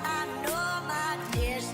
I know my destiny.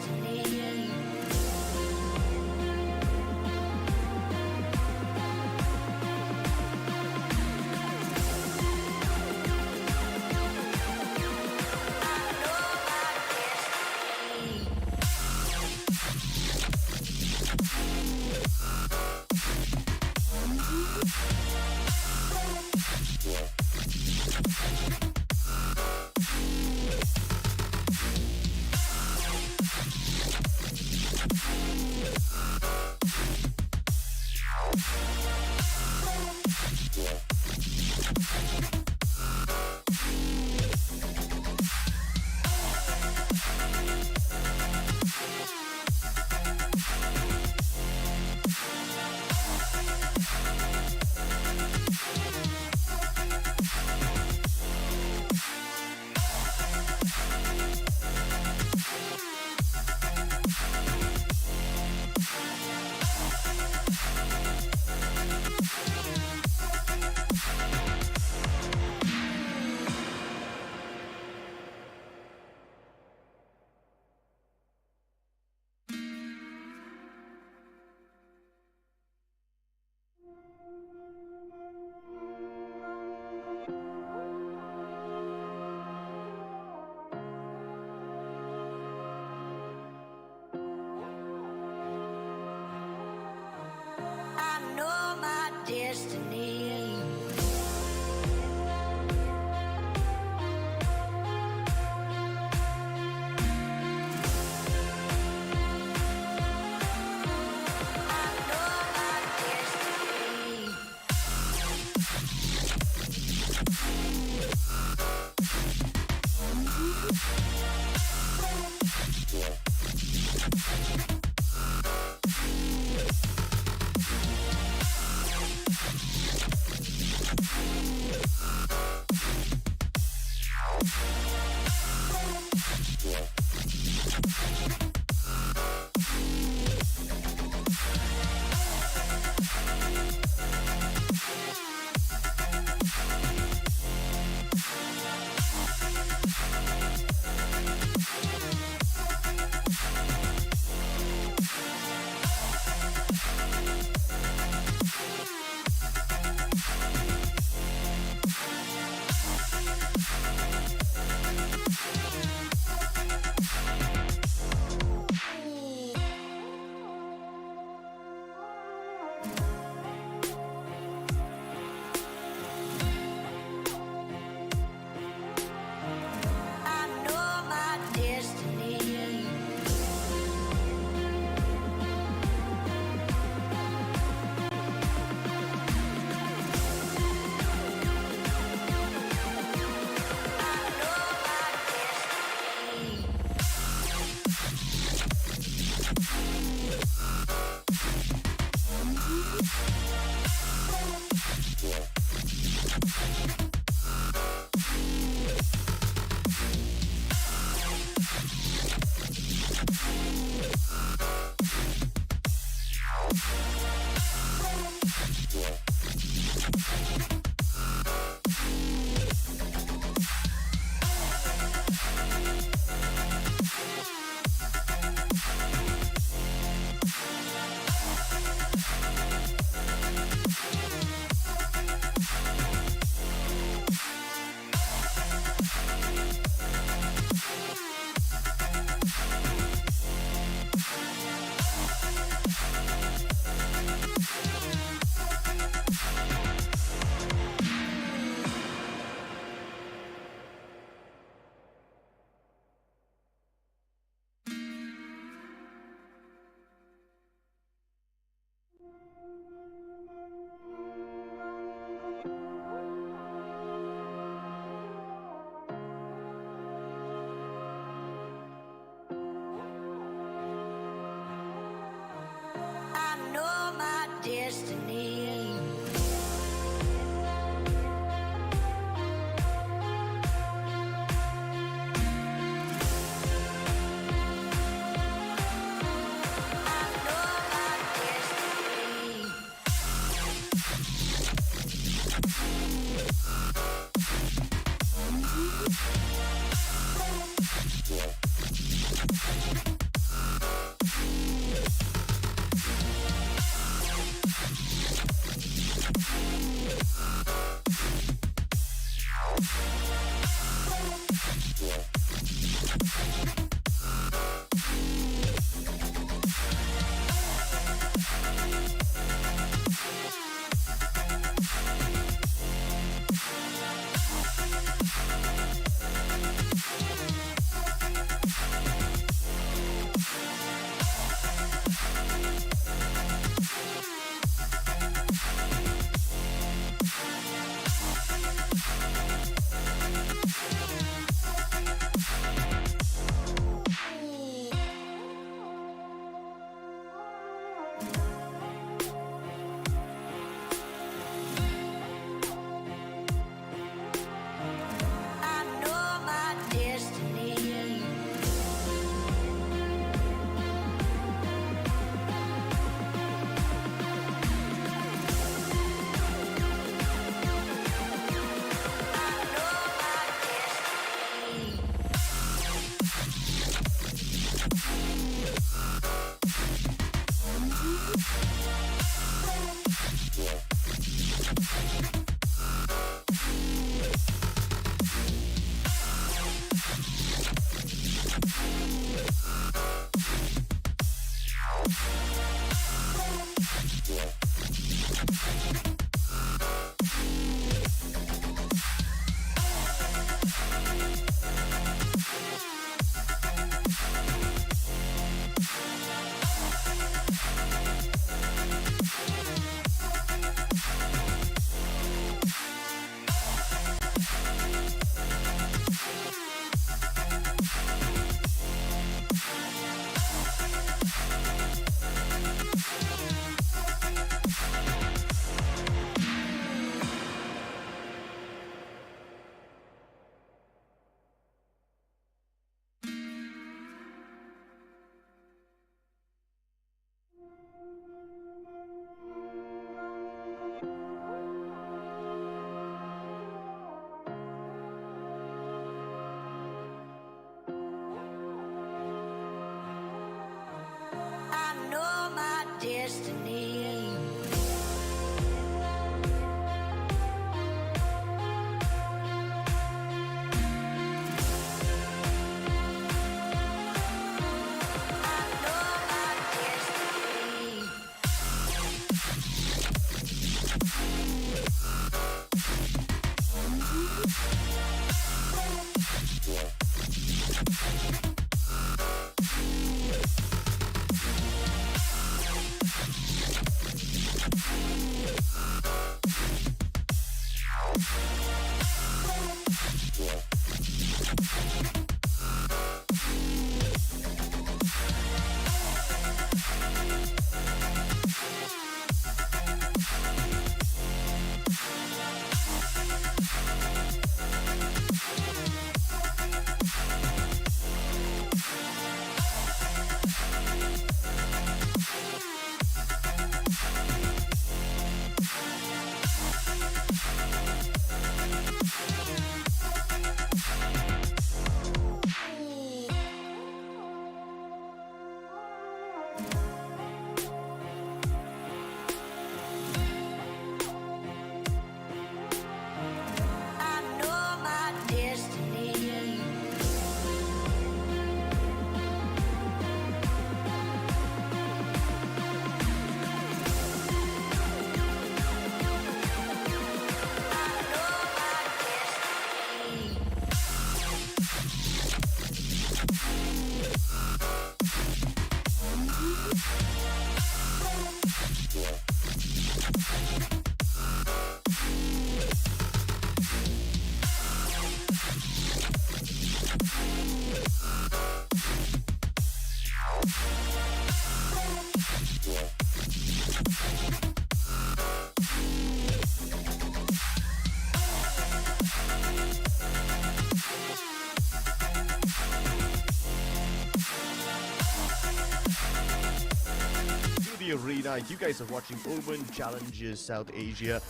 the arena. You guys are watching Open Challenges South Asia.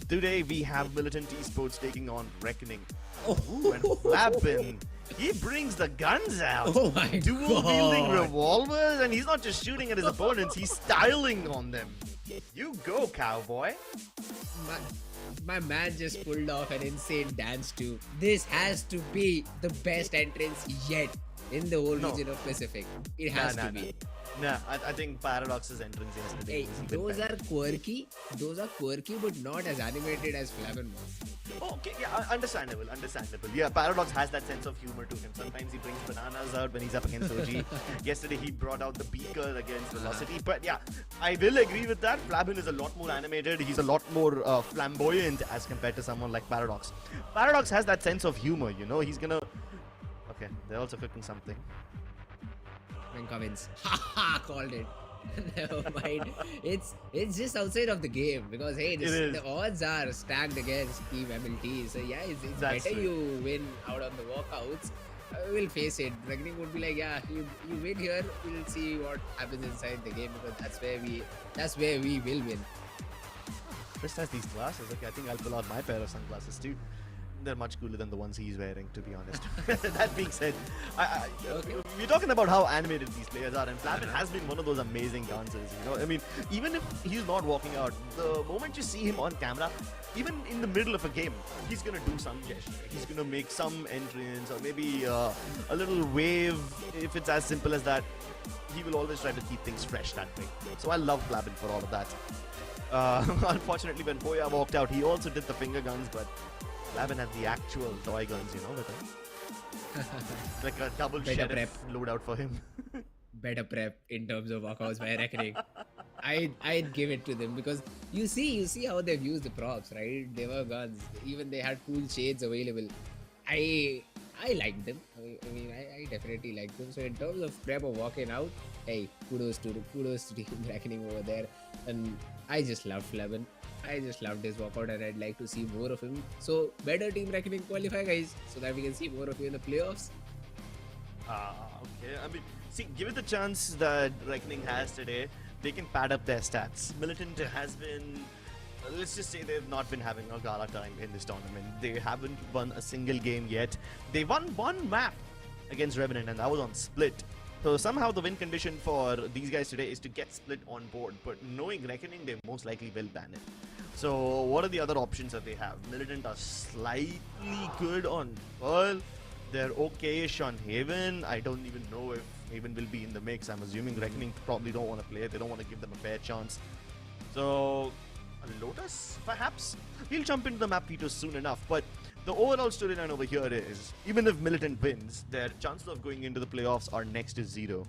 Today we have MLT Esports taking on Reckoning. Ooh, and Flappin, he brings the guns out. Oh my Dual god. wielding revolvers, and he's not just shooting at his opponents, he's styling on them. You go, cowboy. My man just pulled off an insane dance too. This has to be the best entrance yet in the whole region of Pacific. It has to be. Nah, I think Paradox's entrance yesterday Hey, was even those better. are quirky, but not as animated as Flappin was. Oh, okay, yeah, understandable. Yeah, Paradox has that sense of humor to him. Sometimes he brings bananas out when he's up against OG. Yesterday he brought out the beaker against Velocity. But yeah, I will agree with that. Flappin is a lot more animated. He's a lot more flamboyant as compared to someone like Paradox. Paradox has that sense of humor, you know. He's gonna... Okay, they're also cooking something. When Cummins, haha, called it. Never mind. It's just outside of the game because hey, the odds are stacked against Team MLT. So yeah, it's better you win out on the walkouts. We'll face it. Reckoning would be like, yeah, you win here. We'll see what happens inside the game because that's where we will win. Chris has these glasses. Okay, I think I'll pull out my pair of sunglasses too. They're much cooler than the ones he's wearing, to be honest. That being said, we're talking about how animated these players are, and Flappin has been one of those amazing dancers, you know. I mean, even if he's not walking out, the moment you see him on camera, even in the middle of a game, he's gonna do some gesture. He's gonna make some entrance, or maybe a little wave, if it's as simple as that. He will always try to keep things fresh that way. So I love Flappin for all of that. Unfortunately, when Poya walked out, he also did the finger guns, but Flappin had the actual toy guns, you know, with him. Like a double sheriff loadout for him. Better prep in terms of walkouts by Reckoning. I'd give it to them because you see how they've used the props, right? They were guns. Even they had cool shades available. I like them. I definitely like them. So in terms of prep of walking out, hey, kudos to Team Reckoning over there. And I just love Flappin. I just loved his walkout and I'd like to see more of him. So better Team Reckoning qualify, guys, so that we can see more of you in the playoffs. Okay. I mean, see, given the chance that Reckoning has today, they can pad up their stats. Militant has been, let's just say they've not been having a gala time in this tournament. They haven't won a single game yet. They won one map against Revenant, and that was on Split. So somehow the win condition for these guys today is to get Split on board, but knowing Reckoning, they most likely will ban it. So what are the other options that they have? Militant are slightly good on Pearl. They're okay-ish on Haven. I don't even know if Haven will be in the mix. I'm assuming Reckoning probably don't want to play it. They don't want to give them a fair chance. So a Lotus, perhaps? We'll jump into the map features soon enough, but the overall storyline over here is, even if Militant wins, their chances of going into the playoffs are next to 0.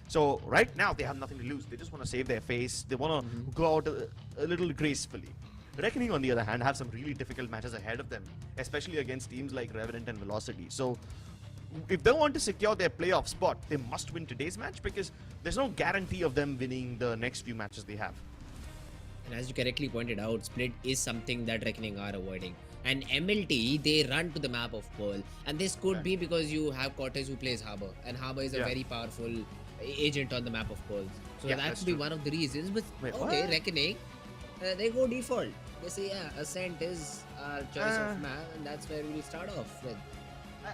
So right now, they have nothing to lose. They just want to save their face. They want to go out a little gracefully. Reckoning, on the other hand, have some really difficult matches ahead of them, especially against teams like Revenant and Velocity. So if they want to secure their playoff spot, they must win today's match because there's no guarantee of them winning the next few matches they have. And as you correctly pointed out, Split is something that Reckoning are avoiding. And MLT, they run to the map of Pearl. And this could be because you have Cortez who plays Harbor. And Harbor is a very powerful agent on the map of Pearl. So that could be one of the reasons. But Reckoning, they go default. They say, yeah, Ascent is our choice of map. And that's where we'll start off with.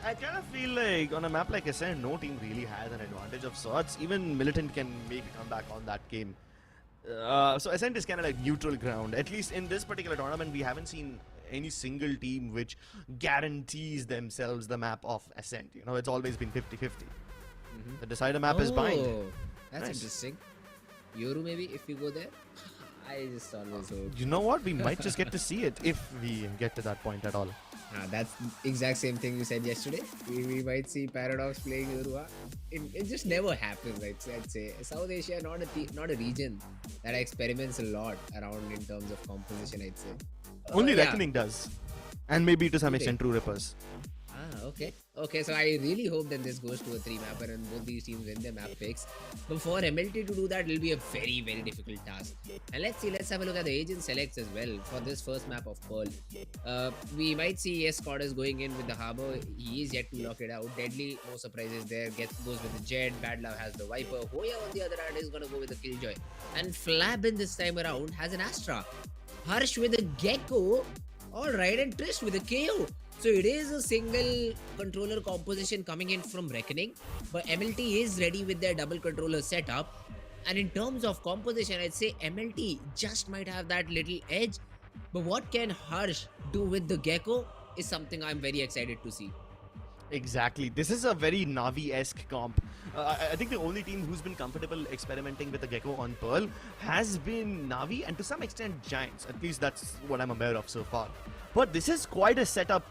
I kind of feel like on a map like Ascent, no team really has an advantage of sorts. Even Militant can make a comeback on that game. So Ascent is kind of like neutral ground. At least in this particular tournament, we haven't seen any single team which guarantees themselves the map of Ascent. You know, it's always been 50-50. The decider map is bind. That's interesting. Yoru maybe, if you go there? I just always hope. You know what? We might just get to see it if we get to that point at all. That's the exact same thing you said yesterday. We might see Paradox playing Yoruba. It just never happens, I'd say. South Asia, not a region that experiments a lot around in terms of composition, I'd say. Only Reckoning does. And maybe to some extent True Rippers. Okay, so I really hope that this goes to a 3-mapper and both these teams win their map picks. But for MLT to do that, it'll be a very, very difficult task. And let's have a look at the agent selects as well for this first map of Pearl. We might see Squads going in with the Harbor. He is yet to lock it out. Deadly, no surprises there. Goes with the Jet. Bad Love has the Viper. Hoya on the other hand is gonna go with the Killjoy. And Flabin this time around has an Astra. Harsh with a Gecko. Alright, and Trist with a KO. So it is a single controller composition coming in from Reckoning, but MLT is ready with their double controller setup. And in terms of composition, I'd say MLT just might have that little edge. But what can Harsh do with the Gecko is something I'm very excited to see. Exactly. This is a very Navi-esque comp. I think the only team who's been comfortable experimenting with the Gecko on Pearl has been Navi and to some extent Giants. At least that's what I'm aware of so far. But this is quite a setup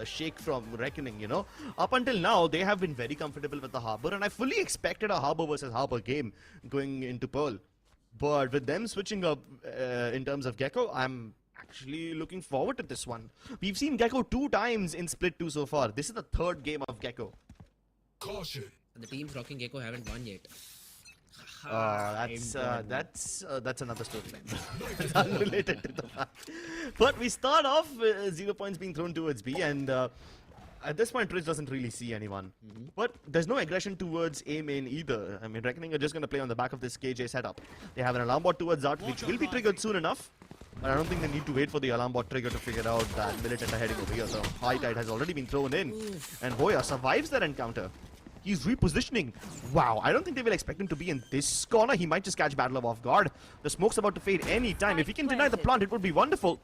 shake from Reckoning, you know. Up until now, they have been very comfortable with the Harbor, and I fully expected a Harbor versus Harbor game going into Pearl. But with them switching up in terms of Gecko, I'm actually looking forward to this one. We've seen Gecko 2 times in Split 2 so far. This is the 3rd game of Gecko. Caution. And the teams rocking Gecko haven't won yet. That's another storyline. It's unrelated to the fact. But we start off 0 points being thrown towards B, and at this point, Trish doesn't really see anyone. But there's no aggression towards A main either. I mean, Reckoning are just going to play on the back of this KJ setup. They have an alarm bot towards Art, which will be triggered soon enough. But I don't think they need to wait for the alarm bot trigger to figure out that Militant are heading over here. So High Tide has already been thrown in. And Hoya survives that encounter. He's repositioning. Wow, I don't think they will expect him to be in this corner. He might just catch Battle of off guard. The smoke's about to fade any time. If he can deny the plant, it would be wonderful.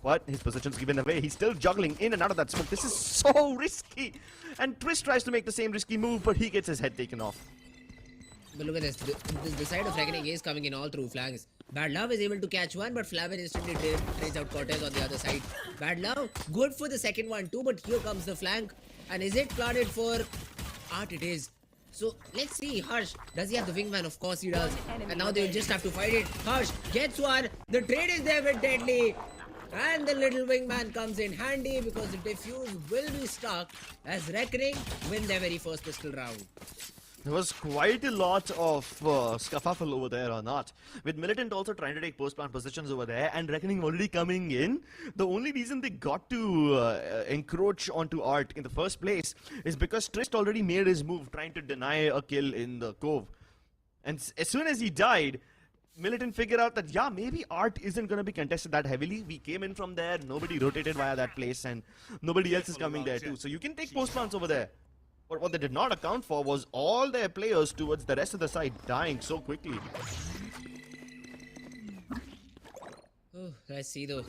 But his position's given away. He's still juggling in and out of that smoke. This is so risky. And Twist tries to make the same risky move, but he gets his head taken off. But look at this. The side of Reckoning is coming in all through flanks. Bad Love is able to catch one, but Flavin instantly trades out Cortez on the other side. Bad Love, good for the second one too, but here comes the flank. And is it planted for Art? It is. So let's see, Harsh, does he have the wingman? Of course he does. And now they just have to fight it. Harsh gets one. The trade is there with Deadly. And the little wingman comes in handy because the defuse will be stuck as Reckoning win their very first pistol round. There was quite a lot of scuffle over there or not. With Militant also trying to take post-plant positions over there and Reckoning already coming in. The only reason they got to encroach onto Art in the first place is because Trist already made his move trying to deny a kill in the cove. And as soon as he died, Militant figured out that, yeah, maybe Art isn't going to be contested that heavily. We came in from there, nobody rotated via that place, and nobody else is coming there too. So you can take post-plants over there. But what they did not account for was all their players towards the rest of the side dying so quickly. Oh, let's see though.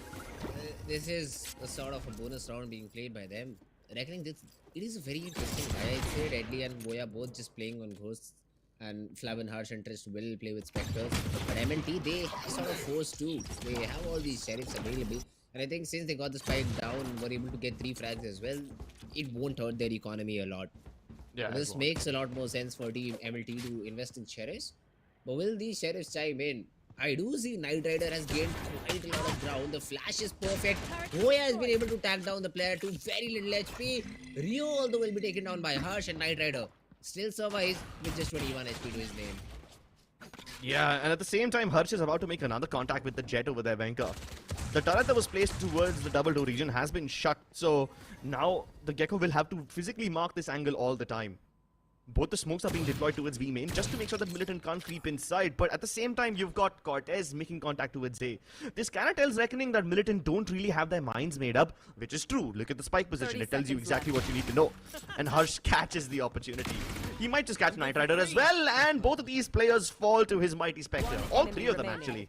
This is a sort of a bonus round being played by them. Reckoning this, it is a very interesting guy. I'd say Deadly and Boya both just playing on Ghosts. And Flavin, Harsh and Trist will play with Spectres. But MLT, they sort of forced to. They have all these sheriffs available. And I think since they got the spike down, were able to get 3 frags as well, it won't hurt their economy a lot. Yeah, this makes a lot more sense for Team MLT to invest in sheriffs. But will these sheriffs chime in? I do see Knight Rider has gained quite a lot of ground. The flash is perfect. Hoya has been able to tag down the player to very little HP. Rio although will be taken down by Harsh, and Knight Rider still survives with just 21 HP to his name. Yeah, and at the same time, Harsh is about to make another contact with the Jet over there, Venka. The turret that was placed towards the double door region has been shut, so now the Gecko will have to physically mark this angle all the time. Both the smokes are being deployed towards B main just to make sure that Militant can't creep inside, but at the same time, you've got Cortez making contact towards A. This kinda tells Reckoning that Militant don't really have their minds made up, which is true. Look at the spike position, it tells you exactly what you need to know. And Harsh catches the opportunity. He might just catch Knight Rider as well, and both of these players fall to his mighty Spectre. All 3 of them, actually.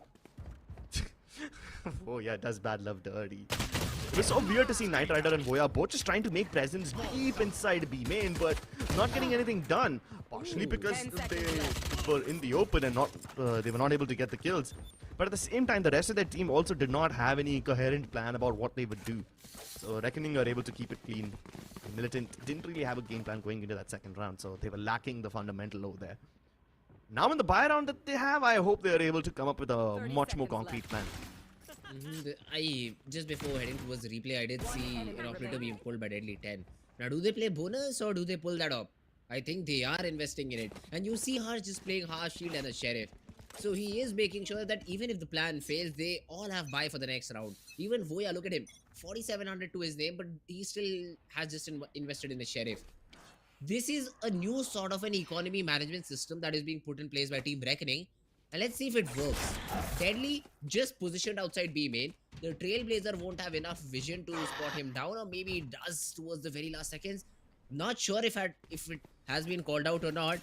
Oh yeah, does Bad Love dirty. It was so weird to see Knight Rider and Boya both just trying to make presence deep inside B main, but not getting anything done. Partially because they were in the open and they were not able to get the kills. But at the same time, the rest of their team also did not have any coherent plan about what they would do. So Reckoning are able to keep it clean. Militant didn't really have a game plan going into that second round, so they were lacking the fundamental over there. Now in the buy round that they have, I hope they are able to come up with a much more concrete plan. I just before heading towards the replay, I did see an operator being pulled by Deadly 10. Now, do they play bonus or do they pull that up? I think they are investing in it. And you see Harsh just playing Harsh Shield and a Sheriff. So he is making sure that even if the plan fails, they all have buy for the next round. Even Voya, look at him. 4,700 to his name, but he still has just invested in a Sheriff. This is a new sort of an economy management system that is being put in place by Team Reckoning. And let's see if it works. Deadly just positioned outside B main. The Trailblazer won't have enough vision to spot him down, or maybe it does towards the very last seconds. Not sure if it has been called out or not.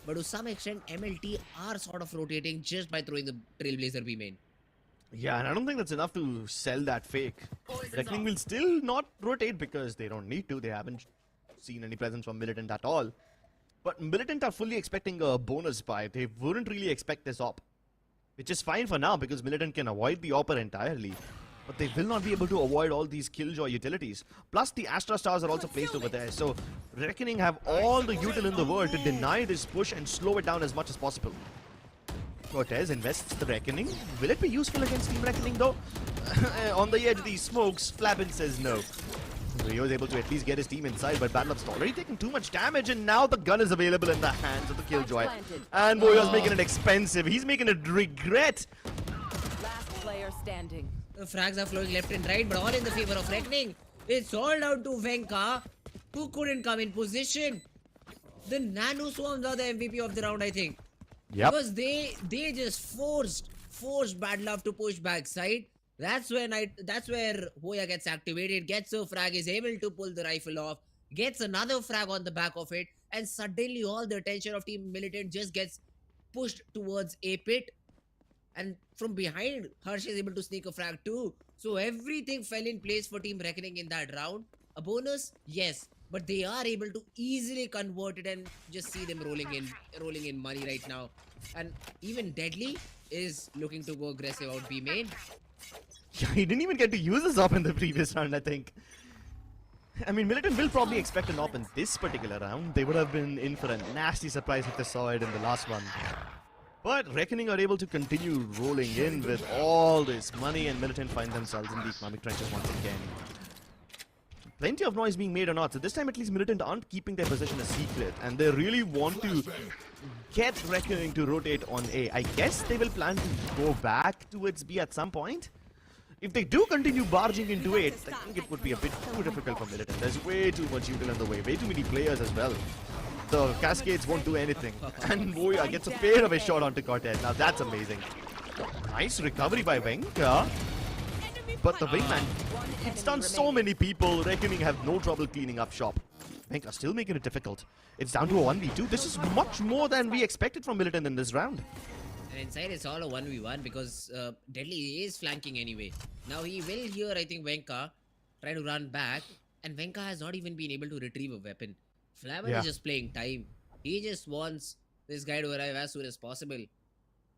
But to some extent, MLT are sort of rotating just by throwing the Trailblazer B main. Yeah, and I don't think that's enough to sell that fake. Reckoning will still not rotate because they don't need to. They haven't seen any presence from Militant at all. But Militant are fully expecting a bonus buy. They wouldn't really expect this op. Which is fine for now because Militant can avoid the opper entirely. But they will not be able to avoid all these Killjoy utilities. Plus the Astra stars are also placed over there. So Reckoning have all the util in the world to deny this push and slow it down as much as possible. Cortez invests the Reckoning. Will it be useful against Team Reckoning though? On the edge of these smokes, Flabin says no. Rio is able to at least get his team inside, but Badlup's already taken too much damage, and now the gun is available in the hands of the Killjoy. And Boya's making it expensive. He's making it regret. Last player standing. The frags are flowing left and right, but all in the favor of Reckoning. It's all down to Venka, who couldn't come in position. The Nano Swarms are the MVP of the round, I think. Yep. Because they just forced Bad Love to push backside. That's where Hoya gets activated, gets a frag, is able to pull the rifle off, gets another frag on the back of it, and suddenly all the attention of Team Militant just gets pushed towards A pit. And from behind, Harsh is able to sneak a frag too. So everything fell in place for Team Reckoning in that round. A bonus? Yes. But they are able to easily convert it and just see them rolling in money right now. And even Deadly is looking to go aggressive out B main. Yeah, he didn't even get to use his op in the previous round, I think. I mean, Militant will probably expect an op in this particular round. They would have been in for a nasty surprise if they saw it in the last one. But Reckoning are able to continue rolling in with all this money, and Militant find themselves in the economic trenches once again. Plenty of noise being made or not, so this time at least Militant aren't keeping their position a secret, and they really want to get Reckoning to rotate on A. I guess they will plan to go back towards B at some point. If they do continue barging into it, I think it would be a bit too difficult for Militant. There's way too much util in the way, way too many players as well. The Cascades won't do anything. And Voya gets a fair away shot onto Cortez. Now that's amazing. Nice recovery by Venka. But the wingman, it's done so many people. Reckoning have no trouble cleaning up shop. Venka still making it difficult. It's down to a 1v2. This is much more than we expected from Militant in this round. And inside it's all a 1v1 because Deadly is flanking anyway. Now he will hear, I think, Venka try to run back. And Venka has not even been able to retrieve a weapon. Flamin is just playing time. He just wants this guy to arrive as soon as possible.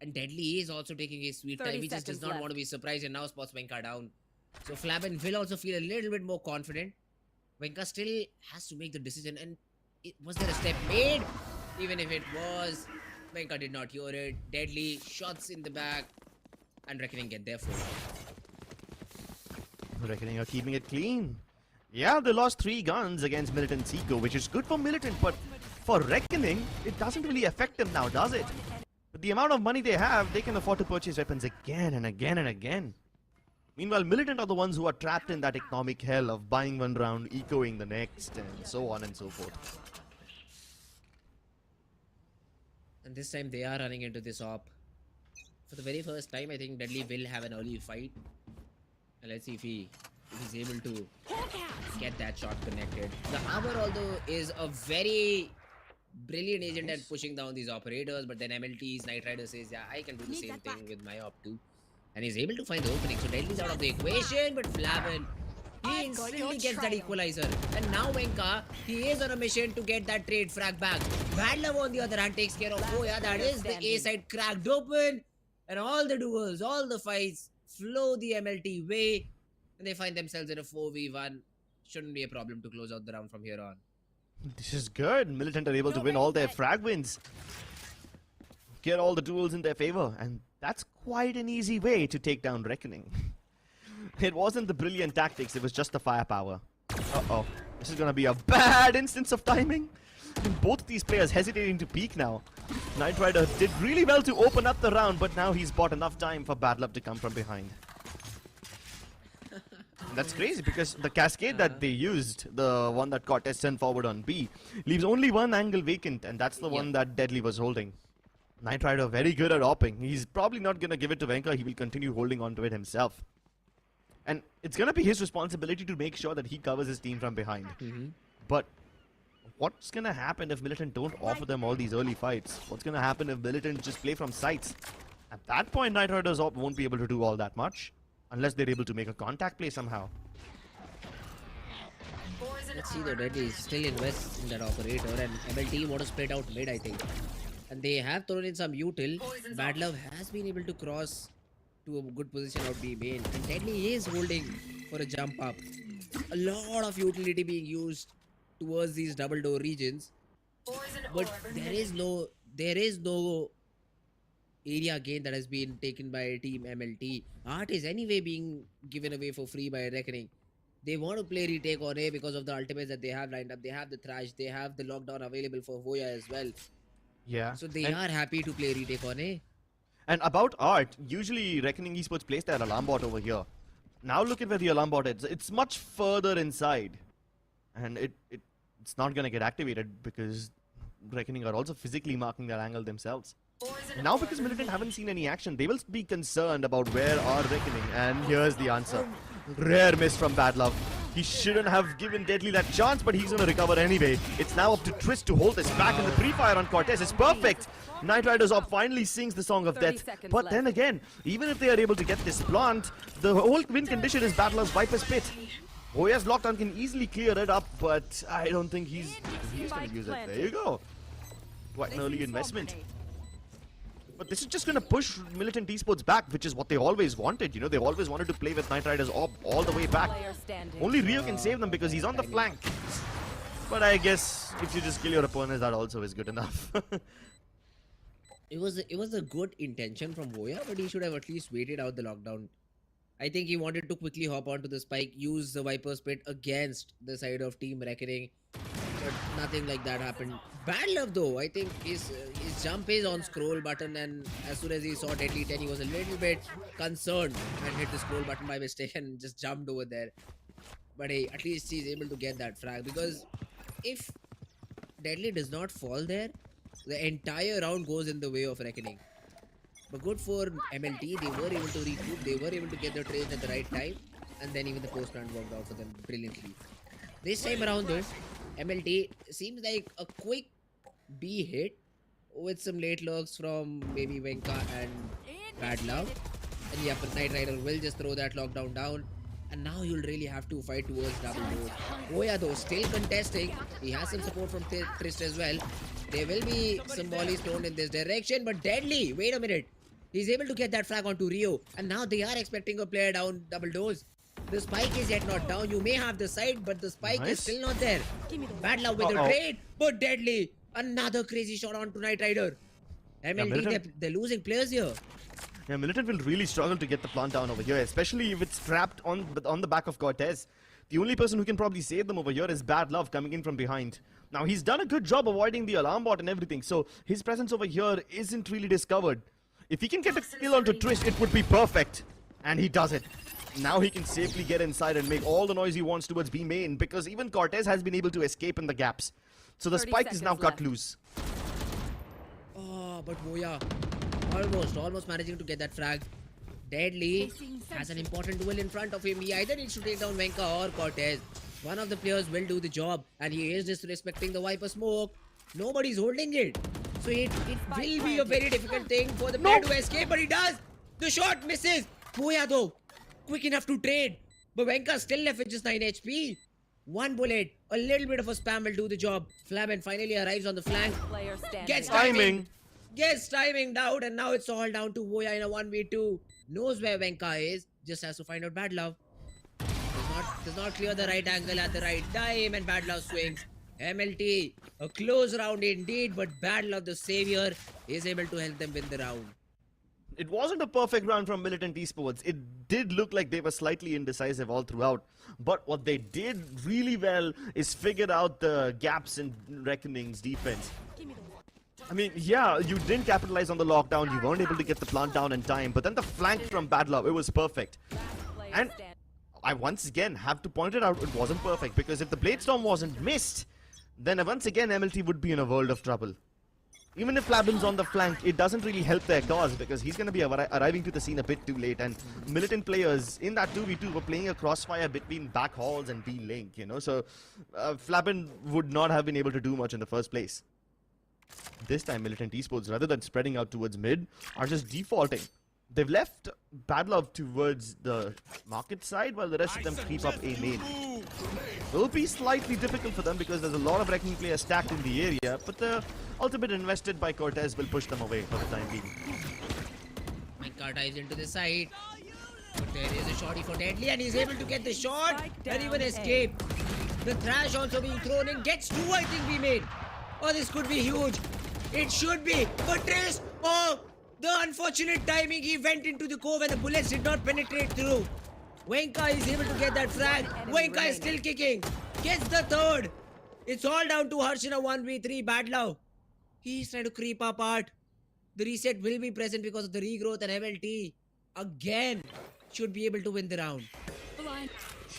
And Deadly is also taking his sweet time. He just does not want to be surprised and now spots Venka down. So Flamin will also feel a little bit more confident. Venka still has to make the decision. And was there a step made? Even if it was, Venka did not hear it. Deadly shots in the back. And Reckoning get there for it. Reckoning are keeping it clean. Yeah, they lost 3 guns against Militant Seiko, which is good for Militant, but for Reckoning, it doesn't really affect them now, does it? With the amount of money they have, they can afford to purchase weapons again and again and again. Meanwhile, Militant are the ones who are trapped in that economic hell of buying one round, ecoing the next, and so on and so forth. And this time they are running into this op. For the very first time, I think Deadly will have an early fight. And let's see if he's able to get that shot connected. The Hammer, although, is a very brilliant agent at pushing down these operators, but then MLT's Knight Rider says, yeah, I can do the same thing with my op too. And he's able to find the opening. So Deadly's out of the equation, but Flavin, he instantly gets that equalizer. And now Venka, he is on a mission to get that trade frag back. Bad Love on the other hand takes care of Boya. That is the A side cracked open. And all the duels, all the fights flow the MLT way. And they find themselves in a 4v1. Shouldn't be a problem to close out the round from here on. This is good. Militant are able to win all their frag wins. Get all the duels in their favor. And that's quite an easy way to take down Reckoning. It wasn't the brilliant tactics, it was just the firepower. Uh-oh. This is gonna be a bad instance of timing. And both of these players hesitating to peek now. Knight Rider did really well to open up the round, but now he's bought enough time for Bad Luck to come from behind. That's crazy because the cascade that they used, the one that Cortez sent forward on B, leaves only one angle vacant, and that's the one that Deadly was holding. Knight Rider very good at opping. He's probably not going to give it to Venka. He will continue holding on to it himself. And it's going to be his responsibility to make sure that he covers his team from behind. But what's going to happen if Militant don't offer them all these early fights? What's going to happen if Militant just play from sights? At that point, Knight Rider's op won't be able to do all that much. Unless they're able to make a contact play somehow. Let's see though, Deadly still invests in that operator, and MLT want to spread out mid, I think. And they have thrown in some util. Bad Love has been able to cross to a good position out B main. And Deadly is holding for a jump up. A lot of utility being used towards these double door regions. But there is no area gain that has been taken by Team MLT. Art is anyway being given away for free by Reckoning. They want to play retake on A because of the ultimates that they have lined up. They have the Thrash, they have the lockdown available for Voya as well. Yeah. So they are happy to play retake on A. And about Art, usually Reckoning Esports plays their alarm bot over here. Now look at where the alarm bot is. It's much further inside. And it's not going to get activated because Reckoning are also physically marking that angle themselves. Now because Militant haven't seen any action, they will be concerned about where are Reckoning, and here's the answer. Rare miss from Bad Love. He shouldn't have given Deadly that chance, but he's gonna recover anyway. It's now up to Twist to hold this back, and the pre-fire on Cortez is perfect. Knight Rider's op finally sings the song of death. But then again, even if they are able to get this plant, the whole win condition is Bad Love's Viper's Pit. Oya's lockdown can easily clear it up, but I don't think he's gonna use it. There you go. Quite an early investment. But this is just going to push Militant Esports back, which is what they always wanted. You know, they always wanted to play with Knight Riders all the way back. Only Rio can save them because he's on the flank. But I guess if you just kill your opponents, that also is good enough. It was a good intention from Voya, but he should have at least waited out the lockdown. I think he wanted to quickly hop onto the spike, use the Viper's Pit against the side of Team Reckoning. But nothing like that happened. Bad Love though, I think his jump is on scroll button, and as soon as he saw Deadly 10, he was a little bit concerned and hit the scroll button by mistake and just jumped over there. But hey, at least he's able to get that frag, because if Deadly does not fall there, the entire round goes in the way of Reckoning. But good for MLT, they were able to recoup, they were able to get their trades at the right time, and then even the post round worked out for them brilliantly. This time around though, MLT seems like a quick B hit with some late lurks from maybe Venka and Bad Love. And yeah, but Knight Rider will just throw that lockdown down. And now you'll really have to fight towards double door. Voya though, still contesting. He has some support from Trist as well. There will be some volleys thrown in this direction, but Deadly, wait a minute. He's able to get that frag onto Rio. And now they are expecting a player down double doors. The spike is yet not down. You may have the side, but the spike is still not there. Bad Love with the trade, but Deadly. Another crazy shot onto Knight Rider. MLT, they're losing players here. Yeah, Militant will really struggle to get the plant down over here, especially if it's trapped on the back of Cortez. The only person who can probably save them over here is Bad Love coming in from behind. Now, he's done a good job avoiding the alarm bot and everything, so his presence over here isn't really discovered. If he can get a kill onto Twist, it would be perfect. And he does it. Now he can safely get inside and make all the noise he wants towards B main, because even Cortez has been able to escape in the gaps. So the spike is now cut loose. Oh, but Voya almost managing to get that frag. Deadly has an important duel in front of him. He either needs to take down Venka or Cortez. One of the players will do the job, and he is disrespecting the Viper smoke. Nobody's holding it. So it will be a very difficult thing for the player to escape, but he does. The shot misses. Voya though, quick enough to trade. But Venka still left with just 9 HP. One bullet, a little bit of a spam will do the job. Flamen finally arrives on the flank. Gets timing. Gets timing out, and now it's all down to Voya in a 1v2. Knows where Venka is, just has to find out Bad Love. Does not clear the right angle at the right time, and Bad Love swings. MLT, a close round indeed, but Bad Love, the savior, is able to help them win the round. it wasn't a perfect round from Militant Esports. It did look like they were slightly indecisive all throughout. But what they did really well is figure out the gaps in Reckoning's defense. I mean, yeah, you didn't capitalize on the lockdown. You weren't able to get the plant down in time. But then the flank from Bad Love, it was perfect. And I once again have to point it out, it wasn't perfect. Because if the Blade Storm wasn't missed, then once again MLT would be in a world of trouble. Even if Flaben's on the flank, it doesn't really help their cause because he's going to be arriving to the scene a bit too late. And Militant players in that 2v2 were playing a crossfire between back halls and B-Link, you know. So Flaben would not have been able to do much in the first place. This time Militant Esports, rather than spreading out towards mid, are just defaulting. They've left Bad Love towards the market side while the rest of them creep up A main. It will be slightly difficult for them because there's a lot of Reckoning players stacked in the area, but the ultimate invested by Cortez will push them away for the time being. Minecart dives into the side, but there is a shotty for Deadly and he's able to get the shot and even escape. The Thrash also being thrown in, gets two I think we made. Oh, this could be huge. It should be, but Trace, oh, the unfortunate timing, he went into the cove and the bullets did not penetrate through. Wenka is able to get that frag. Wenka is still kicking. Gets the third. It's all down to Harsh in a 1v3 Bad Love. He's trying to creep apart. The reset will be present because of the regrowth and MLT again should be able to win the round.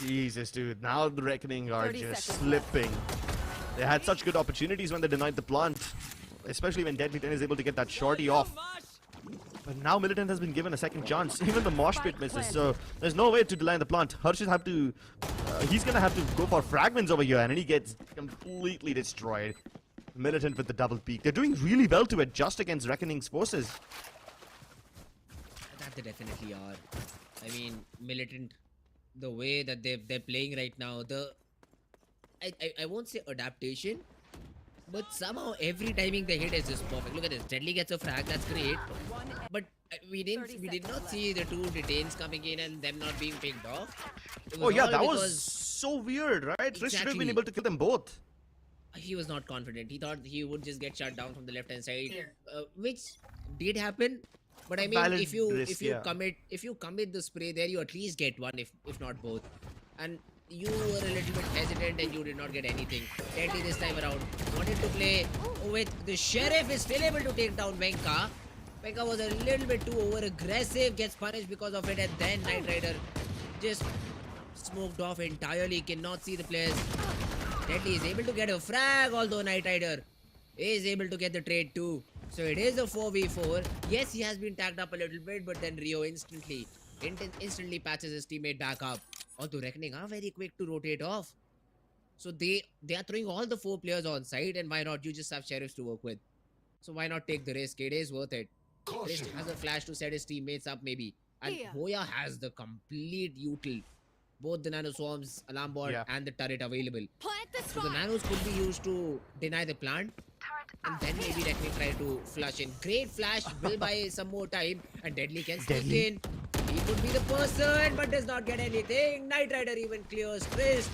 Jesus, dude. Now the Reckoning are just slipping. They had such good opportunities when they denied the plant. Especially when Deadly 10 is able to get that shorty off. But now Militant has been given a second chance. Even the mosh pit misses, so there's no way to deny the plant. Harsh have to... he's gonna have to go for fragments over here, and then he gets completely destroyed. Militant with the double peak. They're doing really well to adjust against Reckoning's forces. That they definitely are. I mean, Militant, the way that they're playing right now, I won't say adaptation, but somehow every timing they hit is just perfect. Look at this. Deadly gets a frag, that's great. But we did not see the two detains coming in and them not being picked off. Oh yeah, that was so weird, right? Trish should have been able to kill them both. He was not confident. He thought he would just get shut down from the left hand side, which did happen. But I mean, if you commit the spray there, you at least get one, if not both. And you were a little bit hesitant and you did not get anything. Deadly this time around wanted to play with the Sheriff, is still able to take down Venka. Venka was a little bit too over aggressive, gets punished because of it, and then Knight Rider just smoked off entirely, cannot see the players. Deadly is able to get a frag, although Knight Rider is able to get the trade too. So it is a 4v4. Yes, he has been tagged up a little bit, but then Rio instantly patches his teammate back up. Although Reckoning are very quick to rotate off. So they are throwing all the 4 players on site, and why not? You just have Sheriffs to work with. So why not take the risk? It is worth it. Risk has a flash to set his teammates up maybe. And Hoya has the complete util. Both the nano swarms, alarm bot, and the turret available. So the nanos could be used to deny the plant. And then maybe Reckoning try to flush in. Great flash, will buy some more time. And Deadly can sneak in. He could be the person, but does not get anything. Knight Rider even clears Chris.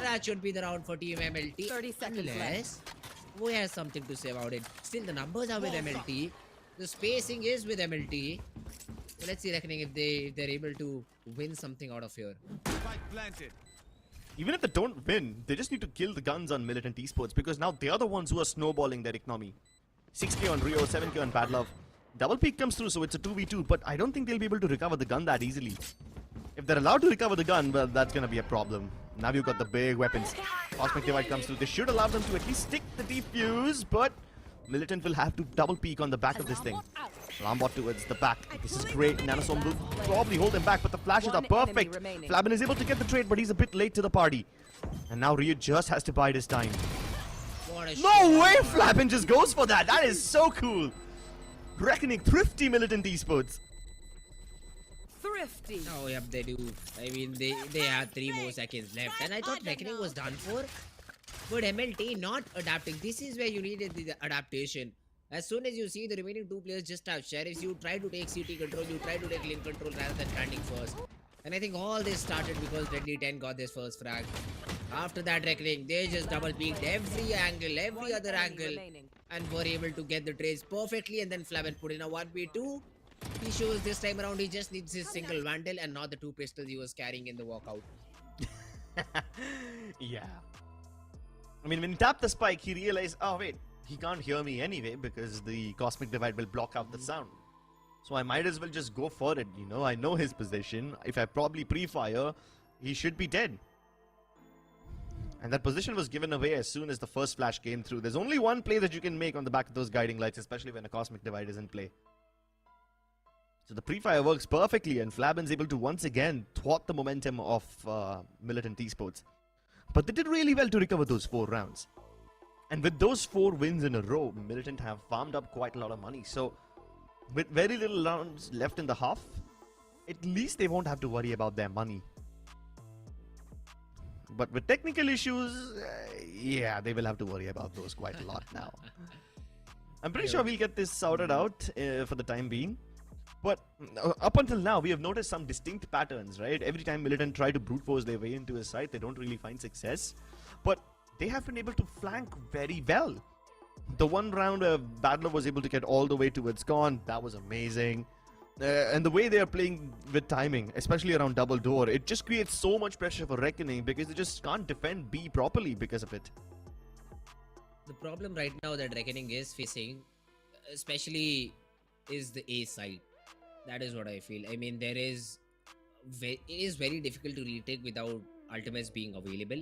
That should be the round for Team MLT. 30 seconds left. Who has something to say about it? Still, the numbers are with MLT. The spacing is with MLT. So let's see Reckoning if they're able to win something out of here. Even if they don't win, they just need to kill the guns on Militant Esports because now they are the ones who are snowballing their economy. 6k on Rio, 7k on Bad Love. Double peak comes through, so it's a 2v2, but I don't think they'll be able to recover the gun that easily. If they're allowed to recover the gun, well, that's gonna be a problem. Now you've got the big weapons. Cosmic Divide comes through. They should allow them to at least stick the defuse, but Militant will have to double peek on the back of this thing. Lambot towards the back. This is great. Nanosom will probably hold him back, but the flashes are perfect. Flaben is able to get the trade, but he's a bit late to the party. And now Ryu just has to bide his time. No way Flaben just goes for that. That is so cool. Reckoning thrifty Militant Esports. Thrifty. Oh, yep, they do. I mean, they had 3 more seconds left. And I thought Reckoning was done for. But MLT not adapting. This is where you needed the adaptation. As soon as you see the remaining 2 players just have Sheriffs, you try to take CT control, you try to take lane control rather than standing first. And I think all this started because Deadly 10 got this first frag. After that Reckoning, they just double peeked every angle, every other angle. And were able to get the trades perfectly, and then Flaven put in a 1v2. He shows this time around he just needs his single vandal and not the 2 pistols he was carrying in the walkout. Yeah. I mean, when he tapped the spike, he realized, oh wait, he can't hear me anyway because the cosmic divide will block out the sound. So I might as well just go for it, you know. I know his position. If I probably pre-fire, he should be dead. And that position was given away as soon as the first flash came through. There's only one play that you can make on the back of those guiding lights, especially when a cosmic divide is in play. So the pre-fire works perfectly, and Flabin's able to once again thwart the momentum of Militant Esports. But they did really well to recover those 4 rounds. And with those 4 wins in a row, Militant have farmed up quite a lot of money. So with very little rounds left in the half, at least they won't have to worry about their money. But with technical issues, yeah, they will have to worry about those quite a lot now. I'm pretty sure we'll get this sorted out for the time being. But up until now, we have noticed some distinct patterns, right? Every time Militant try to brute force their way into a site, they don't really find success. But they have been able to flank very well. The one round Battler was able to get all the way towards Con, that was amazing. And the way they are playing with timing, especially around double door, it just creates so much pressure for Reckoning because they just can't defend B properly because of it. The problem right now that Reckoning is facing, especially, is the A side. That is what I feel. I mean, it is very difficult to retake without ultimates being available.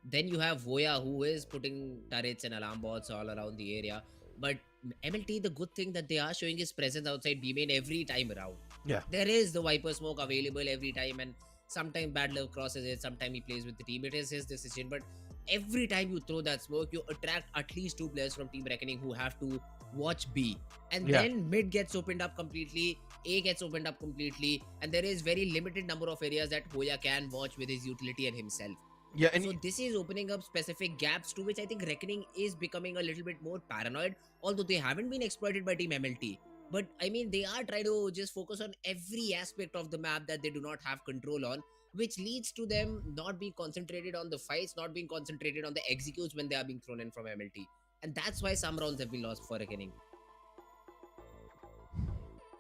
Then you have Voya, who is putting turrets and alarm bots all around the area. But MLT, the good thing that they are showing is presence outside B main every time around. Yeah. There is the Viper smoke available every time, and sometimes Battler crosses it, sometimes he plays with the team. It is his decision. But every time you throw that smoke, you attract at least 2 players from Team Reckoning who have to watch B. And then mid gets opened up completely, A gets opened up completely, and there is very limited number of areas that Hoya can watch with his utility and himself. Yeah, and so this is opening up specific gaps to which I think Reckoning is becoming a little bit more paranoid, although they haven't been exploited by Team MLT. But I mean, they are trying to just focus on every aspect of the map that they do not have control on, which leads to them not being concentrated on the fights, not being concentrated on the executes when they are being thrown in from MLT. And that's why some rounds have been lost for Reckoning.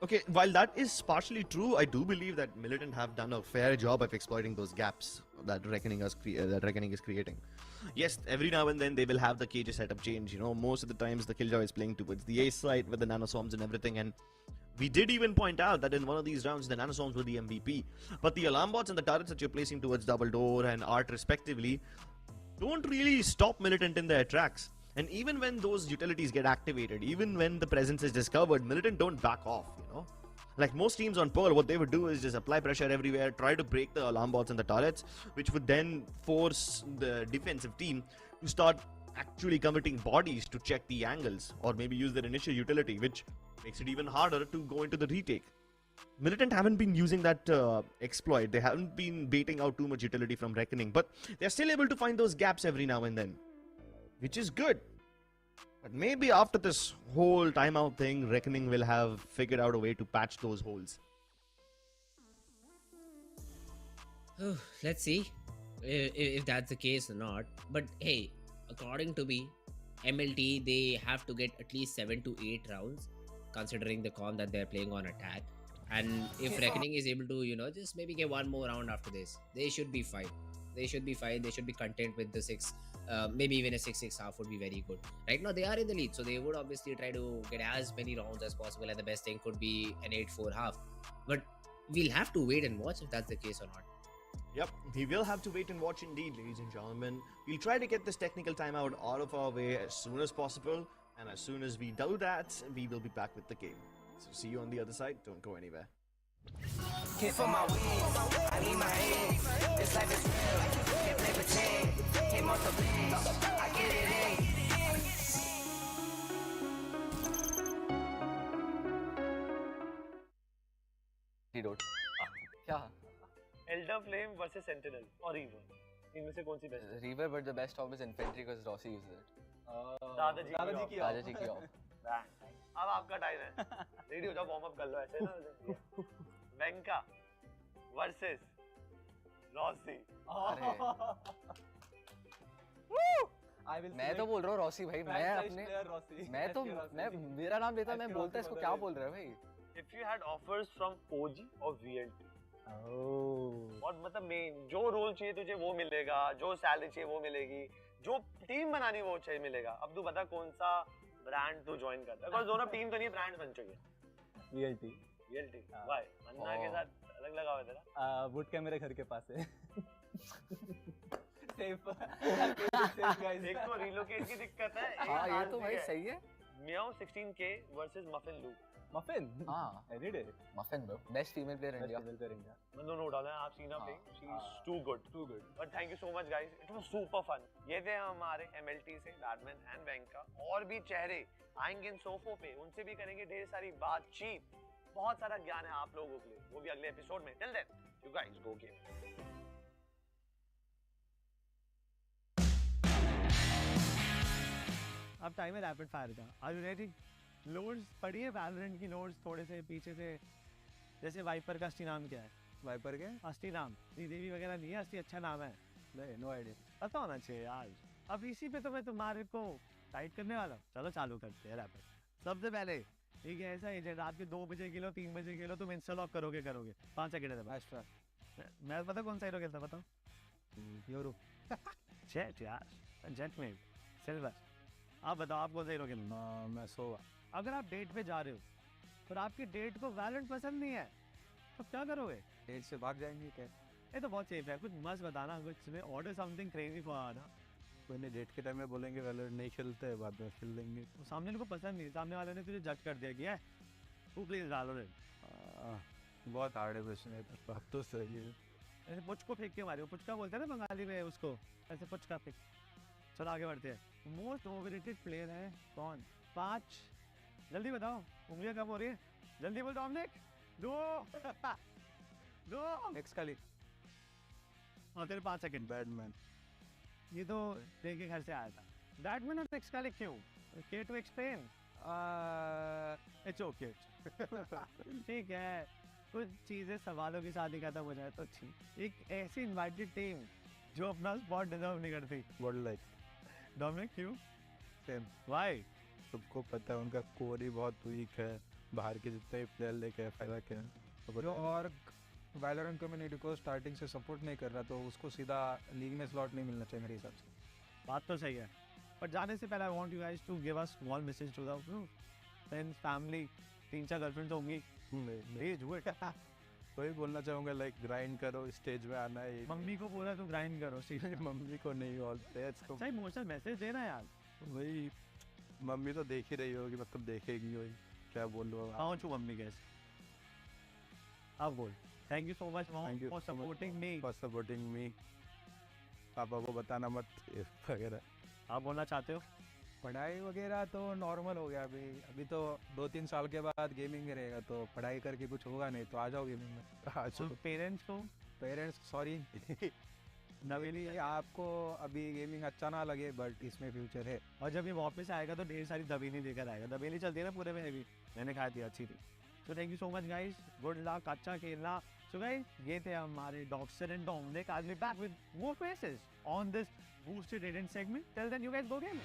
okay, while that is partially true, I do believe that Militant have done a fair job of exploiting those gaps that Reckoning is creating. Yes, every now and then they will have the cages setup change. You know, most of the times the Killjoy is playing towards the A side with the nanoswarms and everything. And we did even point out that in one of these rounds the nanoswarms were the MVP. But the alarm bots and the turrets that you're placing towards double door and art respectively don't really stop Militant in their tracks. And even when those utilities get activated, even when the presence is discovered, Militant don't back off, you know. Like most teams on Pearl, what they would do is just apply pressure everywhere, try to break the alarm bots and the turrets, which would then force the defensive team to start actually committing bodies to check the angles, or maybe use their initial utility, which makes it even harder to go into the retake. Militant haven't been using that exploit. They haven't been baiting out too much utility from Reckoning, but they're still able to find those gaps every now and then, which is good. But maybe after this whole timeout thing, Reckoning will have figured out a way to patch those holes. Let's see if that's the case or not. But hey, according to me, MLT, they have to get at least 7 to 8 rounds, considering the con that they're playing on attack. And if Reckoning is able to, you know, just maybe get one more round after this, they should be fine. They should be fine. They should be content with the 6. Maybe even a 6-6 half would be very good. Right now they are in the lead, so they would obviously try to get as many rounds as possible, and the best thing could be an 8-4 half. But we'll have to wait and watch if that's the case or not. Yep, we will have to wait and watch indeed, ladies and gentlemen. We'll try to get this technical timeout out of our way as soon as possible, and as soon as we do that, we will be back with the game. So see you on the other side. Don't go anywhere. Hit for my wins, I need my ends. This life is real, can't play pretend. Hit multiple wins, I get it in. Antidote. क्या? Elder Flame versus Sentinel or Reaver. इनमें से कौन सी best है? Reaver, but the best op is Infantry because Rossi uses it. दादाजी की दादाजी की op. अब आपका टाइम है. रेडी हो जाओ, वार्म अप कर लो ऐसे ना. Banca versus Rossi. मैं तो बोल रहा हूँ रॉसी भाई. मैं अपने मैं मेरा नाम लेता, मैं बोलता इसको क्या बोल रहा है भाई. If you had offers from OG or VLT, और मतलब मेन जो रोल चाहिए तुझे वो मिलेगा, जो सैलरी चाहिए वो मिलेगी, जो टीम बनानी वो चाहिए मिलेगा। अब तू बता कौन सा ब्रांड तू ज्वाइन करता है? दोनों टीम तो नहीं ब्रांड बन चुके हैं। VLT why? अन्ना के साथ अलग लगा हुआ तेरा? वुड के मेरे घर के पास है। Safe guys. एक तो रिलोकेट की दिक्कत है। हाँ ये तो भाई सही है। मियाओ 16K वर्सेस मफिन लू। मफिन? हाँ every day. Muffin bro, best female player India. No doubt, I've seen her playing. She's too good. But thank you so much, guys. It was super fun. ये थे हमारे MLT से badman and वेंका। और भी चेहरे आएंगे इन सोफों पे, उनसे भी करेंगे ढेर सारी बातचीत। बहुत सारा ज्ञान है आप लोगों के लिए, वो भी अगले एपिसोड में। Till then, you guys go game. अब टाइम है रैपिड फायर का। Are you ready? लोड्स पढ़िए वैलोरेंट की लोड्स थोड़े से पीछे से। जैसे वाइपर का असली नाम क्या है? वाइपर के असली नाम श्रीदेवी वगैरह नहीं है, असली अच्छा नाम है। नहीं, नो आइडिया। पता होना चाहिए यार। अब इसी पे तो मैं तुम्हारे को टाइट करने वाला हूँ। चलो चालू करते हैं रैपिड। सबसे पहले एक ऐसा एजेंट रात के 2 बजे किलो 3 बजे किलो तुम इंस्टा लॉक करोगे 5 सेकंड है। एस्ट्रा। मैं पता कौन सा हीरो खेलता बताओ? यूरो। जेट यार, जेट में सिल्वर। आप बताओ आप कौन सा हीरो खेलते? मैं सोवा। अगर आप डेट पे जा रहे हो और आपकी डेट को वैलेंट पसंद नहीं है तो क्या करोगे? डेट से भाग जाएंगे क्या? ये तो बहुत सेफ है। कुछ मस्त बताना, कुछ ऑर्डर समथिंग क्रेजी फॉर ना। कोई नहीं, डेट के टाइम में बोलेंगे वैलोरेंट नहीं खेलते हैं, बाद में खेल लेंगे। तो सामने को पसंद नहीं, सामने वाले ने तुझे जज कर दिया कि तू प्लीज वैलोरेंट। बहुत हार्ड है क्वेश्चन है। बात तो सही है। ऐसे पुच को फेंक के मारियो। पुच का बोलते हैं ना बंगाली में उसको, ऐसे पुच का फेंक। चलो आगे बढ़ते हैं। मोस्ट ओवररेटेड प्लेयर है कौन? 5 जल्दी बताओ, उंगलियां कब हो रही है? जल्दी बोल डोमिनिक। 2 एक्सकाली। हाँ तेरे 5 सेकंड। बैडमैन। ये तो देखे घर से आया था। बैडमैन और एक्सकाली क्यों? के टू एक्सप्लेन। It's okay. ठीक है, कुछ चीजें सवालों के साथ ही खत्म हो जाए तो ठीक। एक ऐसी इनवाइटेड टीम जो अपना स्पॉट डिजर्व नहीं करती। Godlike। डोमिनिक क्यों? सेम। व्हाई? सबको पता है उनका कोर ही बहुत वीक है। बाहर के जितने भी प्लेयर लेके फायदा क्या है। जो और वैलोरेंट कम्युनिटी को स्टार्टिंग से सपोर्ट नहीं कर रहा तो उसको सीधा लीग में स्लॉट नहीं मिलना चाहिए मेरे हिसाब से। बात तो सही है, पर जाने से पहले I want you guys to give a small message to the friends, family. 3-4 girlfriend तो होंगी। Please do it. वही बोलना चाहूँगा, लाइक ग्राइंड करो, स्टेज में आना है। मम्मी को बोला तो ग्राइंड करो। मम्मी को नहीं, ऑल प्लेयर्स को। सही इमोशनल मैसेज देना यार। वही मम्मी तो देख ही रही होगी, मतलब देखेगी वही। क्या बोल रहा हूँ? पहुंचू मम्मी कैसे? आप बोल। Thank you so much mom for supporting me. For supporting me. पापा को बताना मत वगैरह। आप बोलना चाहते हो? पढ़ाई वगैरह तो नॉर्मल हो गया। अभी तो 2-3 साल के बाद गेमिंग में रहेगा, तो पढ़ाई करके कुछ होगा नहीं तो आ जाओ गेमिंग में। आ जाओ। पेरेंट्स को? पेरेंट्स सॉरी नवेली, आपको अभी गेमिंग अच्छा ना लगे बट इसमें फ्यूचर है। और जब ये वापस आएगा तो ढेर सारी दबेली देकर आएगा। दबेली चलती है ना पूरे में, अभी मैंने खाई थी, अच्छी थी। So thank you so much guys, good luck, अच्छा खेलना। सो गाइस ये थे हमारे doctor and Dominic. I will be back with more faces on this boosted एडेंट segment. Till then you guys go game.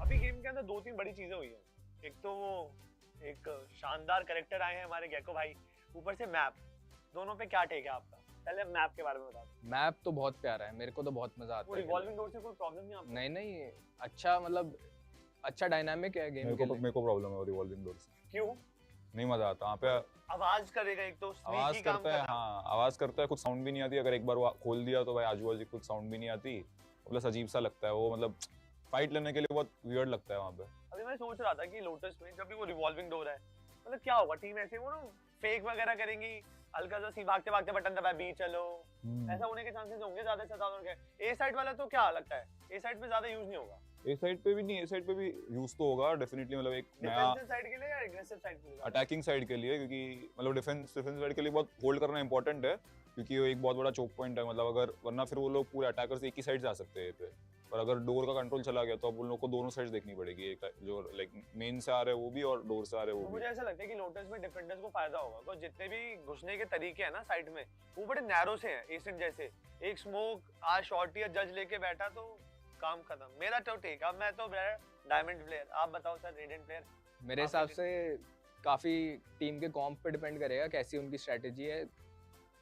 अभी गेम के अंदर 2-3 बड़ी चीजें हुई हैं। एक तो वो एक शानदार कैरेक्टर आए हैं हमारे गेको भाई, ऊपर से मैप। दोनों पे क्या टेक है आपका? पहले मैप के बारे में बता दो। मैप तो बहुत प्यारा है, मेरे को तो बहुत मजा आता है। रिवॉल्विंग डोर से कोई प्रॉब्लम नहीं आपको? नहीं, अच्छा मतलब अच्छा डायनामिक है गेम के लिए। मेरे को प्रॉब्लम है रिवॉल्विंग डोर से। क्यों? नहीं मजा आता वहाँ पे। आवाज करेगा एक तो, आवाज करता है। हाँ आवाज करता है, कुछ साउंड भी नहीं आती। अगर एक बार वो खोल दिया तो भाई आजू बाजू कुछ साउंड भी नहीं आती। प्लस अजीब सा लगता है वो, मतलब फाइट लेने के लिए बहुत वियर्ड लगता है वहाँ पे। अभी मैं सोच रहा था कि लोटस में जब भी वो रिवॉल्विंग डोर है, मतलब क्या होगा टीम ऐसे वो ना फेक वगैरह करेंगी, हल्का सा सी भागते भागते बटन दबाया बी चलो, ऐसा होने के चांसेस होंगे ज्यादा से ज्यादा उनके। ए साइड वाला तो क्या लगता है ए साइड पे ज्यादा यूज नहीं होगा? ए साइड पे भी नहीं, ए साइड पे भी यूज तो होगा डेफिनेटली। मतलब एक नया डिफेंसिव साइड के लिए या एग्रेसिव साइड के लिए? अटैकिंग साइड के लिए, क्योंकि मतलब डिफेंस साइड के लिए बहुत होल्ड करना इंपॉर्टेंट है। क्योंकि वो एक बहुत बड़ा चोक पॉइंट है, मतलब अगर वरना फिर वो लोग पूरे अटैकर्स एक ही साइड से आ सकते हैं पे, और अगर डोर का कंट्रोल चला गया तो अब उन लोग को दोनों साइड देखनी पड़ेगी, एक जो लाइक मेन से आ रहे हैं वो भी और डोर से आ रहे हैं वो तो भी। मुझे ऐसा लगता है कि लोटस में डिफेंडर्स को फायदा होगा, तो जितने भी घुसने के तरीके हैं ना साइड में वो बड़े नैरो से हैं, एसेंट जैसे। एक स्मोक आज शॉट या जज लेके बैठा तो काम खत्म। मेरा तो ठीक है, मैं तो डायमंड प्लेयर, आप बताओ सर रेडिएंट प्लेयर। मेरे हिसाब से काफ़ी टीम के कॉम्प पे डिपेंड करेगा कैसी उनकी स्ट्रैटेजी है।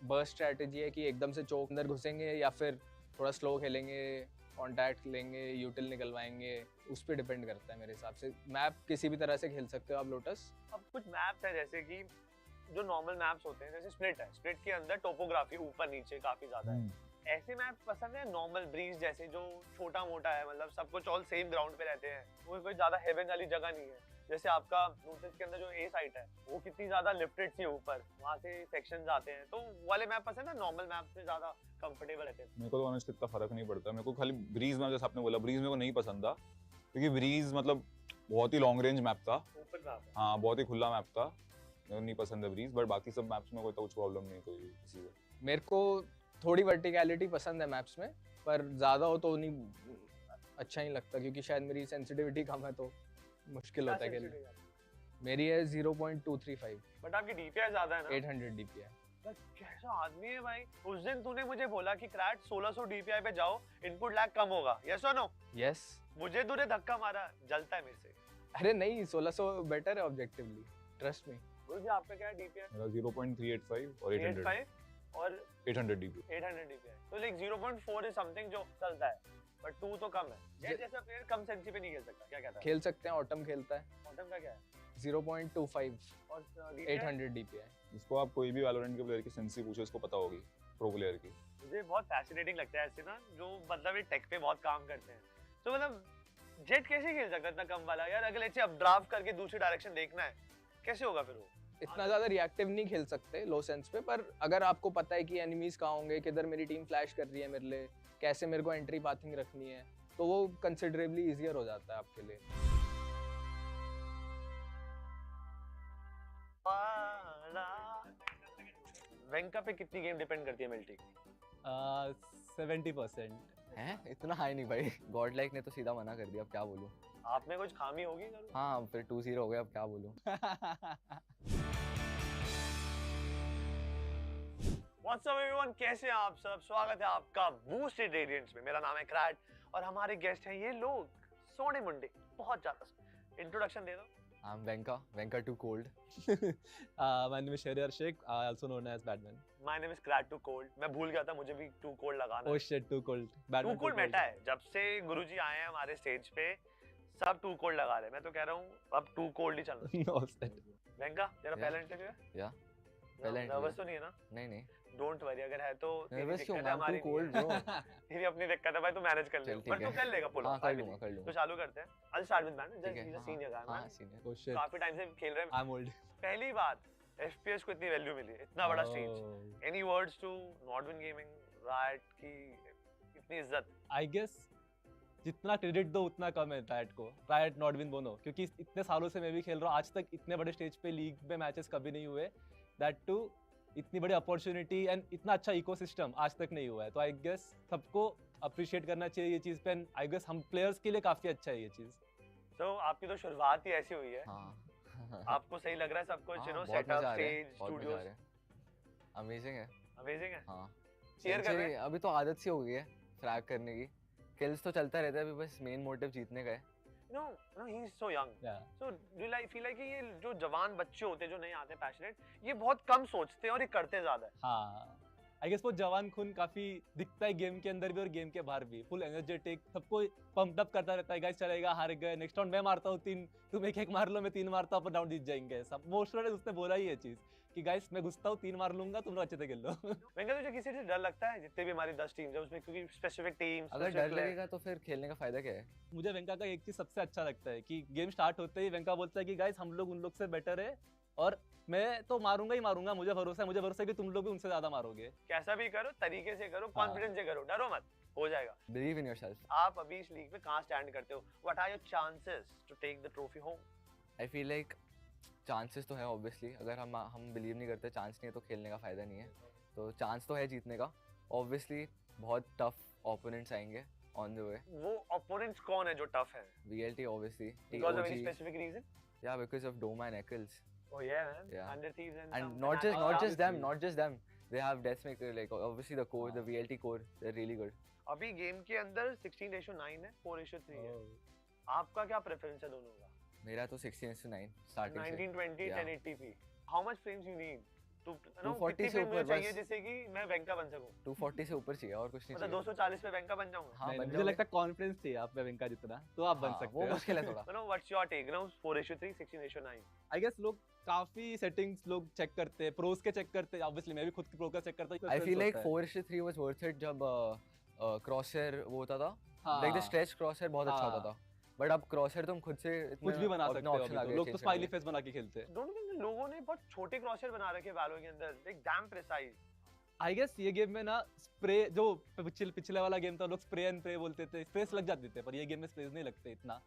बर्स्ट स्ट्रैटेजी है कि एकदम से चौक अंदर घुसेंगे या फिर थोड़ा स्लो खेलेंगे, कॉन्टैक्ट लेंगे, यूटिल निकलवाएंगे, उस पर डिपेंड करता है मेरे हिसाब से। मैप किसी भी तरह से खेल सकते हो आप लोटस। अब कुछ मैप्स हैं जैसे कि जो नॉर्मल मैप्स होते हैं, जैसे स्प्लिट है, स्प्लिट के अंदर टोपोग्राफी ऊपर नीचे काफी ज्यादा है। ऐसे मैप पसंद है नॉर्मल ब्रीज जैसे, जो छोटा मोटा है, मतलब सब कुछ ऑल सेम ग्राउंड पे रहते हैं, वो कोई ज्यादा हेवन वाली जगह नहीं है। जैसे आपका नोटिस के अंदर जो ए साइट है वो कितनी ज्यादा लिफ्टेड सी ऊपर, वहां से सेक्शंस आते हैं, तो वाले मैप पसंद है। नॉर्मल मैप से ज्यादा कंफर्टेबल रहते हैं। मेरे को तो ऑनेस्टली इतना फर्क नहीं पड़ता, मेरे को खाली ब्रीज में, जैसे आपने बोला ब्रीज मेरे को नहीं पसंद था, क्योंकि ब्रीज मतलब बहुत ही लॉन्ग रेंज मैप था। ओपन मैप है। हाँ, बहुत ही खुला मैप था, मेरे को नहीं पसंद है ब्रीज, बट बाकी सब मैप्स में कोई कुछ प्रॉब्लम नहीं कोई किसी से। मेरे को थोड़ी वर्टिकलिटी पसंद है मैप्स में, पर ज़्यादा हो तो नहीं अच्छा नहीं लगता, क्योंकि शायद मेरी सेंसिटिविटी कम है तो मुश्किल होता है खेलना। मेरी है 0.235। बट आपकी डीपीआई ज्यादा है ना। 800 डीपीआई। कैसा आदमी है भाई। उस दिन तूने मुझे बोला कि क्रैट 1600 डीपीआई पे जाओ, इनपुट लैग कम होगा, यस और नो? यस। मुझे तूने धक्का मारा, जलता है मेरे से। अरे नहीं, 1600 बेटर है ऑब्जेक्टिवली, ट्रस्ट मी। गुरुजी आपका क्या है डीपीआई? मेरा 0.385 और 800 और 800 डीपीआई। 800 डीपीआई, तो लाइक 0.4 इज समथिंग जो चलता है, बट 2 तो कम है। जेट जैसा प्लेयर कम सेंसी पे नहीं खेल सकता, क्या कहता है? खेल सकते हैं, ऑटम खेलता है। ऑटम का क्या है? 0.25 और 800 डीपीआई। इसको आप कोई भी वैलोरेंट के प्लेयर की सेंसी पूछो, इसको पता होगी, प्रो प्लेयर की। मुझे बहुत फैसिनेटिंग लगता है ऐसे ना, जो मतलब ये टेक पे बहुत काम करते हैं। तो मतलब जेट कैसे खेल सकता है इतना कम वाला यार? अगर ऐसे अब ड्राफ्ट करके दूसरी डायरेक्शन देखना है, कैसे होगा फिर वो? इतना ज्यादा रिएक्टिव नहीं खेल सकते लो सेंस पे, पर अगर आपको पता है कि एनिमीज कहाँ होंगे, किधर मेरी टीम फ्लैश कर रही है मेरे लिए, कैसे मेरे को एंट्री पाथिंग रखनी है, तो वो कंसिडरेबली इजियर हो जाता है आपके लिए। वेंका पे कितनी गेम डिपेंड करती है एमएलटी? 70%। हैं? इतना हाई नहीं भाई। गॉडलाइक ने तो सीधा मना कर दिया, अब क्या बोलूं। आप में कुछ खामी होगी जरूर। हाँ, फिर 2-0 हो गया, अब क्या बोलूं। What's up everyone, कैसे हैं आप सब? स्वागत है आपका बूस्टेड रेडियंस में। मेरा नाम है क्रैट और हमारे गेस्ट हैं ये लोग, सोने मुंडे, बहुत ज्यादा। इंट्रोडक्शन दे दो। I'm Venka too cold. My name is Shahryar Sheikh, also known as Batman. My name is Crack too cold. मैं भूल गया था, मुझे भी too cold लगाना। Oh shit, too cold. Batman too cold Meta है। जब से गुरुजी आए हैं हमारे स्टेज पे, सब too cold लगा रहे हैं। मैं तो कह रहा हूँ अब too cold ही चलना। No shit. वेंका, तेरा पहला इंटरव्यू है? Yeah. पहला इंटरव्यू। नर्वस तो नहीं है ना? नहीं। डोंट वरी, अगर है तो नर्वस क्यों? मैं too cold bro. तेरी अपनी दिक्कत है भाई, तू मैनेज कर ले। पर तू कर लेगा पुल। हाँ, कर लूंगा। तो चालू करते हैं। I'll start with man. Just he's a senior guy. हाँ, senior. Oh shit. काफी टाइम से खेल रहे हैं। I'm old. पहली बात, FPS को इतनी वैल्यू मिली, इतना बड़ा stage. Any words to NODWIN Gaming, Riot की इतनी इज्जत? I guess जितना क्रेडिट दो उतना कम है रायट को, रायट नॉडविन दोनों, क्योंकि इतने सालों से मैं भी खेल रहा हूँ, आज तक इतने बड़े स्टेज पे लीग में मैचेस कभी नहीं हुए, दैट टू इतनी बड़ी अपॉर्चुनिटी एंड इतना अच्छा इकोसिस्टम आज तक नहीं हुआ है। तो आई गेस सबको अप्रिशिएट करना चाहिए ये चीज़ पे, एंड आई गेस हम प्लेयर्स के लिए काफ़ी अच्छा है ये चीज़। तो आपकी तो शुरुआत ही ऐसी हुई है। हाँ। आपको सही लग रहा है सब कुछ, यू नो, बहुत सेटअप, मजा आ रहा है, स्टेज, बहुत मजा आ स्टूडियोज? रहा है। अमेजिंग है। अमेजिंग है। हाँ। चीयर कर रहे हैं? अभी तो आदत सी हो गई है फ्रैग करने की, किल्स तो चलता रहता है, अभी बस मेन मोटिव जीतने का है। No, he is so young. Yeah. So do you feel like कि ये जो जवान बच्चे होते हैं जो नहीं आते पैशनेट, ये बहुत कम सोचते हैं और ये करते ज्यादा है। हाँ, आई गेस वो जवान खून काफी दिखता है गेम के अंदर भी और गेम के बाहर भी, फुल एनर्जेटिक, सबको पंप अप करता रहता है, गाइस चलेगा, हार गए, नेक्स्ट राउंड मैं मारता हूँ 3, तुम एक मार लो, मैं 3 मारता हूँ, अपन राउंड जीत जाएंगे। सब मोस्ट उसने बोला ही ये चीज कि गाइस मैं घुसता हूँ, 3 मार लूंगा, तुम लोग अच्छे से खेल लो। वेंका, तुझे किसी से डर लगता है? जितने भी हमारी 10 टीम्स है उसमें, क्योंकि स्पेसिफिक टीम्स, अगर डर लगेगा तो फिर खेलने का फायदा क्या है? मुझे वेंका का एक चीज सबसे अच्छा लगता है कि गेम स्टार्ट होते ही वेंका बोलता है कि गाइस हम लोग उन लोग से बेटर है और मैं तो मारूंगा ही मारूंगा, मुझे भरोसा है कि तुम लोग भी उनसे ज्यादा मारोगे। कैसा भी करो, तरीके से करो, कॉन्फिडेंस से करो, डरो मत, हो जाएगा। Believe in yourself. आप अभी इस लीग में कहां स्टैंड करते हो? What are your chances to take the trophy home? I feel like chances तो है ऑब्वियसली, अगर हम बिलीव नहीं करते, चांस नहीं है तो खेलने का फायदा नहीं है। तो चांस तो है जीतने का. Obviously बहुत टफ ओपोनेंट्स आएंगे on the way. वो opponents कौन है जो tough है? VLT obviously. Because of any specific reason? Yeah, because of Doma and Eccles. Oh yeah, man. Yeah. Under Thieves and And some not just them, obviously. not just them. They have Deathmaker, like obviously the core, the VLT core, they're really good. अभी game के अंदर 16:9 है, 4:3 है. आपका क्या preference है दोनों का? मेरा तो 16:9 starting से. 1920 Yeah. 1080p. How much frames you need? 240 कितनी से frame मुझे ऊपर चाहिए बस. जिससे कि मैं वेंका बन सकूं? 240 से ऊपर चाहिए और कुछ नहीं मतलब चाहिए. 240 पे वेंका बन जाऊंगा? हाँ, बन मुझे जाओगे. लगता है कॉन्फिडेंस चाहिए आप में विंका जितना, तो आप बन हाँ, सकते वो हो. मुश्किल है थोड़ा. मतलब व्हाट्स योर टेक ना 4:3 16:9? आई गेस लोग काफी सेटिंग्स लोग चेक करते हैं, प्रोस के चेक करते हैं. ऑब्वियसली मैं भी खुद के प्रो का चेक करता हूं. I feel like 4:3 was worth it जब crosshair वो होता था. Like the stretch crosshair बहुत अच्छा होता था. बट अब crosshair तुम खुद से कुछ भी बना सकते हो. option आ अभी गए तो लोग तो change स्माइली करने फेस बना के खेलते हैं. डोंट थिंक लोगों ने बहुत छोटे क्रॉसर बना रखे वैलो के अंदर, like damn precise. I guess ये गेम में ना स्प्रे जो पिछले वाला गेम था लोग स्प्रे एंड प्रे बोलते थे, स्प्रेस लग जाते थे, पर ये गेम में स्प्रेस नहीं लगते इतना.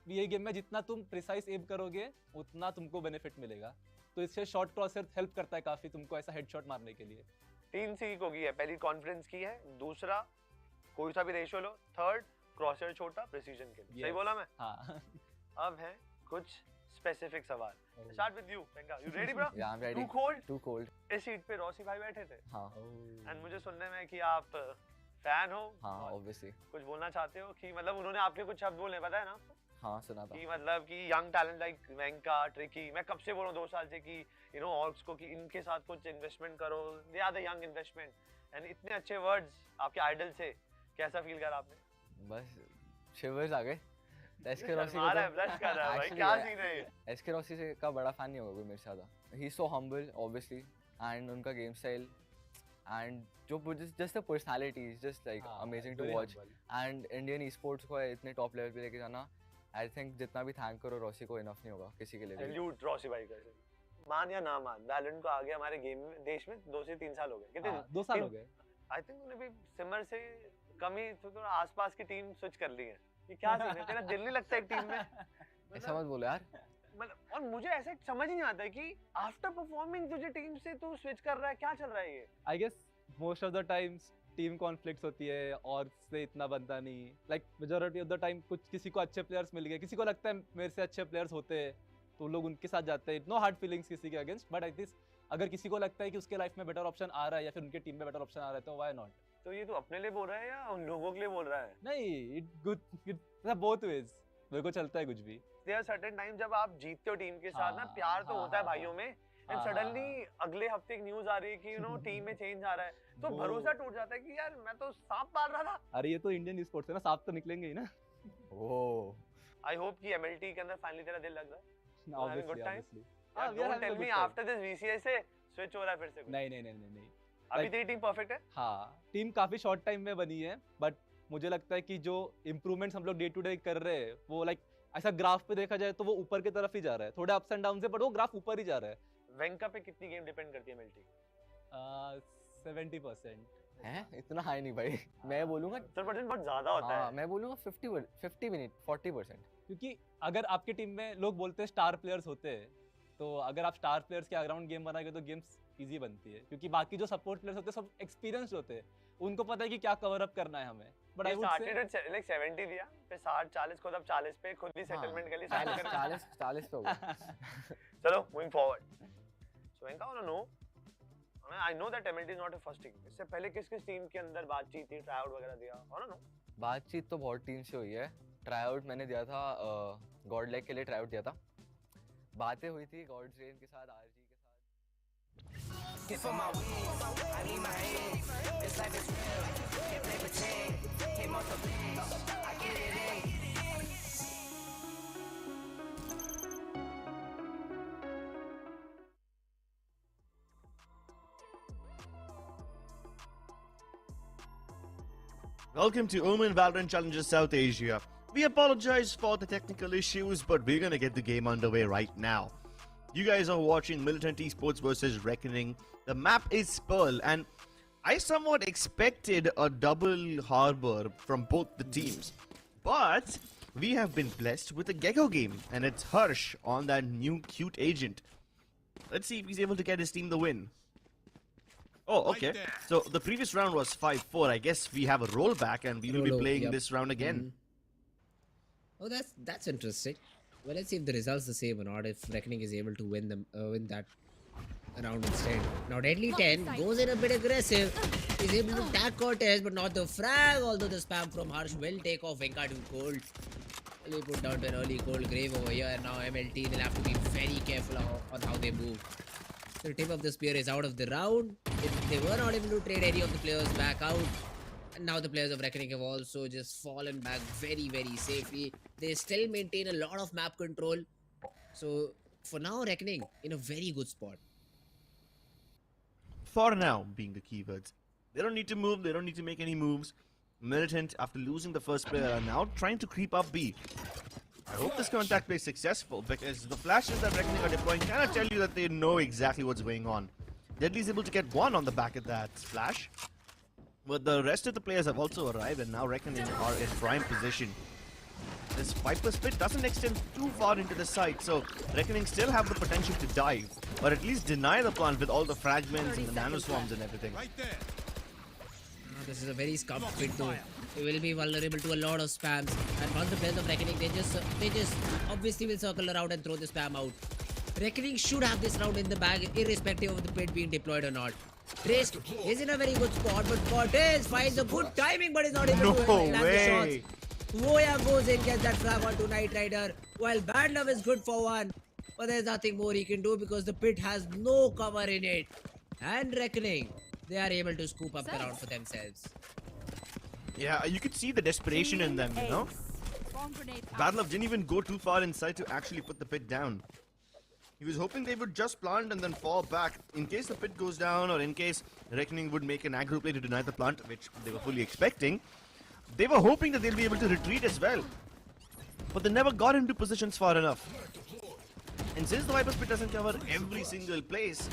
ये गेम में जितना तुम प्रिसाइज एम करोगे उतना तुमको बेनिफिट मिलेगा. तो इससे शॉर्ट क्रॉसर हेल्प करता है काफी तुमको ऐसा हेडशॉट मारने के लिए. 3 सीख होगी है. पहली कॉन्फिडेंस की है, दूसरा कोई सा भी रेशियो लो, थर्ड क्रॉसर छोटा प्रिसीजन के लिए. सही बोला मैं? हाँ. अब है कुछ स्पेसिफिक सवाल. Start with you Venka. You ready bro? Yeah, I'm ready. Too cold? इस सीट पे रॉसी भाई बैठे थे. हाँ. एंड मुझे सुनने में कि आप फैन हो. हाँ, obviously. कुछ बोलना चाहते हो कि मतलब उन्होंने आपके कुछ शब्द बोले, पता है ना आपको? हाँ, सुना था. कि मतलब कि यंग टैलेंट लाइक वेंका, ट्रिकी, मैं कब से बोल रहा हूँ 2 साल से कि यू नो ऑर्ग्स को कि इनके साथ कुछ इन्वेस्टमेंट करो, they are the young investment. And इतने अच्छे वर्ड्स आपके आइडल से, कैसा फील करा आपने? बस शिवर्स आ गए. एसके रॉसी शर्मा रहा है, blush कर रहा है भाई, क्या सीन है ये? एसके रॉसी से का बड़ा फैन नहीं होगा कोई मेरे से ज्यादा. He is so humble obviously, and उनका गेम स्टाइल एंड जो just the personality is just like amazing to watch. And Indian esports को इतने टॉप लेवल पे लेके जाना, आई थिंक जितना भी थैंक करो रॉसी को इनफ नहीं होगा किसी के लिए. सैल्यूट रॉसी भाई का. मान या ना मान, वैलोरेंट को आ गया हमारे गेम में, देश में 2 से 3 साल हो गए. कितने? 2 साल हो गए. आई थिंक उन्होंने भी सिमर से कमी थोड़ा आसपास की टीम स्विच कर ली है. ये क्या सीन है? तेरा दिल नहीं लगता एक टीम में? ऐसा मत बोलो यार. मतलब और मुझे ऐसे समझ नहीं आता है कि आफ्टर परफॉर्मिंग तुझे टीम से तू स्विच कर रहा है, क्या चल रहा है ये? I guess most of the times team conflicts होती है और से इतना बनता नहीं. Like majority of the time कुछ किसी को अच्छे प्लेयर्स मिल गए, किसी को लगता है मेरे से अच्छे प्लेयर्स होते हैं तो लोग उनके साथ जाते हैं. नो हार्ड फीलिंग्स किसी के अगेंस्ट, बट आई थिंक अगर किसी को लगता है कि उसके लाइफ में बेटर ऑप्शन आ रहा है या फिर उनके टीम में बेटर ऑप्शन आ रहा है तो व्हाई नॉट. तो ये तू अपने लिए बोल रहा है या उन लोगों के लिए बोल रहा है? नहीं, इट गुड बोथ वेज. मेरे को चलता है कुछ भी. देयर आर सर्टेन टाइम जब आप जीतते हो टीम के साथ ना, प्यार तो होता है भाइयों में, एंड सडनली अगले हफ्ते एक न्यूज़ आ रही है कि यू नो टीम में चेंज आ रहा है, तो भरोसा टूट जाता है कि यार मैं तो सांप पाल रहा था. अरे ये तो इंडियन ई स्पोर्ट्स है ना, सांप तो निकलेंगे ही ना. ओह. आई होप कि एमएलटी के अंदर फाइनली तेरा दिल लग रहा है. Obviously. Don't tell me after this VCS से स्विच हो रहा है फिर से कुछ. नहीं. अभी तेरी टीम परफेक्ट है? हाँ, टीम काफी शॉर्ट टाइम में बनी है, बट मुझे लगता है कि जो इम्प्रूवमेंट्स हम लोग डे टू डे कर रहे हैं वो लाइक ऐसा ग्राफ पे देखा जाए तो वो ऊपर की तरफ ही जा रहा है. थोड़े अप्स एंड डाउन से, बट वो ग्राफ ऊपर ही जा रहा है. वेंका पे कितनी गेम डिपेंड करती है एमएलटी? 70%. हैं? इतना हाई नहीं भाई. मैं बोलूंगा 70% बहुत ज्यादा होता है. मैं बोलूंगा 50 मिनट 40%. क्योंकि अगर आपकी टीम में लोग बोलते हैं स्टार प्लेयर्स होते हैं, तो अगर आप स्टार प्लेयर्स के अराउंड गेम बनाओगे तो गेम्स इजी बनती है. क्योंकि बाकी जो सपोर्ट प्लेयर्स होते हैं सब एक्सपीरियंस्ड होते हैं, उनको पता है कि क्या कवर अप करना है हमें. But I would say like 70 दिया, फिर 60 40 खुद अब 40 पे खुद ही सेटलमेंट कर ली. 40 पे होगा. चलो moving forward. So Venka want to know, I know that MLT is not a first team. इससे पहले किस टीम के अंदर बातचीत थी, ट्राई आउट वगैरह दिया? Want to know. बातचीत तो बहुत टीम से हुई है. ट्राई आउट मैंने दिया था, गॉडलाइक के लिए ट्राई आउट दिया था. बातें हुई थी गॉड्स रेन के साथ, आरजी के साथ. Hit for my wins, I need my hands. This life is real, can't play pretend. Came off the bench, I get it in. Welcome to NODWIN Valorant Challenges South Asia. We apologize for the technical issues, but we're gonna get the game underway right now. You guys are watching MLT Esports versus Reckoning. The map is Pearl, and I somewhat expected a double harbor from both the teams. But we have been blessed with a Gecko game, and it's Harsh on that new cute agent. Let's see if he's able to get his team the win. Oh, okay. So the previous round was 5-4. I guess we have a rollback and we will be Roll, playing yep. this round again. Oh, that's interesting. Well, let's see if the result's the same or not. If Reckoning is able to win that round instead. Now Deadly 10 goes in a bit aggressive. He's able to tag Cortez, but not the frag. Although the spam from Harsh will take off Venkadu cold. He put down to an early cold grave over here, and now MLT will have to be very careful on how they move. The tip of the spear is out of the round. They were not able to trade any of the players back out. And now the players of Reckoning have also just fallen back very, very safely. They still maintain a lot of map control. So for now, Reckoning in a very good spot. For now, being the keywords. They don't need to move. They don't need to make any moves. Militant, after losing the first player, are now trying to creep up B. I hope this contact play is successful because the flashes that Reckoning are deploying kind of tell you that they know exactly what's going on. Deadly's able to get one on the back of that flash. But the rest of the players have also arrived and now Reckoning are in prime position. This Viper split doesn't extend too far into the site, so Reckoning still have the potential to dive, or at least deny the plant with all the fragments and the nanoswarms and everything. This is a very scuffed pit though. They will be vulnerable to a lot of spams. And once the players of Reckoning, they just obviously will circle around and throw the spam out. Reckoning should have this round in the bag, irrespective of the pit being deployed or not. Trace is in a very good spot, but Cortez finds a good timing, but is not able to land the shots. Voya goes in, gets that frag onto Knight Rider, while Bad Love is good for one. But there's nothing more he can do because the pit has no cover in it. And Reckoning, they are able to scoop up the round for themselves. Yeah, you could see the desperation in them, you know? Bad Love didn't even go too far inside to actually put the pit down. He was hoping they would just plant and then fall back in case the pit goes down or in case Reckoning would make an aggro play to deny the plant, which they were fully expecting. They were hoping that they'll be able to retreat as well. But they never got into positions far enough. And since the Viper Spit doesn't cover every single place,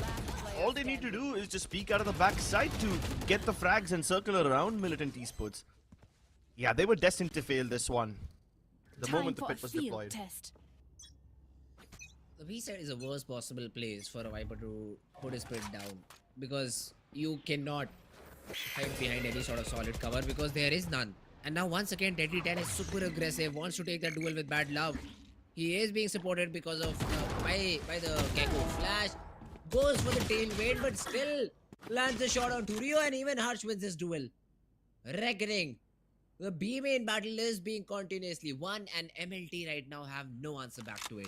all they need to do is just peek out of the back side to get the frags and circle around Militant Esports. Yeah, they were destined to fail this one. The moment the pit was deployed. The B side is the worst possible place for a Viper to put his pit down, because you cannot hide behind any sort of solid cover because there is none. And now once again Deadly 10 is super aggressive, wants to take that duel with Bad Love. He is being supported because of by the Gecko flash. Goes for the tail weight, but still lands a shot on Rio, and even Harsh wins this duel. Reckoning. The B main battle is being continuously won, and MLT right now have no answer back to it.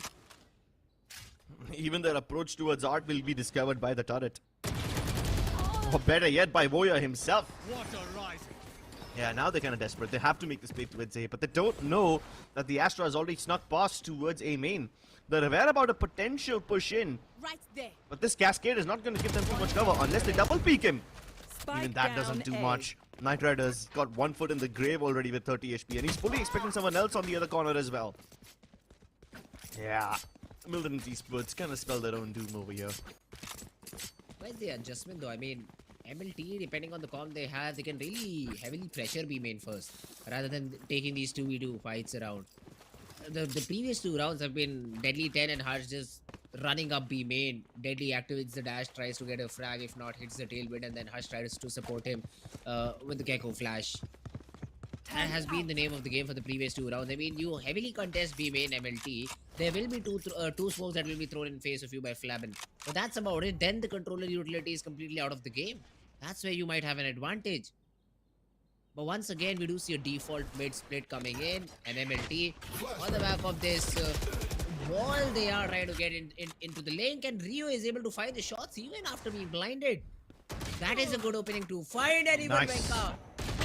Even their approach towards Art will be discovered by the turret. Or better yet, by Voya himself. Yeah, now they're kind of desperate. They have to make this play towards A, but they don't know that the Astra has already snuck past towards A main. They're aware about a potential push in. Right there. But this Cascade is not going to give them too much cover unless they double peek him. Even that doesn't do much. Knight Rider's got 1 foot in the grave already with 30 HP, and he's fully expecting someone else on the other corner as well. Yeah. Militant Esports kind of spell their own doom over here. Where's the adjustment though? I mean, MLT, depending on the comp they have, they can really heavily pressure B main first, rather than taking these 2v2 fights around. The previous 2 rounds have been Deadly 10 and Harsh just running up B main. Deadly activates the dash, tries to get a frag, if not hits the tailwind, and then Harsh tries to support him with the Gecko flash. That has been the name of the game for the previous 2 rounds. I mean, you heavily contest B main MLT. There will be two smokes that will be thrown in face of you by Flabin. But that's about it. Then the controller utility is completely out of the game. That's where you might have an advantage. But once again, we do see a default mid split coming in. And MLT on the back of this wall, they are trying to get into the link. And Rio is able to find the shots even after being blinded. That is a good opening to find, and even Venka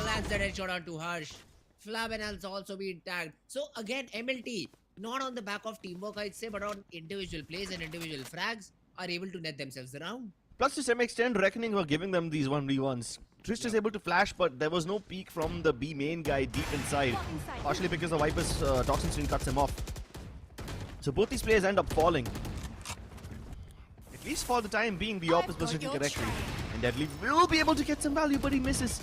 lands that headshot onto Harsh. Flabin has also been tagged. So again, MLT, not on the back of teamwork I'd say, but on individual plays and individual frags, are able to net themselves around. Plus to some extent, Reckoning were giving them these 1v1s. Trist is able to flash, but there was no peek from the B main guy deep inside. Partially because the Viper's Toxin String cuts him off. So both these players end up falling. At least for the time being, the AWP is positioned correctly. And Deadly will be able to get some value, but he misses.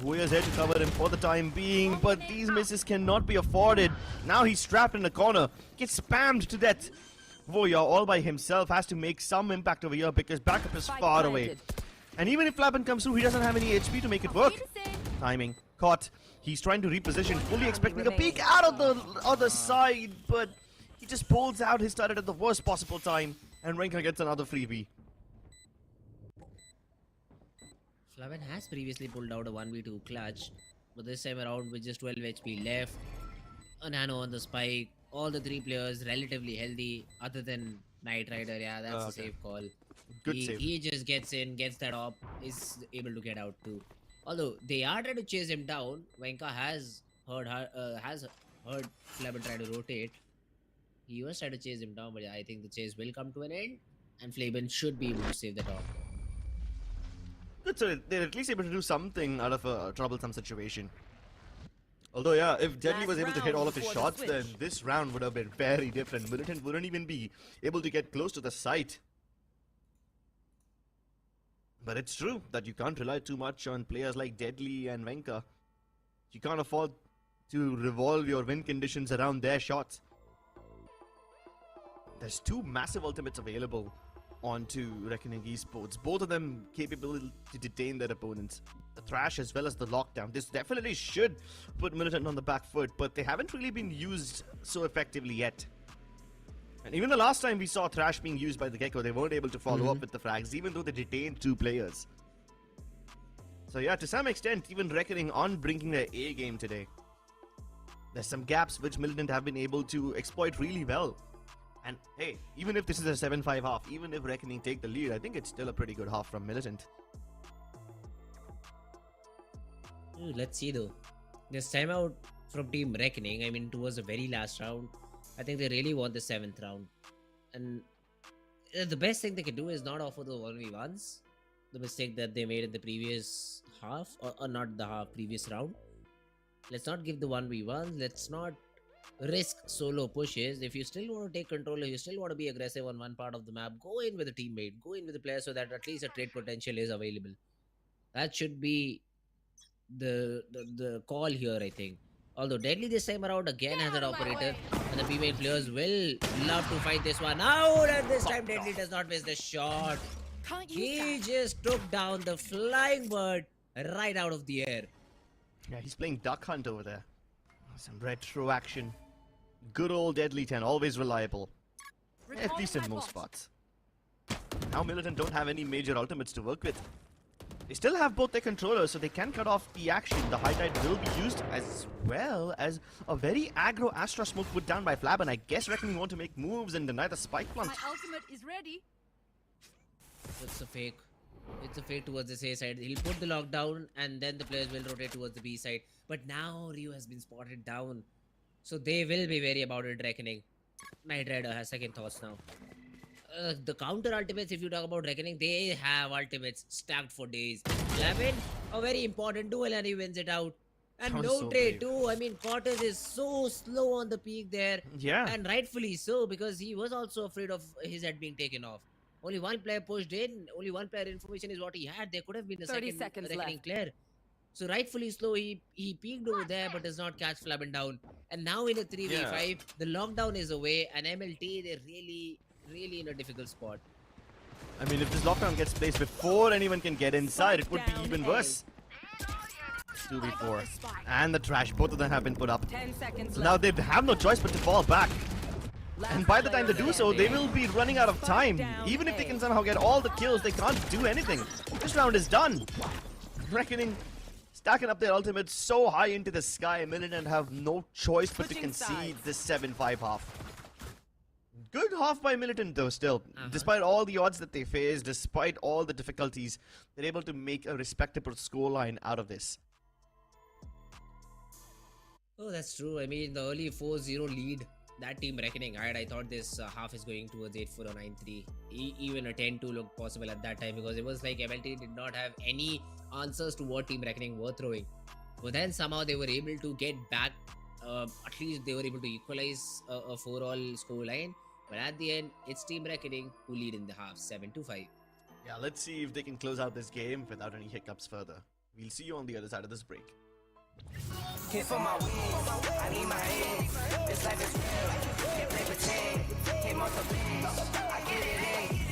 Voya's here to cover him for the time being, but these misses cannot be afforded. Now he's trapped in a corner, gets spammed to death. Voya all by himself has to make some impact over here because backup is far away. And even if Flappen comes through, he doesn't have any HP to make it work. Timing. Caught. He's trying to reposition, fully expecting a peek out of the other side, but he just pulls out his turret at the worst possible time, and Renka gets another freebie. Flappen has previously pulled out a 1v2 clutch, but this time around with just 12 HP left, a nano on the spike, all the three players relatively healthy, other than Knight Rider. Yeah, that's a safe call. Good save. He just gets in, gets that op, is able to get out too. Although they are trying to chase him down, Venka has heard Flappen try to rotate. He was trying to chase him down, but yeah, I think the chase will come to an end, and Flappen should be able to save the top. Good, so they're at least able to do something out of a troublesome situation. Although, yeah, if Deadly was able to hit all of his shots, then this round would have been very different. Militant wouldn't even be able to get close to the site. But it's true that you can't rely too much on players like Deadly and Venka. You can't afford to revolve your win conditions around their shots. There's two massive ultimates available onto Reckoning Esports, both of them capable to detain their opponents. The Thrash as well as the Lockdown. This definitely should put Militant on the back foot, but they haven't really been used so effectively yet. And even the last time we saw Thrash being used by the Gecko, they weren't able to follow up with the frags, even though they detained two players. So yeah, to some extent, even Reckoning on bringing their A game today. There's some gaps which Militant have been able to exploit really well. And hey, even if this is a 7-5 half, even if Reckoning take the lead, I think it's still a pretty good half from Militant. Let's see though. This time out from Team Reckoning, I mean towards the very last round, I think they really want the 7th round. And the best thing they can do is not offer the 1v1s. The mistake that they made in the previous half, or not the half, previous round. Let's not give the 1v1s, let's not risk solo pushes. If you still want to take control, if you still want to be aggressive on one part of the map, go in with a teammate, go in with a player so that at least a trade potential is available. That should be the call here, I think. Although Deadly this time around again has an operator, and the female players will love to fight this one out, and this time Deadly does not miss the shot. He just took down the flying bird right out of the air. Yeah, he's playing Duck Hunt over there. Some retro action. Good old Deadly 10, always reliable. At least in most spots. Now Militant don't have any major ultimates to work with. They still have both their controllers, so they can cut off the action. The High Tide will be used, as well as a very aggro Astra smoke put down by Flab, and I guess Reckoning want to make moves and deny the spike plant. My ultimate is ready. It's a fake. It's a fake towards the A side. He'll put the lockdown, and then the players will rotate towards the B side. But now Ryu has been spotted down, so they will be wary about it, Reckoning. Knight Rider has second thoughts now. The counter ultimates, if you talk about Reckoning, they have ultimates stacked for days. 11, a very important duel, and he wins it out. And no trade too. I mean, Cortez is so slow on the peak there. Yeah. And rightfully so, because he was also afraid of his head being taken off. Only one player pushed in. Only one player information is what he had. There could have been a 30 second seconds Reckoning left. player. So rightfully slow, he peeked over there, but does not catch Flappen down. And now in a 3v5, the lockdown is away, and MLT, they're really in a difficult spot. I mean, if this lockdown gets placed before anyone can get inside, it would be even worse. 2v4. And the Trash, both of them have been put up. 10 seconds So now left. they have no choice but to fall back. And by the time they do so, they will be running out of time. Even if they can somehow get all the kills, they can't do anything. This round is done. Reckoning stacking up their ultimates so high into the sky, Militant have no choice but to concede this 7-5 half. Good half by Militant though still. Despite all the odds that they face, despite all the difficulties, they're able to make a respectable scoreline out of this. Oh, that's true. I mean, the early 4-0 lead, that Team Reckoning had, I thought this half is going towards 8-4 or 9-3. Even a 10-2 looked possible at that time, because it was like MLT did not have any answers to what Team Reckoning were throwing. But then somehow they were able to get back, at least they were able to equalize a 4-all scoreline. But at the end, it's Team Reckoning who lead in the half, 7-5. Yeah, let's see if they can close out this game without any hiccups further. We'll see you on the other side of this break. Came for my wins, I need my ends. This life is real, can't play pretend. Came off the bench, I get it in.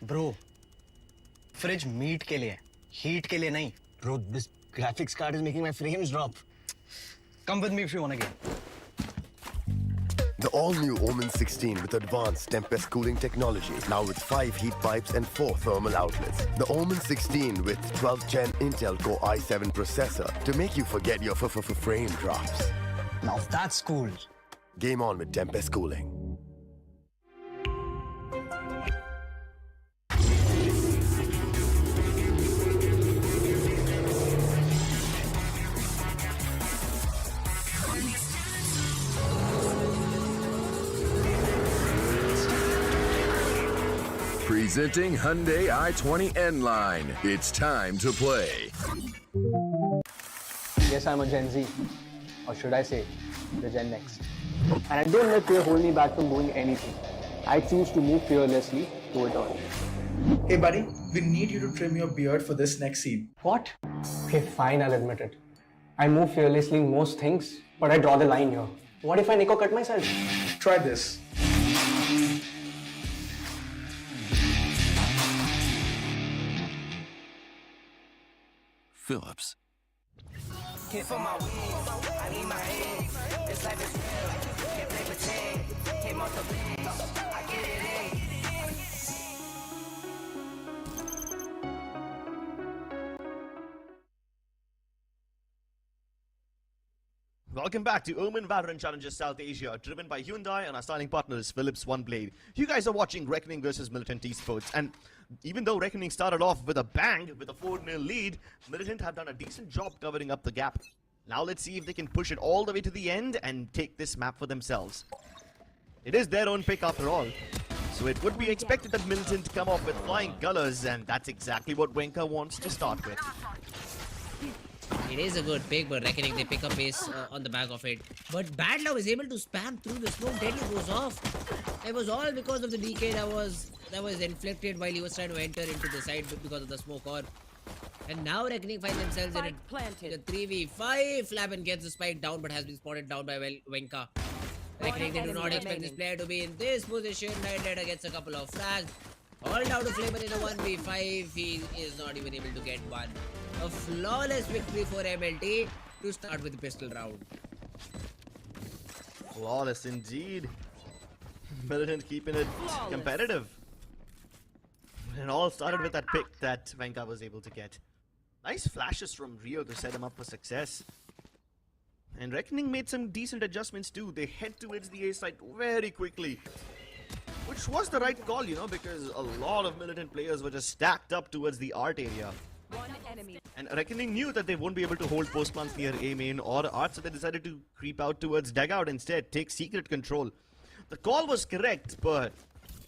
Bro, fridge meat के लिए, heat के लिए नहीं. Bro, this graphics card is making my frames drop. Come with me if you want to get. The all-new Omen 16 with advanced Tempest cooling technology, now with 5 heat pipes and 4 thermal outlets. The Omen 16 with 12th Gen Intel Core i7 processor to make you forget your frame drops. Now that's cool. Game on with Tempest cooling. Presenting Hyundai i20 N-Line. It's time to play. Yes, I'm a Gen Z. Or should I say, the Gen Next. And I don't let fear hold me back from doing anything. I choose to move fearlessly to it all. Hey buddy, we need you to trim your beard for this next scene. What? Okay, fine, I'll admit it. I move fearlessly in most things, but I draw the line here. What if I Nico cut myself? Try this. Phillips. Hit for my wins, I need my hands. This life is real, can't play pretend. Came off the bench, I get it in. Welcome back to Omen Valorant Challenges South Asia, driven by Hyundai and our styling partners Philips OneBlade. You guys are watching Reckoning versus Militant Esports, and even though Reckoning started off with a bang, with a 4-0 lead, Militant have done a decent job covering up the gap. Now let's see if they can push it all the way to the end and take this map for themselves. It is their own pick after all, so it would be expected that Militant come off with flying colors, and that's exactly what Wenka wants to start with. It is a good pick, but Reckoning, they pick up pace on the back of it. But Bad Love is able to spam through the smoke. Deadly goes off. It was all because of the DK that was inflicted while he was trying to enter into the side because of the smoke orb. And now Reckoning find themselves in a 3v5. Flaben gets the spike down, but has been spotted down by Wenka. Reckoning, they do not expect this player to be in this position. Night Rider gets a couple of frags. All down to Flaben in a 1v5. He is not even able to get one. A flawless victory for MLT to start with the pistol round. Flawless indeed. Militant keeping it competitive. It all started with that pick that Wenka was able to get. Nice flashes from Rio to set him up for success. And Reckoning made some decent adjustments too. They head towards the A site very quickly. Which was the right call, you know, because a lot of Militant players were just stacked up towards the art area. One enemy. And Reckoning knew that they won't be able to hold post plants near A main or art, so they decided to creep out towards dugout instead, take secret control. The call was correct, but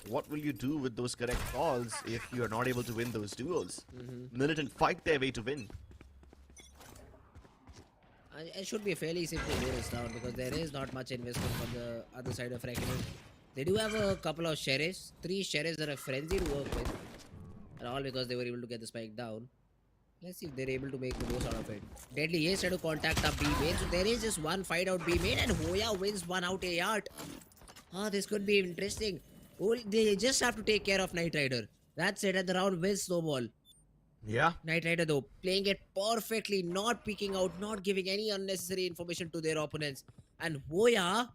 what will you do with those correct calls if you are not able to win those duels? Militant fight their way to win. It should be fairly simple to go this round because there is not much investment from the other side of Reckoning. They do have a couple of sheriffs, 3 sheriffs that are frenzy to work with, and all because they were able to get the spike down. Let's see if they're able to make the most out of it. Deadly is trying to contact up B main, so there is just one fight out B main, and Hoya wins one out A art. This could be interesting. Oh, they just have to take care of Knight Rider. That's it, and the round wins Snowball. Yeah. Knight Rider though, playing it perfectly, not peeking out, not giving any unnecessary information to their opponents. And Hoya,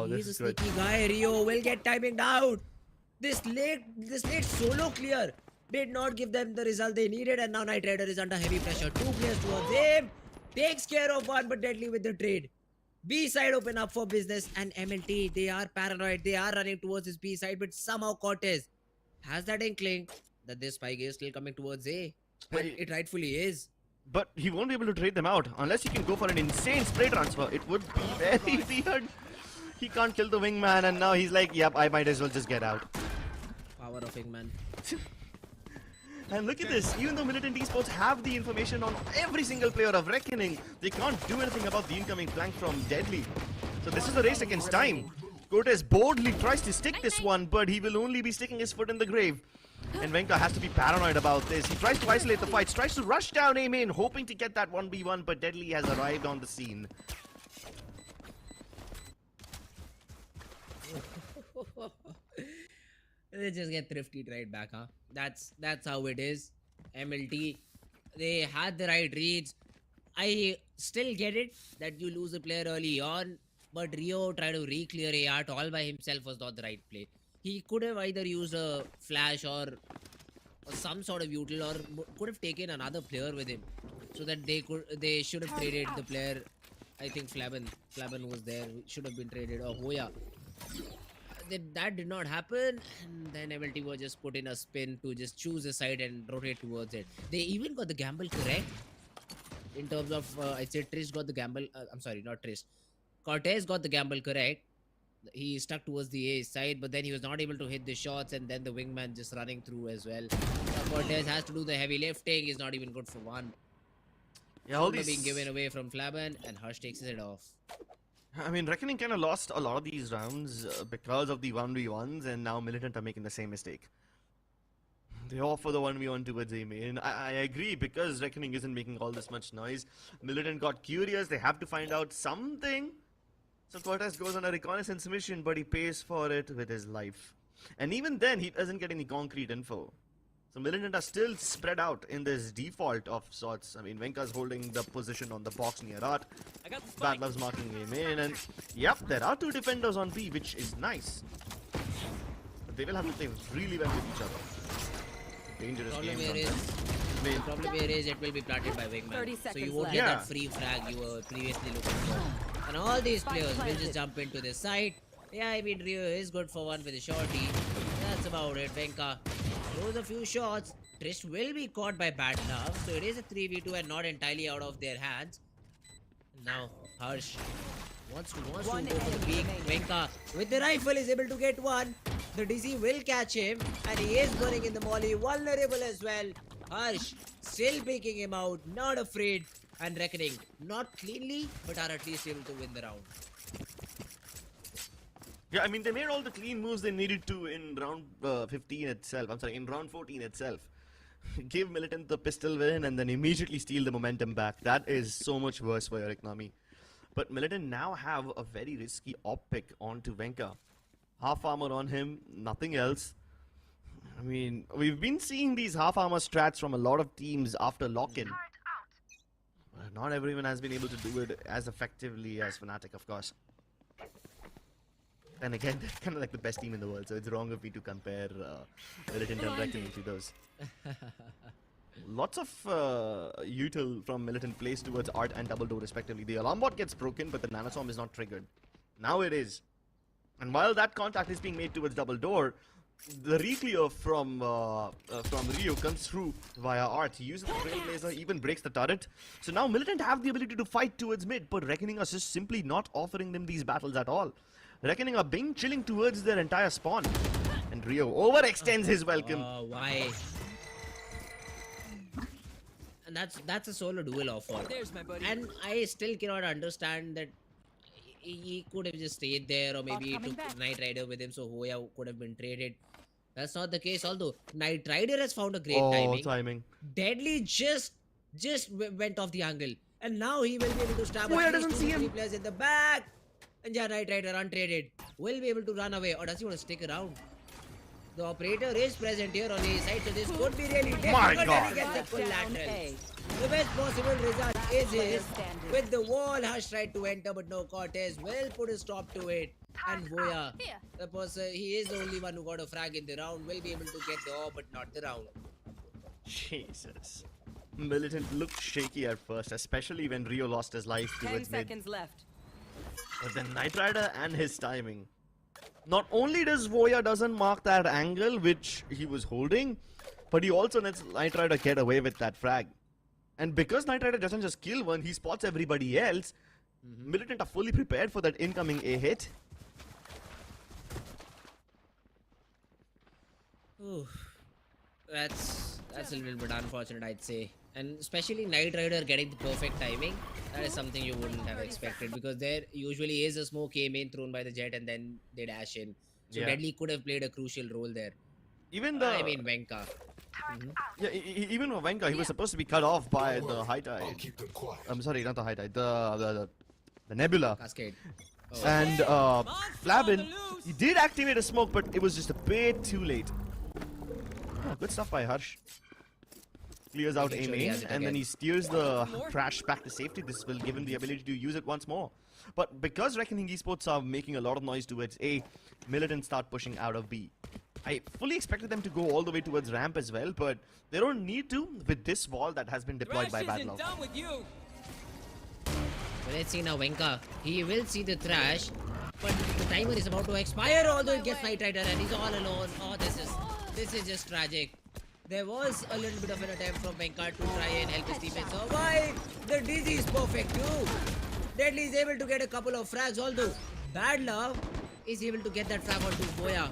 he's a sneaky guy. Rio will get timing down. This late solo clear did not give them the result they needed, and now Knight Rider is under heavy pressure. 2 players towards him. Takes care of one, but Deadly with the trade. B side open up for business, and MLT, they are paranoid. They are running towards this B side, but somehow Cortez has that inkling that this spike is still coming towards A. And it rightfully is. But he won't be able to trade them out unless he can go for an insane spray transfer. It would be very weird. He can't kill the wingman, and now he's like, yep, I might as well just get out. Power of wingman. And look at this, even though Militant Esports have the information on every single player of Reckoning, they can't do anything about the incoming flank from Deadly. So this is a race against time. Cortez boldly tries to stick this one, but he will only be sticking his foot in the grave. And Wenka has to be paranoid about this. He tries to isolate the fights, tries to rush down A main, hoping to get that 1v1, but Deadly has arrived on the scene. They just get thrifted right back, huh? That's how it is. MLT, they had the right reads. I still get it that you lose a player early on, but Rio tried to re-clear a art all by himself was not the right play. He could have either used a flash or some sort of util, or could have taken another player with him, so that they should have traded the player. I think Flaben was there. Should have been traded, or Hoya. That did not happen, and then MLT was just put in a spin to just choose a side and rotate towards it. They even got the gamble correct in terms of I'd say Trish got the gamble. I'm sorry, not Trish. Cortez got the gamble correct. He stuck towards the A side, but then he was not able to hit the shots, and then the wingman just running through as well. Cortez has to do the heavy lifting. He's not even good for one. Yeah, all these these being given away from Flaben, and Hush takes his head off. I mean, Reckoning kind of lost a lot of these rounds because of the 1v1s, and now Militant are making the same mistake. They offer the 1v1 towards A main. I agree, because Reckoning isn't making all this much noise. Militant got curious, they have to find out something. So Cortez goes on a reconnaissance mission, but he pays for it with his life. And even then, he doesn't get any concrete info. So Militant are still spread out in this default of sorts. I mean, Venka's holding the position on the box near Art. Bad Love's marking him in, and yep, there are two defenders on B, which is nice. But they will have to play really well with each other. Dangerous game. The problem here is it will be planted by Wingman. So you won't get that free frag you were previously looking for. And all these players will just jump into this side. Yeah, I mean, Rio is good for one with a shorty. That's about it. Venka throws a few shots. Trish will be caught by Bad Love. So it is a 3v2 and not entirely out of their hands. Now, Harsh wants to go for the peak. Venka with the rifle is able to get one. The Dizzy will catch him. And he is burning in the molly. Vulnerable as well. Harsh still picking him out. Not afraid. And Reckoning not cleanly, but are at least able to win the round. Yeah, I mean, they made all the clean moves they needed to in round 15 itself. I'm sorry, in round 14 itself. Give Militant the pistol win and then immediately steal the momentum back. That is so much worse for your economy. But Militant now have a very risky op pick onto Venka. Half armor on him, nothing else. I mean, we've been seeing these half armor strats from a lot of teams after lock-in. Not everyone has been able to do it as effectively as Fnatic, of course. And again, they're kind of like the best team in the world, so it's wrong of me to compare Militant and Reckoning to those. Lots of util from Militant plays towards Art and Double Door respectively. The alarm bot gets broken, but the nanostorm is not triggered. Now it is. And while that contact is being made towards Double Door, the re-clear from Rio comes through via Art. He uses the Trailblazer, even breaks the turret. So now Militant have the ability to fight towards mid, but Reckoning are just simply not offering them these battles at all. Reckoning are being chilling towards their entire spawn. And Rio overextends his welcome. Why? And that's a solo duel offer. And I still cannot understand that he could have just stayed there, or maybe he took Knight Rider with him, so Hoya could have been traded. That's not the case, although Knight Rider has found a great timing. Deadly just went off the angle. And now he will be able to stab at least 2-3 players in the back. And yeah, Knight Rider untraded will be able to run away, or does he want to stick around? The operator is present here on the side, so this could be really difficult. My God. He gets the full lateral. The best possible result is his. With the wall, Hush tried to enter, but no, Cortez will put a stop to it. And Voya, the person, he is the only one who got a frag in the round, will be able to get the orb, but not the round. Jesus. Militant looked shaky at first, especially when Rio lost his life towards 10 mid. seconds left. But then Knight Rider and his timing. Not only does Voya doesn't mark that angle which he was holding, but he also lets Knight Rider get away with that frag. And because Knight Rider doesn't just kill one, he spots everybody else. Militant are fully prepared for that incoming A hit. Ooh, that's a little bit unfortunate, I'd say. And especially Knight Rider getting the perfect timing, that is something you wouldn't have expected, because there usually is a smoke A main thrown by the Jet and then they dash in. So Deadly could have played a crucial role there. Even the... I mean, Venka. Yeah, even with Venka, he was supposed to be cut off by the High Tide. I'm sorry, not the High Tide, the Nebula. Cascade. And Flabin, he did activate a smoke, but it was just a bit too late. Oh, good stuff by Harsh. Clears out A main, and then he steers the trash back to safety. This will give him the ability to use it once more. But because Revenant Esports are making a lot of noise towards A, Militant start pushing out of B. I fully expected them to go all the way towards ramp as well, but they don't need to with this wall that has been deployed by Badlove. Well, let's see now Venka. He will see the trash, but the timer is about to expire, although it gets Knight Rider and he's all alone. Oh, this is just tragic. There was a little bit of an attempt from Venka to try and help his teammates survive. The dizzy is perfect too. Deadly is able to get a couple of frags, although Badlove is able to get that frag onto Boya.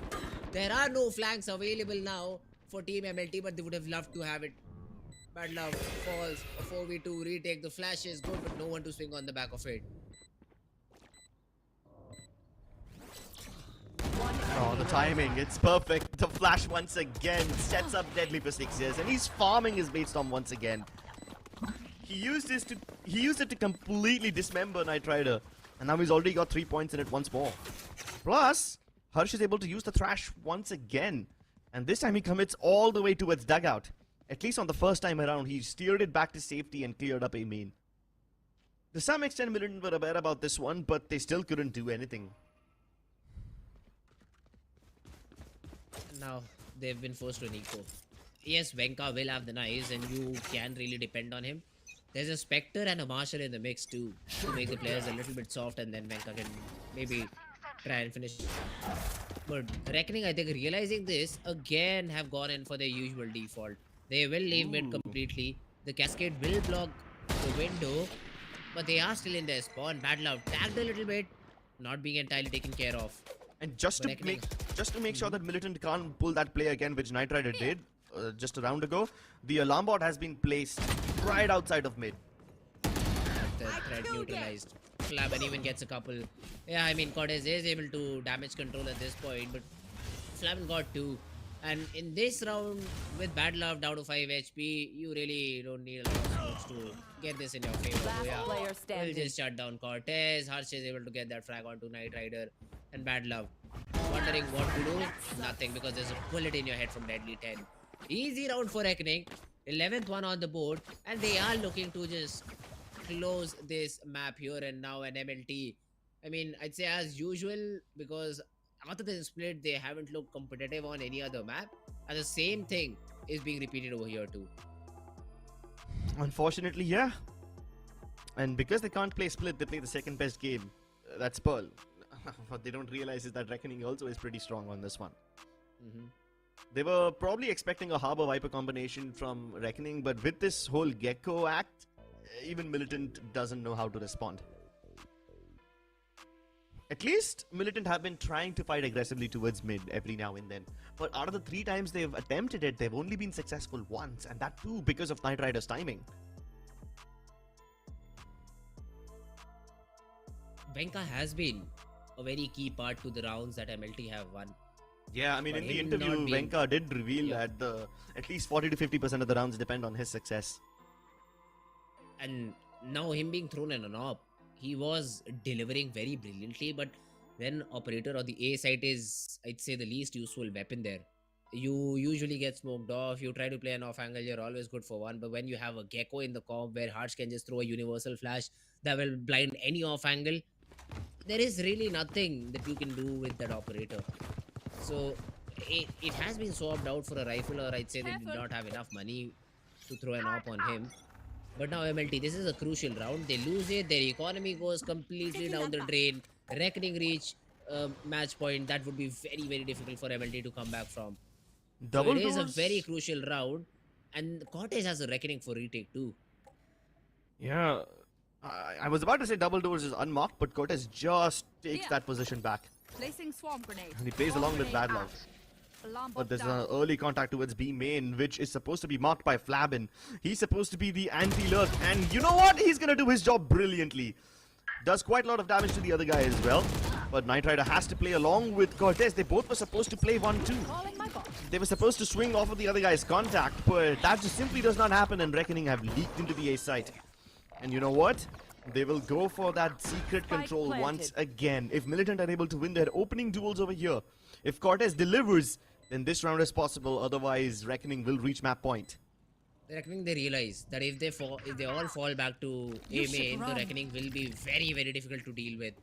There are no flanks available now for Team MLT, but they would have loved to have it. Badlove falls, a 4v2, retake, the flash is good, but no one to swing on the back of it. Oh, the timing, it's perfect. The flash once again sets up Deadly for 6 years, and he's farming his bait storm once again. He used it to completely dismember Knight Rider, and now he's already got 3 points in it once more. Plus, Harsh is able to use the thrash once again, and this time he commits all the way towards dugout. At least on the first time around, he steered it back to safety and cleared up A main. To some extent, Militant were aware about this one, but they still couldn't do anything. Now they've been forced to an eco. Yes, Venka will have the knives and you can really depend on him. There's a Spectre and a Marshal in the mix too, to make the players a little bit soft, and then Venka can maybe try and finish. But Reckoning, I think, realizing this, again have gone in for their usual default. They will leave mid completely. The Cascade will block the window, but they are still in their spawn. Badlove tagged a little bit, not being entirely taken care of. And just to make sure that Militant can't pull that play again, which Knight Rider did just a round ago, the alarm bot has been placed right outside of mid. The threat neutralized. Flabin even gets a couple. Yeah, I mean, Cortez is able to damage control at this point, but Flabin got 2. And in this round, with Badlove down to 5 HP, you really don't need a lot of smokes to get this in your favor. We'll just shut down Cortez. Harsh is able to get that frag onto Knight Rider. And Badlove wondering what to do. Nothing, because there's a bullet in your head from Deadly 10. Easy round for Reckoning. 11th one on the board. And they are looking to just close this map here and now. An MLT, I mean, I'd say as usual, because after the split, they haven't looked competitive on any other map. And the same thing is being repeated over here too. Unfortunately, yeah. And because they can't play split, they play the second best game. That's Pearl. What they don't realize is that Reckoning also is pretty strong on this one. They were probably expecting a Harbor Viper combination from Reckoning, but with this whole Gecko act, even Militant doesn't know how to respond. At least Militant have been trying to fight aggressively towards mid every now and then. But out of the 3 times they've attempted it, they've only been successful once, and that too because of Knight Rider's timing. Venka has been a very key part to the rounds that MLT have won. Yeah, I mean, in the interview, Venka did reveal that at least 40 to 50% of the rounds depend on his success. And now him being thrown in an op, he was delivering very brilliantly, but when operator or the A site is, I'd say, the least useful weapon there, you usually get smoked off. You try to play an off angle, you're always good for one, but when you have a Gecko in the comp where Harsh can just throw a universal flash that will blind any off angle, there is really nothing that you can do with that operator. So it has been swapped out for a rifle, or I'd say they did not have enough money to throw an op on him. But now MLT, this is a crucial round. They lose it, their economy goes completely down the drain. Reckoning reach match point, that would be very, very difficult for MLT to come back from. So it is a very crucial round, and Cortez has a Reckoning for retake too. Yeah, I was about to say double doors is unmarked, but Cortez just takes that position back. Placing swarm grenade. And he plays along with Badlove. But there's an early contact towards B main, which is supposed to be marked by Flabin. He's supposed to be the anti-lurk, and you know what? He's gonna do his job brilliantly. Does quite a lot of damage to the other guy as well. But Knight Rider has to play along with Cortez. They both were supposed to play 1-2. They were supposed to swing off of the other guy's contact, but that just simply does not happen, and Reckoning have leaked into the A site. And you know what? They will go for that secret Spike control planted. once again. If Militant are able to win their opening duels over here, if Cortez delivers, then this round is possible. Otherwise, Reckoning will reach map point. Reckoning, they realize that if they all fall back to You A should main, the run. Reckoning will be very, very difficult to deal with.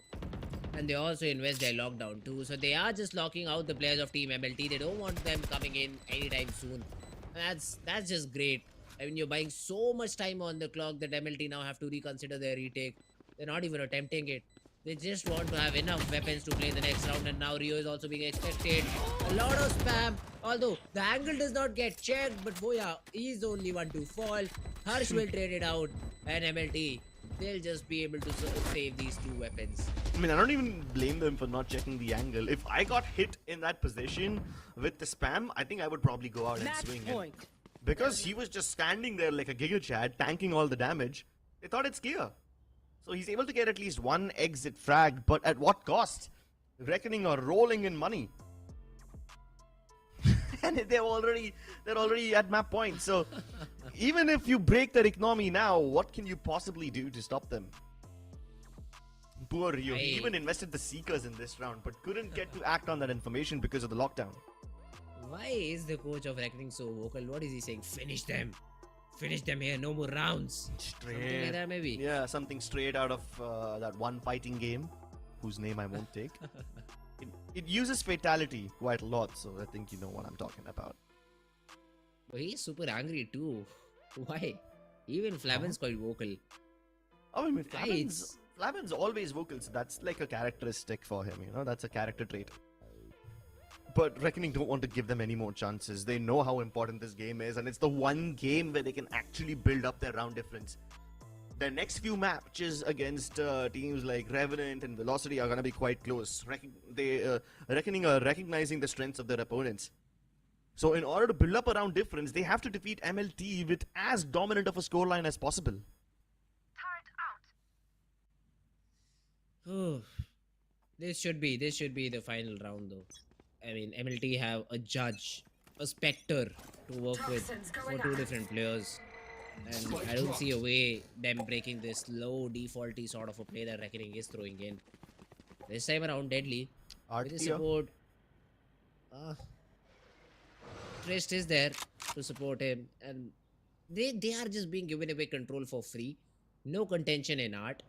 And they also invest their lockdown too. So they are just locking out the players of Team MLT. They don't want them coming in anytime soon. And that's just great. I mean, you're buying so much time on the clock that MLT now have to reconsider their retake. They're not even attempting it. They just want to have enough weapons to play the next round, and now Rio is also being expected. A lot of spam, although the angle does not get checked, but Boya is the only one to fall. Harsh will trade it out, and MLT, they'll just be able to save these two weapons. I mean, I don't even blame them for not checking the angle. If I got hit in that position with the spam, I think I would probably go out and swing it. Because he was just standing there like a Giga Chad, tanking all the damage. They thought it's clear. So he's able to get at least one exit frag, but at what cost? Reckoning are rolling in money. And they're already at map point. So even if you break their economy now, what can you possibly do to stop them? Poor Rio. He even invested the Seekers in this round, but couldn't get to act on that information because of the lockdown. Why is the coach of Reckoning so vocal? What is he saying? Finish them. Finish them here. No more rounds. Something like that maybe. Yeah, something straight out of that one fighting game, whose name I won't take. It uses fatality quite a lot, so I think you know what I'm talking about. But he's super angry too. Why? Even Flavin's quite vocal. Oh, I mean, Flavin's always vocal, so that's like a characteristic for him, you know? That's a character trait. But Reckoning don't want to give them any more chances. They know how important this game is, and it's the one game where they can actually build up their round difference. Their next few matches against teams like Revenant and Velocity are going to be quite close. Reckoning are recognizing the strengths of their opponents. So in order to build up a round difference, they have to defeat MLT with as dominant of a scoreline as possible. This should be the final round though. I mean, MLT have a judge, a specter to work with for two different players. And I don't see a way them breaking this low defaulty sort of a play that Reckoning is throwing in. This time around, Deadly. With his support. Trist is there to support him. And they are just being given away control for free. No contention in art.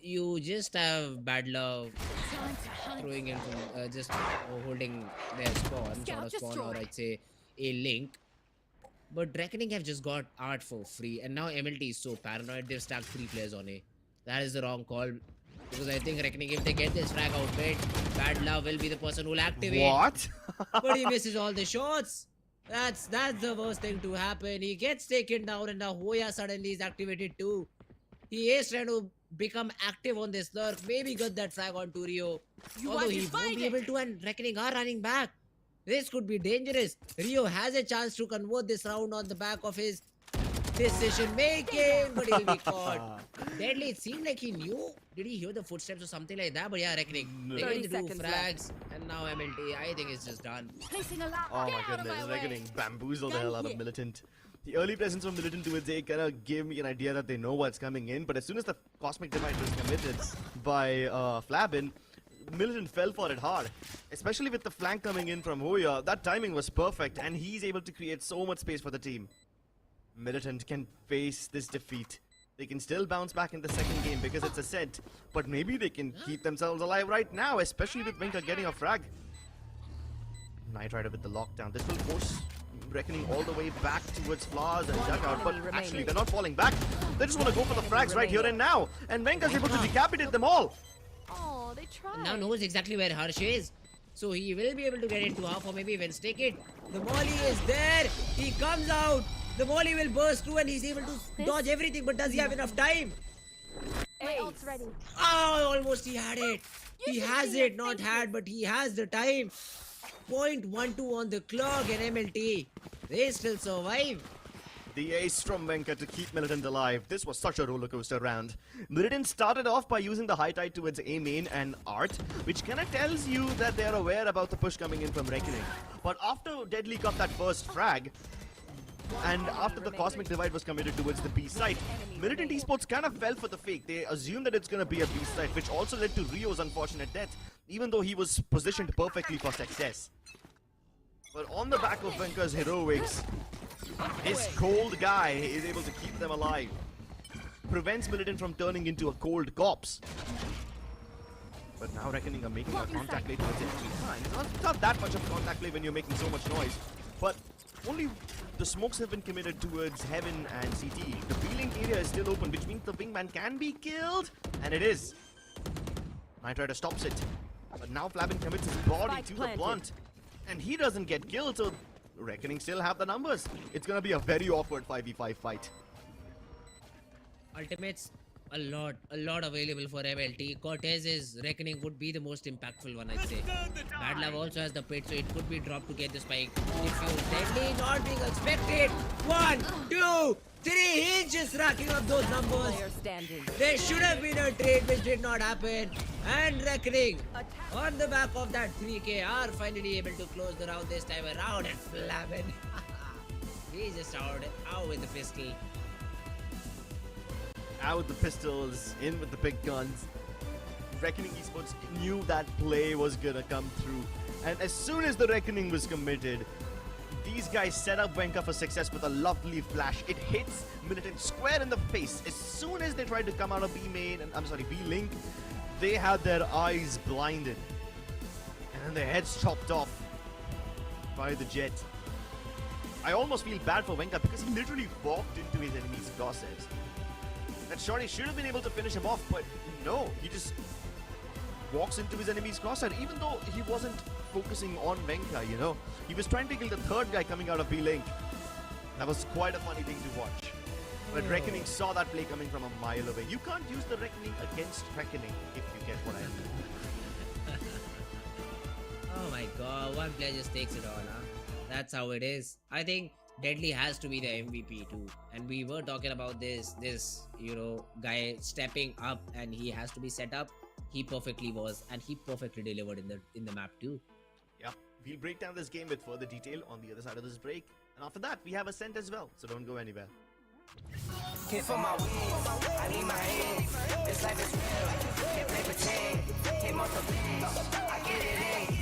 You just have bad love throwing in from just holding their spawn, sort of spawn, or I'd say a link. But Reckoning have just got art for free, and now MLT is so paranoid they've stacked 3 players on A. That is the wrong call, because I think Reckoning, if they get this frag out bit, Bad Love will be the person who'll activate. What? But he misses all the shots. That's the worst thing to happen. He gets taken down, and now Hoya suddenly is activated too. He is trying to become active on this lurk, maybe get that frag on Rio. Although he won't be able to, and Reckoning are running back. This could be dangerous. Rio has a chance to convert this round on the back of his decision making, but he'll be caught. Deadly, it seemed like he knew. Did he hear the footsteps or something like that? But yeah, Reckoning. They get the 2 frags, and now MLT, I think it's just done. Oh my goodness, Reckoning bamboozled the hell out of Militant. The early presence of Militant towards A kind of gave me an idea that they know what's coming in, but as soon as the Cosmic Divide was committed by Flavin, Militant fell for it hard, especially with the flank coming in from Hoya. That timing was perfect, and he's able to create so much space for the team. Militant can face this defeat. They can still bounce back in the second game because it's a set, but maybe they can keep themselves alive right now, especially with Winker getting a frag. Knight Rider with the lockdown. This will force Reckoning all the way back towards Flowers and Dugout, but actually they're not falling back. They just want to go for the frags right here and now, and Wenka's able to decapitate them all. Oh, they tried. Now knows exactly where Harsh is. So he will be able to get into half or maybe even stick it. The molly is there. He comes out. The molly will burst through and he's able to dodge everything. But does he have enough time? My ult's ready. Oh, almost he had it. He has it. Not had, but he has the time. 0.12 on the clock and MLT. They still survive. The ace from Venka to keep Militant alive. This was such a rollercoaster round. Militant started off by using the high tide towards A main and Art, which kinda tells you that they're aware about the push coming in from Reckoning. But after Deadly got that first frag, And after the Cosmic Divide was committed towards the B side, Militant Esports kind of fell for the fake. They assumed that it's going to be a B side, which also led to Rio's unfortunate death, even though he was positioned perfectly for success. But on the back of Venka's heroics, his cold guy is able to keep them alive. Prevents Militant from turning into a cold corpse. But now Reckoning are making a contact play towards it. It's not that much of a contact play when you're making so much noise. But only the smokes have been committed towards Heaven and CT. The B-Link area is still open, which means the wingman can be killed. And it is. Night stops it. But now Flavin commits his body to the blunt. And he doesn't get killed, so Reckoning still have the numbers. It's gonna be a very awkward 5v5 fight. Ultimates, a lot available for MLT. Cortez's Reckoning would be the most impactful one, I'd say. Bad Love also has the pit, so it could be dropped to get the spike. If deadly not being expected. 1, 2, 3, he's just racking up those numbers. There should have been a trade which did not happen. And Reckoning, on the back of that 3k, are finally able to close the round this time around. And Flavin, he's just out with the pistol. Out with the pistols, in with the big guns. Reckoning Esports knew that play was gonna come through. And as soon as the Reckoning was committed, these guys set up Venka for success with a lovely flash. It hits Militant square in the face. As soon as they tried to come out of B-Link, they had their eyes blinded. And then their heads chopped off by the jet. I almost feel bad for Venka because he literally walked into his enemy's crosshairs. That Shorty should have been able to finish him off, but no, he just walks into his enemy's crosshair, even though he wasn't focusing on Venka, you know. He was trying to kill the third guy coming out of B-Link. That was quite a funny thing to watch. But Reckoning saw that play coming from a mile away. You can't use the Reckoning against Reckoning, if you get what I mean. Oh my god, one player just takes it on, huh? That's how it is. I think Deadly has to be the MVP too. And we were talking about this guy stepping up and he has to be set up. He perfectly was, and he perfectly delivered in the map too. Yeah, we'll break down this game with further detail on the other side of this break. And after that, we have Ascent as well, so don't go anywhere. Came for my wins, I need my hands. This life is real, can't play pretend. Came off the bench, I get it in.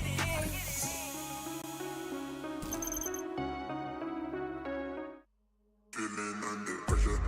Feeling under pressure.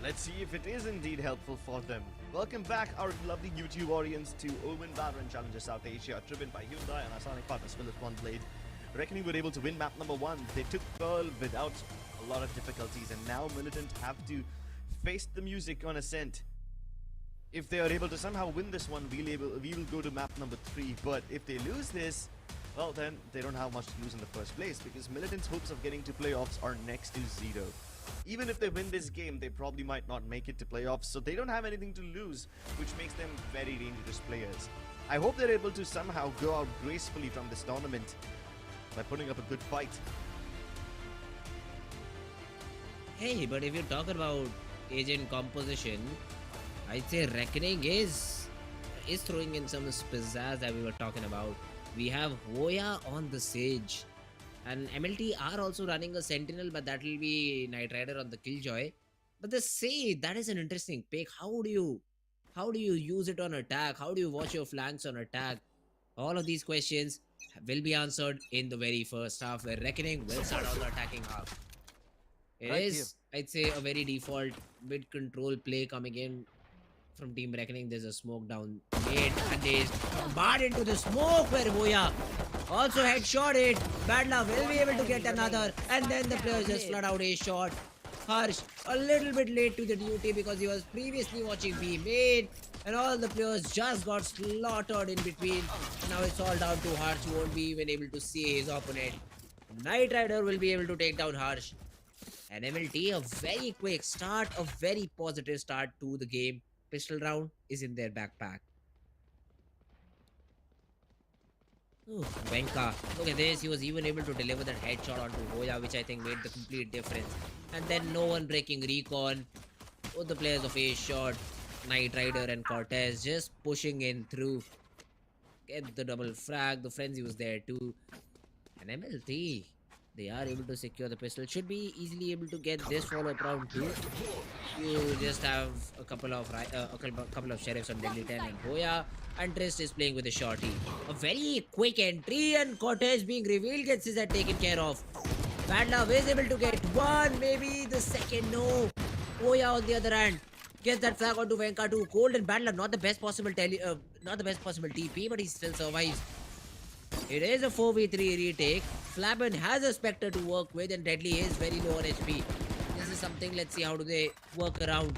Let's see if it is indeed helpful for them. Welcome back, our lovely YouTube audience, to NODWIN Valorant Challenger South Asia, driven by Hyundai and our Sonic partners Philips One Blade. Reckoning were able to win map number 1. They took Pearl without a lot of difficulties, and now Militant have to face the music on Ascent. If they are able to somehow win this one, we will go to map number 3. But if they lose this, well, then they don't have much to lose in the first place, because Militant's hopes of getting to playoffs are next to zero. Even if they win this game, they probably might not make it to playoffs, so they don't have anything to lose, which makes them very dangerous players. I hope they're able to somehow go out gracefully from this tournament by putting up a good fight. Hey, but if you talk about agent composition, I'd say Reckoning is throwing in some pizzazz that we were talking about. We have Hoya on the Sage. And MLT are also running a Sentinel, but that will be Knight Rider on the Killjoy. But the Sage, that is an interesting pick. How do you use it on attack? How do you watch your flanks on attack? All of these questions will be answered in the very first half, where Reckoning will start on the attacking half. It is, I'd say, a very default mid-control play coming in from Team Reckoning. There's a smoke down mid, and they bombard into the smoke where Hoya also headshot it. Badla will be able to get another, and then the players just flood out a shot. Harsh a little bit late to the duty because he was previously watching B mid, and all the players just got slaughtered in between. Now it's all down to Harsh, who won't be even able to see his opponent. Knight Rider will be able to take down Harsh. And MLT, a very quick start, a very positive start to the game. Pistol round is in their backpack. Ooh, Venka, look at this. He was even able to deliver that headshot onto Hoya, which I think made the complete difference. And then no one breaking recon. Both the players of Ace Shot, Knight Rider and Cortez just pushing in through. Get the double frag. The frenzy was there too. And MLT, they are able to secure the pistol. Should be easily able to get this follow-up round too. You just have a couple of sheriffs on Deadly 10 and Hoya. And Trist is playing with a shorty. A very quick entry, and Cortez being revealed gets his head taken care of. Bad Love is able to get one, maybe the second, no. Hoya on the other hand gets that flag onto Venka too. Cold and Bad Love, not the best possible TP, but he still survives. It is a 4v3 retake. Flaben has a Spectre to work with, and Deadly is very low on HP. This is something, let's see how do they work around.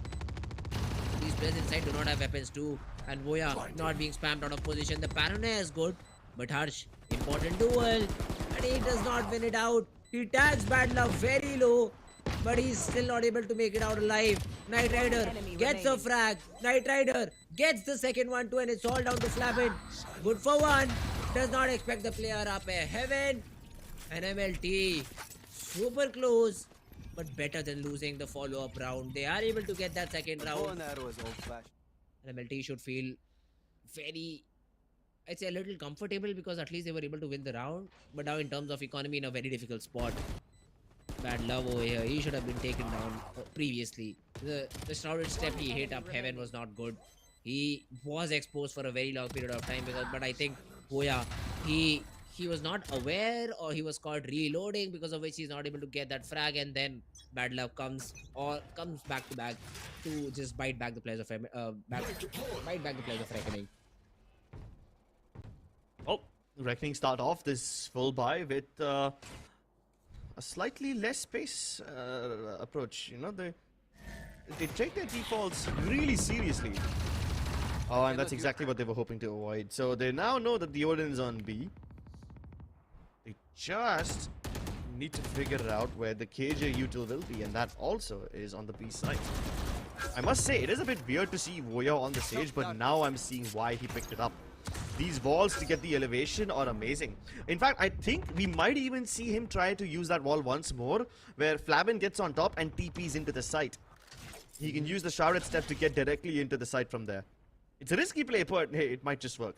These players inside do not have weapons too. And Hoya not being spammed out of position. The paranoia is good, but Harsh, important duel. And he does not win it out. He tags Bad Luck very low. but he's still not able to make it out alive. Knight Rider gets a frag. Knight Rider gets the second one too, and it's all down to Flavin. Good for one. Does not expect the player up a heaven. And MLT super close, but better than losing the follow-up round. They are able to get that second round. And MLT should feel very, I'd say, a little comfortable because at least they were able to win the round. But now in terms of economy, in a very difficult spot. Bad love over here. He should have been taken down previously. The shrouded step he hit up heaven was not good. He was exposed for a very long period of time but I think Hoya, he was not aware, or he was caught reloading, because of which he's not able to get that frag, and then bad luck comes back to back to just bite back the players of Reckoning. Oh, Reckoning start off this full buy with a slightly less space approach. You know, they take their defaults really seriously. Oh, and that's exactly what they were hoping to avoid. So they now know that the Odin is on B. They just need to figure out where the KJ util will be, and that also is on the B side. I must say, it is a bit weird to see Voya on the stage, but now I'm seeing why he picked it up. These walls to get the elevation are amazing. In fact, I think we might even see him try to use that wall once more, where Flavin gets on top and TPs into the site. He can use the shrouded step to get directly into the site from there. It's a risky play, but hey, it might just work.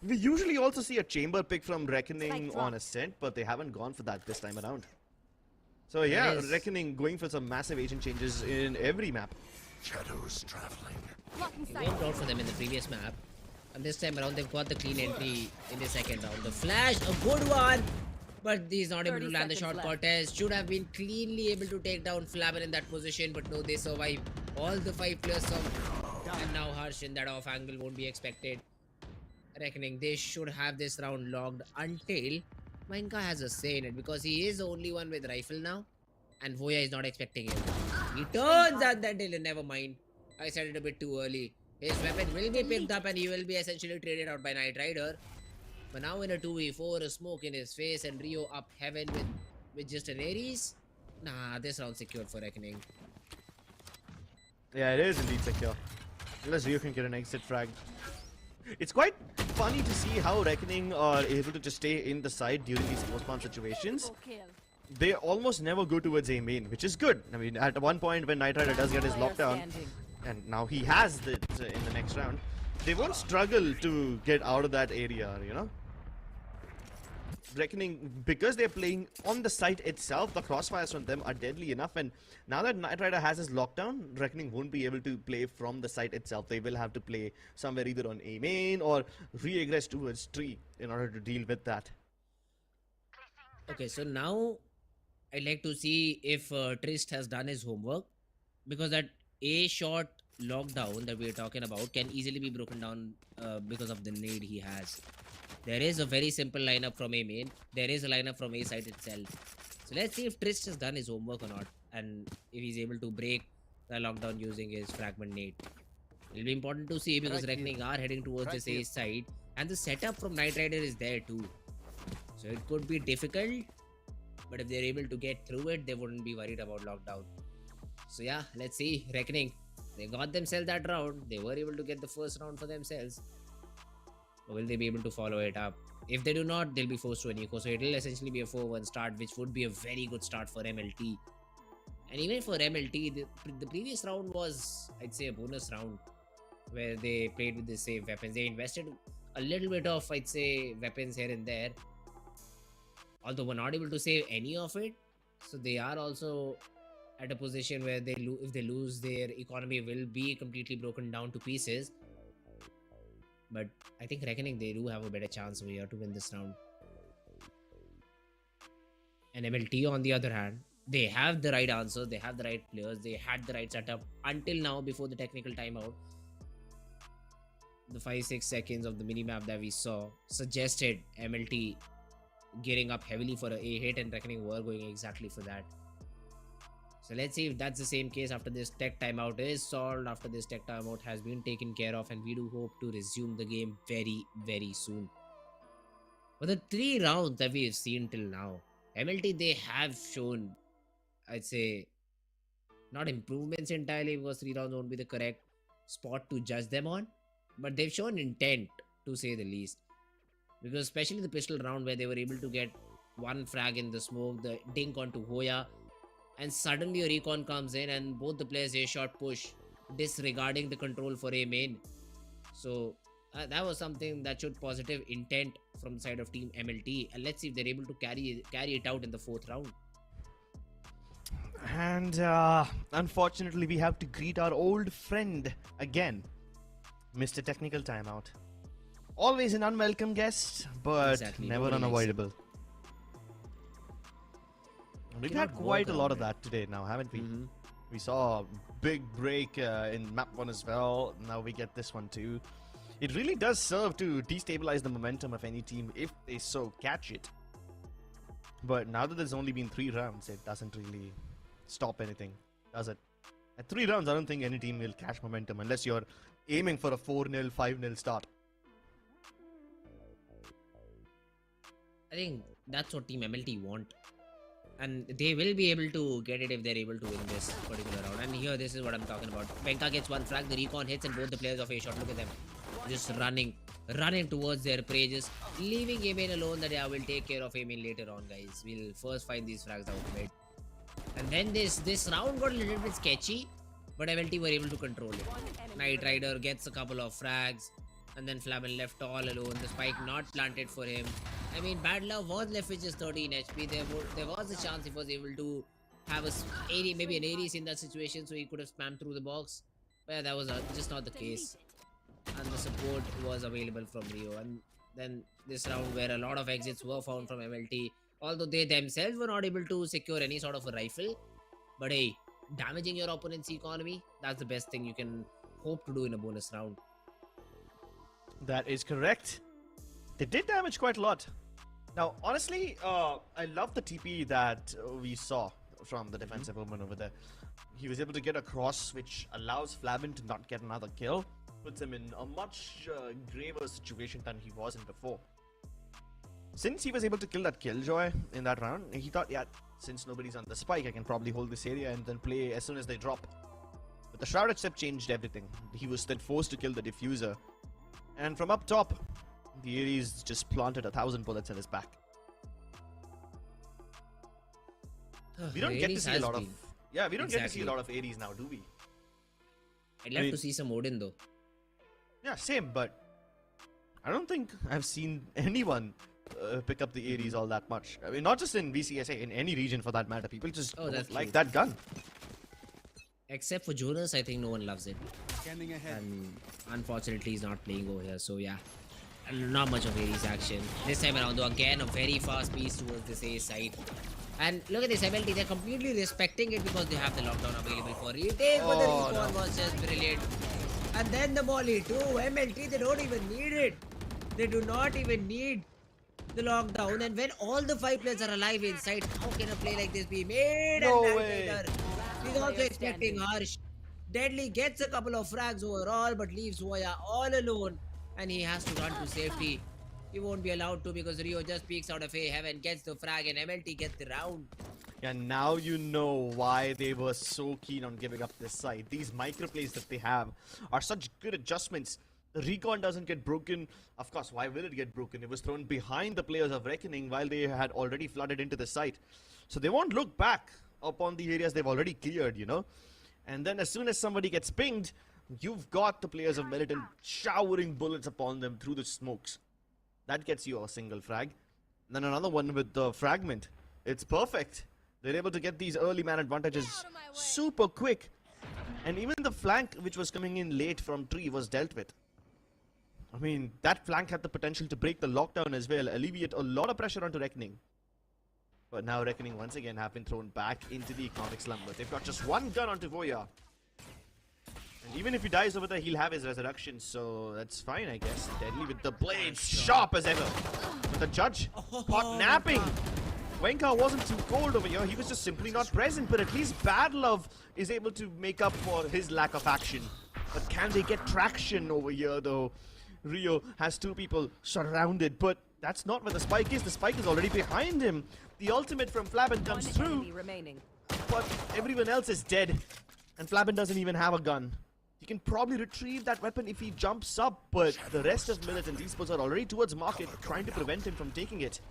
We usually also see a chamber pick from Reckoning on Ascent, but they haven't gone for that this time around. So yeah, Reckoning going for some massive agent changes in every map. Shadows traveling. It worked out for them in the previous map. And this time around, they've got the clean entry in the second round. The flash, a good one! But he's not able to land the shot. Cortez should have been cleanly able to take down Flavin in that position, but no, they survive. All the 5 players and now Harsh in that off angle won't be expected. Reckoning, they should have this round logged until Minka has a say in it, because he is the only one with rifle now, and Voya is not expecting him. He turns and then never mind. I said it a bit too early. His weapon will be picked up and he will be essentially traded out by Knight Rider. But now in a 2v4, a smoke in his face, and Rio up heaven with just an Ares. Nah, this round secured for Reckoning. Yeah, it is indeed secure. Unless Rio can get an exit frag. It's quite funny to see how Reckoning are able to just stay in the side during these post-spawn situations. They almost never go towards A main, which is good. I mean, at one point when Knight Rider does get his lockdown, and now he has it in the next round, they won't struggle to get out of that area, you know? Reckoning, because they're playing on the site itself, the crossfires from them are deadly enough, and now that Knight Rider has his lockdown, Reckoning won't be able to play from the site itself. They will have to play somewhere either on A main or re-egress towards tree in order to deal with that. Okay, so now I'd like to see if Trist has done his homework, because that A shot lockdown that we're talking about can easily be broken down because of the nade he has. There is a very simple lineup from A main. There is a lineup from A side itself. So let's see if Trist has done his homework or not, and if he's able to break the lockdown using his fragment nade. It'll be important to see, because Reckoning are heading towards this A side, and the setup from Knight Rider is there too. So it could be difficult, but if they're able to get through it, they wouldn't be worried about lockdown. So yeah, let's see. Reckoning, they got themselves that round. They were able to get the first round for themselves. Or will they be able to follow it up? If they do not, they'll be forced to an eco. So it'll essentially be a 4-1 start, which would be a very good start for MLT. And even for MLT, the previous round was, I'd say, a bonus round, where they played with the same weapons. They invested a little bit of, I'd say, weapons here and there, although we're not able to save any of it. So they are also at a position where if they lose, their economy will be completely broken down to pieces. But I think Reckoning, they do have a better chance over here to win this round. And MLT, on the other hand, they have the right answer, they have the right players, they had the right setup until now, before the technical timeout. The 5-6 seconds of the minimap that we saw suggested MLT gearing up heavily for a hit, and Reckoning were going exactly for that. So let's see if that's the same case after this tech timeout is solved, after this tech timeout has been taken care of, and we do hope to resume the game very, very soon. For the 3 rounds that we have seen till now, MLT, they have shown I'd say, not improvements entirely, because 3 rounds won't be the correct spot to judge them on, but they've shown intent, to say the least. Because especially the pistol round where they were able to get one frag in the smoke, the dink onto Hoya, and suddenly a recon comes in and both the players A-shot push, disregarding the control for A main. So that was something that showed positive intent from the side of Team MLT, and let's see if they're able to carry it out in the 4th round. And unfortunately, we have to greet our old friend again, Mr. Technical Timeout. Always an unwelcome guest, but Exactly, never nobody likes unavoidable. We've had quite a lot of that today now, haven't we? We saw a big break in map 1 as well. Now we get this one too. It really does serve to destabilize the momentum of any team if they so catch it. But now that there's only been 3 rounds, it doesn't really stop anything, does it? At 3 rounds, I don't think any team will catch momentum unless you're aiming for a 4-0, 5-0 start. I think that's what Team MLT want. And they will be able to get it if they're able to win this particular round. And here, this is what I'm talking about. Venka gets one frag, the recon hits, and both the players of A-shot, look at them. Just running towards their prey, just leaving A-main alone that, yeah, we'll take care of A-main later on, guys. We'll first find these frags out mid. And then this round got a little bit sketchy, but MLT were able to control it. Knight Rider gets a couple of frags, and then Flamen left all alone. The spike not planted for him. I mean, Bad Love was left with just 13 HP. There was a chance he was able to have maybe an Ares in that situation, so he could have spammed through the box. But yeah, that was just not the case. And the support was available from Rio. And then this round where a lot of exits were found from MLT, although they themselves were not able to secure any sort of a rifle. But hey, damaging your opponent's economy, that's the best thing you can hope to do in a bonus round. That is correct. They did damage quite a lot. Now, honestly, I love the TP that we saw from the defensive woman over there. He was able to get across, which allows Flamen to not get another kill. Puts him in a much graver situation than he was in before. Since he was able to kill that Killjoy in that round, he thought, yeah, since nobody's on the spike, I can probably hold this area and then play as soon as they drop. But the Shrouded Step changed everything. He was then forced to kill the Diffuser. And from up top, the Ares just planted 1,000 bullets in his back. We don't get to see a lot of... Yeah, we don't get to see a lot of Ares now, do we? I'd love to see some Odin though. Yeah, same, but I don't think I've seen anyone pick up the Ares all that much. I mean, not just in VCSA, in any region for that matter. People just don't like that gun. Except for Jonas, I think no one loves it. And unfortunately, he's not playing over here, so yeah. Not much of Ares action. This time around, though, again, a very fast piece towards this A side. And look at this MLT, they're completely respecting it because they have the lockdown available for retake, but the recon was just brilliant. And then the molly too. MLT, they don't even need it. They do not even need the lockdown. And when all the 5 players are alive inside, how can a play like this be made? No and way. He's also expecting Harsh. Deadly gets a couple of frags overall, but leaves Hoya all alone. And he has to run to safety. He won't be allowed to because Rio just peeks out of A heaven, gets the frag, and MLT gets the round. Yeah, now you know why they were so keen on giving up this side. These microplays that they have are such good adjustments. The recon doesn't get broken. Of course, why will it get broken? It was thrown behind the players of Reckoning while they had already flooded into the site. So they won't look back upon the areas they've already cleared, you know. And then as soon as somebody gets pinged, you've got the players of Militant showering bullets upon them through the smokes. That gets you a single frag. Then another one with the fragment. It's perfect. They're able to get these early man advantages super quick. And even the flank which was coming in late from Tree was dealt with. I mean, that flank had the potential to break the lockdown as well, alleviate a lot of pressure onto Reckoning. But now Reckoning once again have been thrown back into the economic slumber. They've got just one gun onto Voya. And even if he dies over there, he'll have his resurrection, so that's fine, I guess. Deadly with the blades, sharp as ever. But the judge, pot napping. Wenka wasn't too cold over here, he was just simply not present, but at least Bad Love is able to make up for his lack of action. But can they get traction over here, though? Rio has 2 people surrounded, but that's not where the spike is. The spike is already behind him. The ultimate from Flamen comes through. but everyone else is dead. And Flabin doesn't even have a gun. He can probably retrieve that weapon if he jumps up, but the rest of Militant Esports are already towards Market, trying to prevent him from taking it.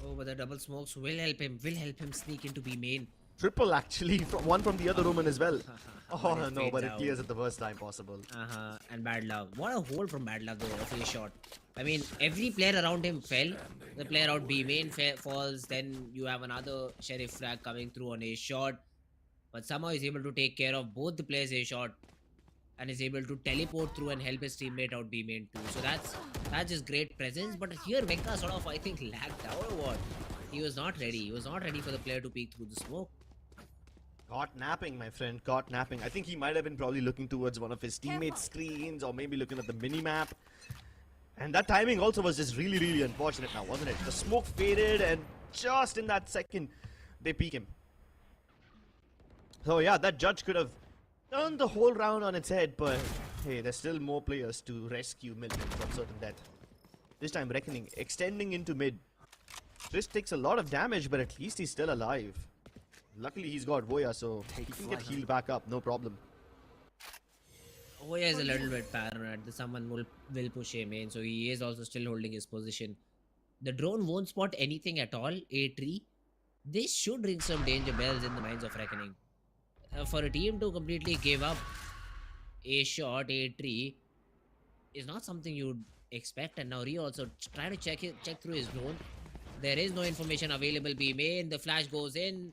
Oh, but the double smokes will help him sneak into B main. Triple actually, one from the other Roman as well. Oh But it no, but fades it out. clears at the worst time possible. And bad luck. What a hold from bad luck though, of a shot. I mean, every player around him fell. The player out B main falls. Then you have another Sheriff frag coming through on a shot. But somehow he's able to take care of both the players a shot. And is able to teleport through and help his teammate out B main too. So that's just great presence. But here Venka sort of, I think, lagged out or what? He was not ready. He was not ready for the player to peek through the smoke. Caught napping, my friend. Caught napping. I think he might have been probably looking towards one of his teammates' screens or maybe looking at the mini-map. And that timing also was just really, really unfortunate now, wasn't it? The smoke faded and just in that second, they peek him. So yeah, that judge could have turned the whole round on its head, but hey, there's still more players to rescue Militant from certain death. This time Reckoning extending into mid. Trish takes a lot of damage, but at least he's still alive. Luckily he's got Voya, so he can get healed back up, no problem. Voya is a little bit paranoid. Someone will push him in, so he is also still holding his position. The drone won't spot anything at all, a tree. This should ring some danger bells in the minds of Reckoning. For a team to completely give up a shot, a tree, is not something you'd expect. And now Rio also try to check through his drone. There is no information available B main. The flash goes in.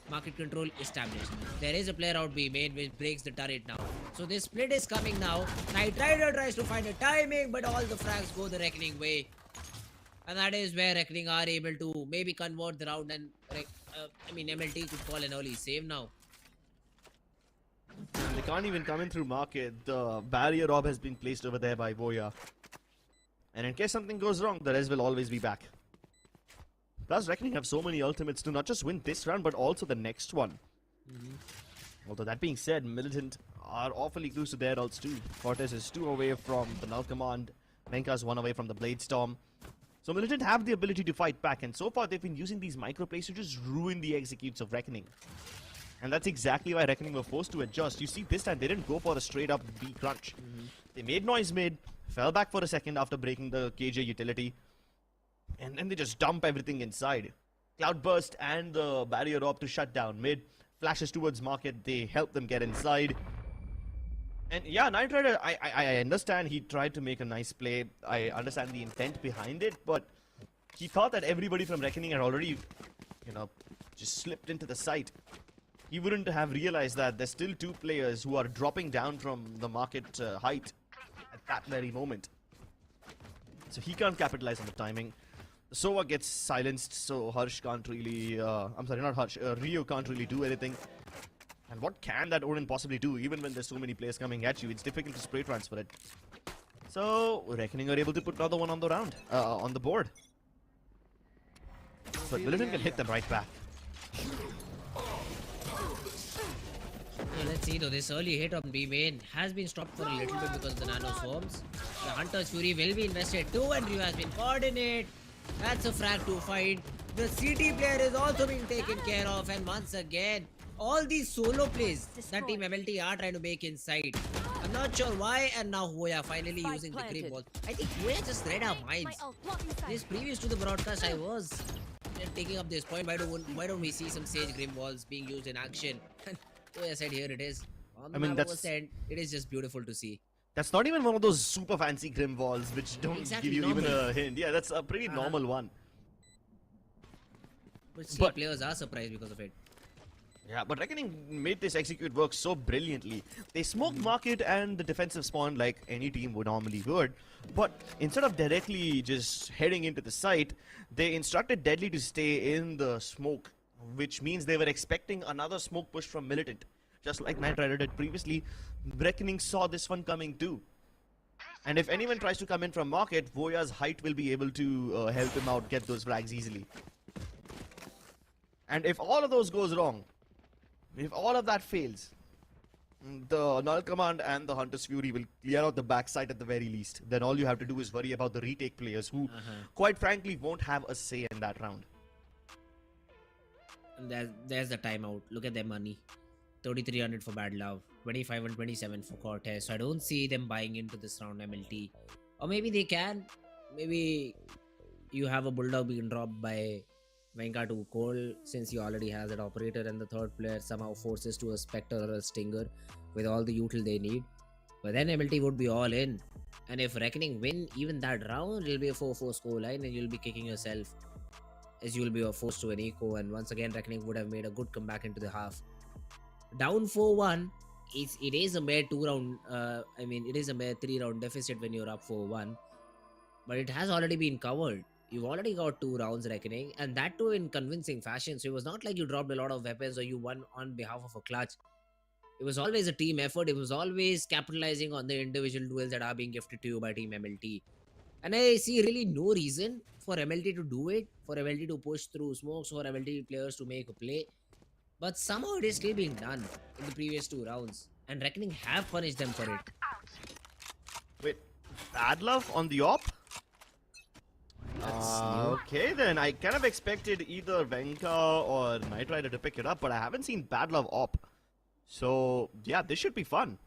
Market control established. There is a player out B main which breaks the turret now. So this split is coming now. Knight Rider tries to find a timing, but all the frags go the Reckoning way. And that is where Reckoning are able to maybe convert the round and MLT could call an early save now. They can't even come in through Market. The barrier orb has been placed over there by Voya. And in case something goes wrong, the res will always be back. Plus, Reckoning have so many ultimates to not just win this round, but also the next one. Although that being said, Militant are awfully close to their ults too. Cortez is 2 away from the Null Command. Venka's 1 away from the Blade Storm. So Militant have the ability to fight back, and so far they've been using these micro plays to just ruin the executes of Reckoning. And that's exactly why Reckoning were forced to adjust. You see, this time they didn't go for a straight up B crunch. They made noise mid, fell back for a second after breaking the KJ utility. And then they just dump everything inside. Cloudburst and the barrier orb to shut down mid. Flashes towards Market, they help them get inside. And yeah, Knight Rider, I understand he tried to make a nice play. I understand the intent behind it, but he thought that everybody from Reckoning had already, just slipped into the site. He wouldn't have realized that there's still 2 players who are dropping down from the Market height at that very moment. So he can't capitalize on the timing. Sova gets silenced, so Harsh can't really, I'm sorry, not Harsh, Rio can't really do anything. And what can that Odin possibly do, even when there's so many players coming at you? It's difficult to spray transfer it. So, Reckoning are able to put another one on the round, on the board. But Militant can hit them right back. So let's see though, this early hit on B main has been stopped for a little bit because of the nano swarms. The Hunter's Fury will be invested too, and Rio has been coordinated. That's a frag to find. The CT player is also being taken care of, and once again, all these solo plays that Team MLT are trying to make inside. I'm not sure why, and now Hoya finally using the Grim Balls. I think Hoya just read our minds. This previous to the broadcast, I was taking up this point. Why don't we see some Sage Grim Balls being used in action? Hoya said, here it is. On the map end, it is just beautiful to see. That's not even one of those super fancy Grim Walls which don't give you even a hint. Yeah, that's a pretty normal one. But players are surprised because of it. Yeah, but Reckoning made this execute work so brilliantly. They smoked Market and the defensive spawn like any team would normally would. But instead of directly just heading into the site, they instructed Deadly to stay in the smoke, which means they were expecting another smoke push from Militant. Just like Knight Rider did previously, Reckoning saw this one coming too. And if anyone tries to come in from Market, Voya's height will be able to help him out get those frags easily. And if all of those goes wrong, if all of that fails, the Null Command and the Hunter's Fury will clear out the backside at the very least. Then all you have to do is worry about the retake players who, quite frankly, won't have a say in that round. There's the timeout. Look at their money. 3,300 for Bad Love, 25 and 27 for Cortez. So I don't see them buying into this round MLT. Or maybe they can. Maybe you have a Bulldog being dropped by Venka to Cole, since he already has that operator, and the third player somehow forces to a Spectre or a Stinger with all the util they need. But then MLT would be all in. And if Reckoning win even that round, it'll be a 4-4 score line and you'll be kicking yourself, as you'll be forced to an eco. And once again, Reckoning would have made a good comeback into the half. Down 4-1, it is a mere 2-round, it is a mere 3-round deficit when you're up 4-1. But it has already been covered. You've already got 2 rounds, Reckoning, and that too in convincing fashion. So it was not like you dropped a lot of weapons or you won on behalf of a clutch. It was always a team effort. It was always capitalizing on the individual duels that are being gifted to you by Team MLT. And I see really no reason for MLT to do it, for MLT to push through smokes, for MLT players to make a play. But somehow it is still being done in the previous 2 rounds. And Reckoning have punished them for it. Wait, Bad Love on the op? Okay then, I kind of expected either Venka or Knight Rider to pick it up, but I haven't seen Bad Love op. So, yeah, this should be fun.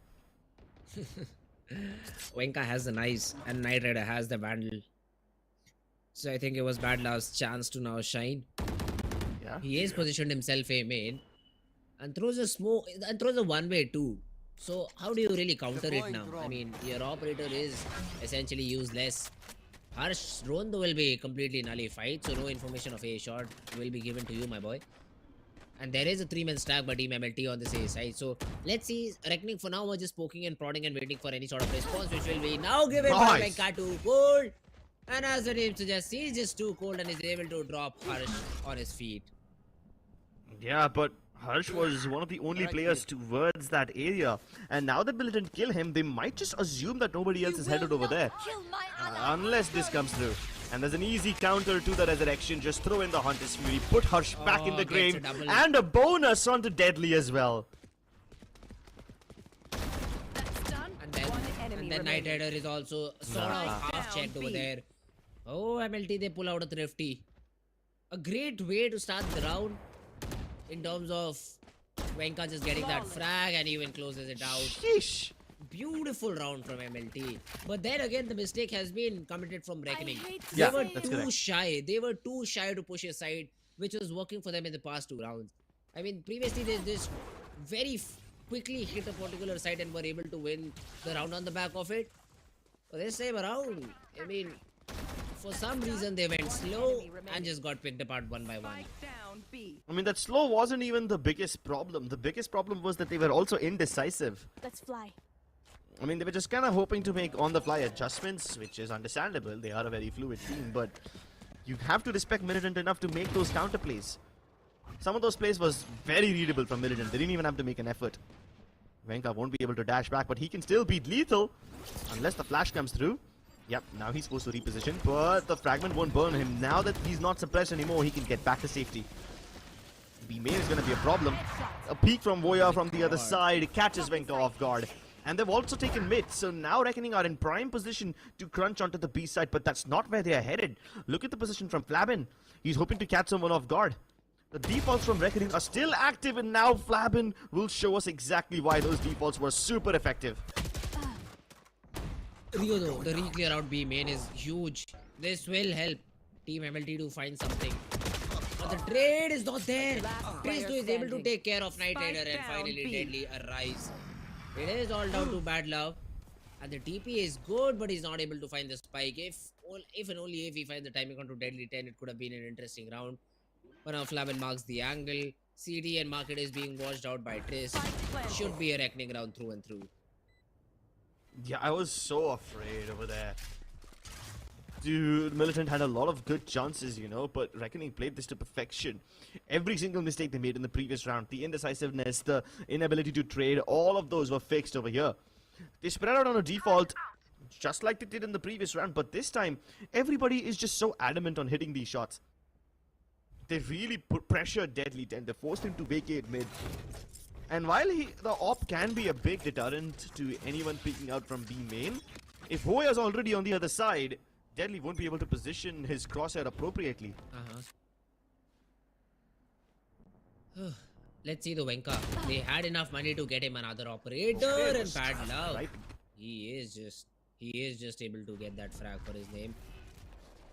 Venka has the Nice and Knight Rider has the Vandal. So I think it was Bad Love's chance to now shine. Yeah. He has positioned himself a main and throws a smoke and throws a one-way too. So how do you really counter it now? I mean, your operator is essentially useless. Harsh drone though will be completely nullified, so no information of A shot will be given to you, my boy. And there is a 3-man stack by Team MLT on this A side. So let's see. Reckoning for now, we're just poking and prodding and waiting for any sort of response, which will be now given by Venka to Cold. And as the name suggests, he's just too cold and is able to drop Harsh on his feet. Yeah, but Harsh was one of the only players towards that area. And now that Militant kill him, they might just assume that nobody else is headed over there. Unless this comes through. And there's an easy counter to the resurrection. Just throw in the Hunter's Fury, put Harsh back in the grave, and a bonus onto Deadly as well. And then Knight Rider is also sort of half-checked over there. Oh, MLT, they pull out a Thrifty. A great way to start the round in terms of Venka just getting that frag and even closes it out. Sheesh. Beautiful round from MLT. But then again, the mistake has been committed from Reckoning. Yeah, they were that's too correct. shy. They were too shy to push aside, which was working for them in the past 2 rounds. I mean, previously they just very quickly hit a particular side and were able to win the round on the back of it. But this time around, I mean, for some reason they went slow and just got picked apart one by one. I mean, that slow wasn't even the biggest problem. The biggest problem was that they were also indecisive. Let's fly. I mean, they were just kind of hoping to make on-the-fly adjustments, which is understandable. They are a very fluid team, but you have to respect Militant enough to make those counter plays. Some of those plays was very readable from Militant. They didn't even have to make an effort. Venka won't be able to dash back, but he can still beat Lethal unless the flash comes through. Yep, now he's supposed to reposition, but the fragment won't burn him. Now that he's not suppressed anymore, he can get back to safety. B-main is going to be a problem. A peek from Voya from the other side catches Venka off guard. And they've also taken mid, so now Reckoning are in prime position to crunch onto the B side, but that's not where they are headed. Look at the position from Flabin. He's hoping to catch someone off guard. The defaults from Reckoning are still active, and now Flabin will show us exactly why those defaults were super effective. Rio though, the re-clear out B main is huge. This will help Team MLT to find something. But the trade is not there. Tristo is able to take care of Knight Rider and finally Deadly arrives. It is all down to Bad Love. And the TP is good, but he's not able to find the spike. If and only if he finds the timing onto Deadly 10, it could have been an interesting round. But now Flavin marks the angle. CD and Market is being washed out by Tris. Should be a Reckoning round through and through. Yeah, I was so afraid over there. Dude, Militant had a lot of good chances, you know, but Reckoning played this to perfection. Every single mistake they made in the previous round, the indecisiveness, the inability to trade, all of those were fixed over here. They spread out on a default, just like they did in the previous round, but this time, everybody is just so adamant on hitting these shots. They really put pressure Deadly 10. They forced him to vacate mid. And while the op can be a big deterrent to anyone peeking out from B main, if Hoya's already on the other side, Deadly won't be able to position his crosshair appropriately. Let's see the Venka. They had enough money to get him another operator and bad luck. Right. He is just able to get that frag for his name.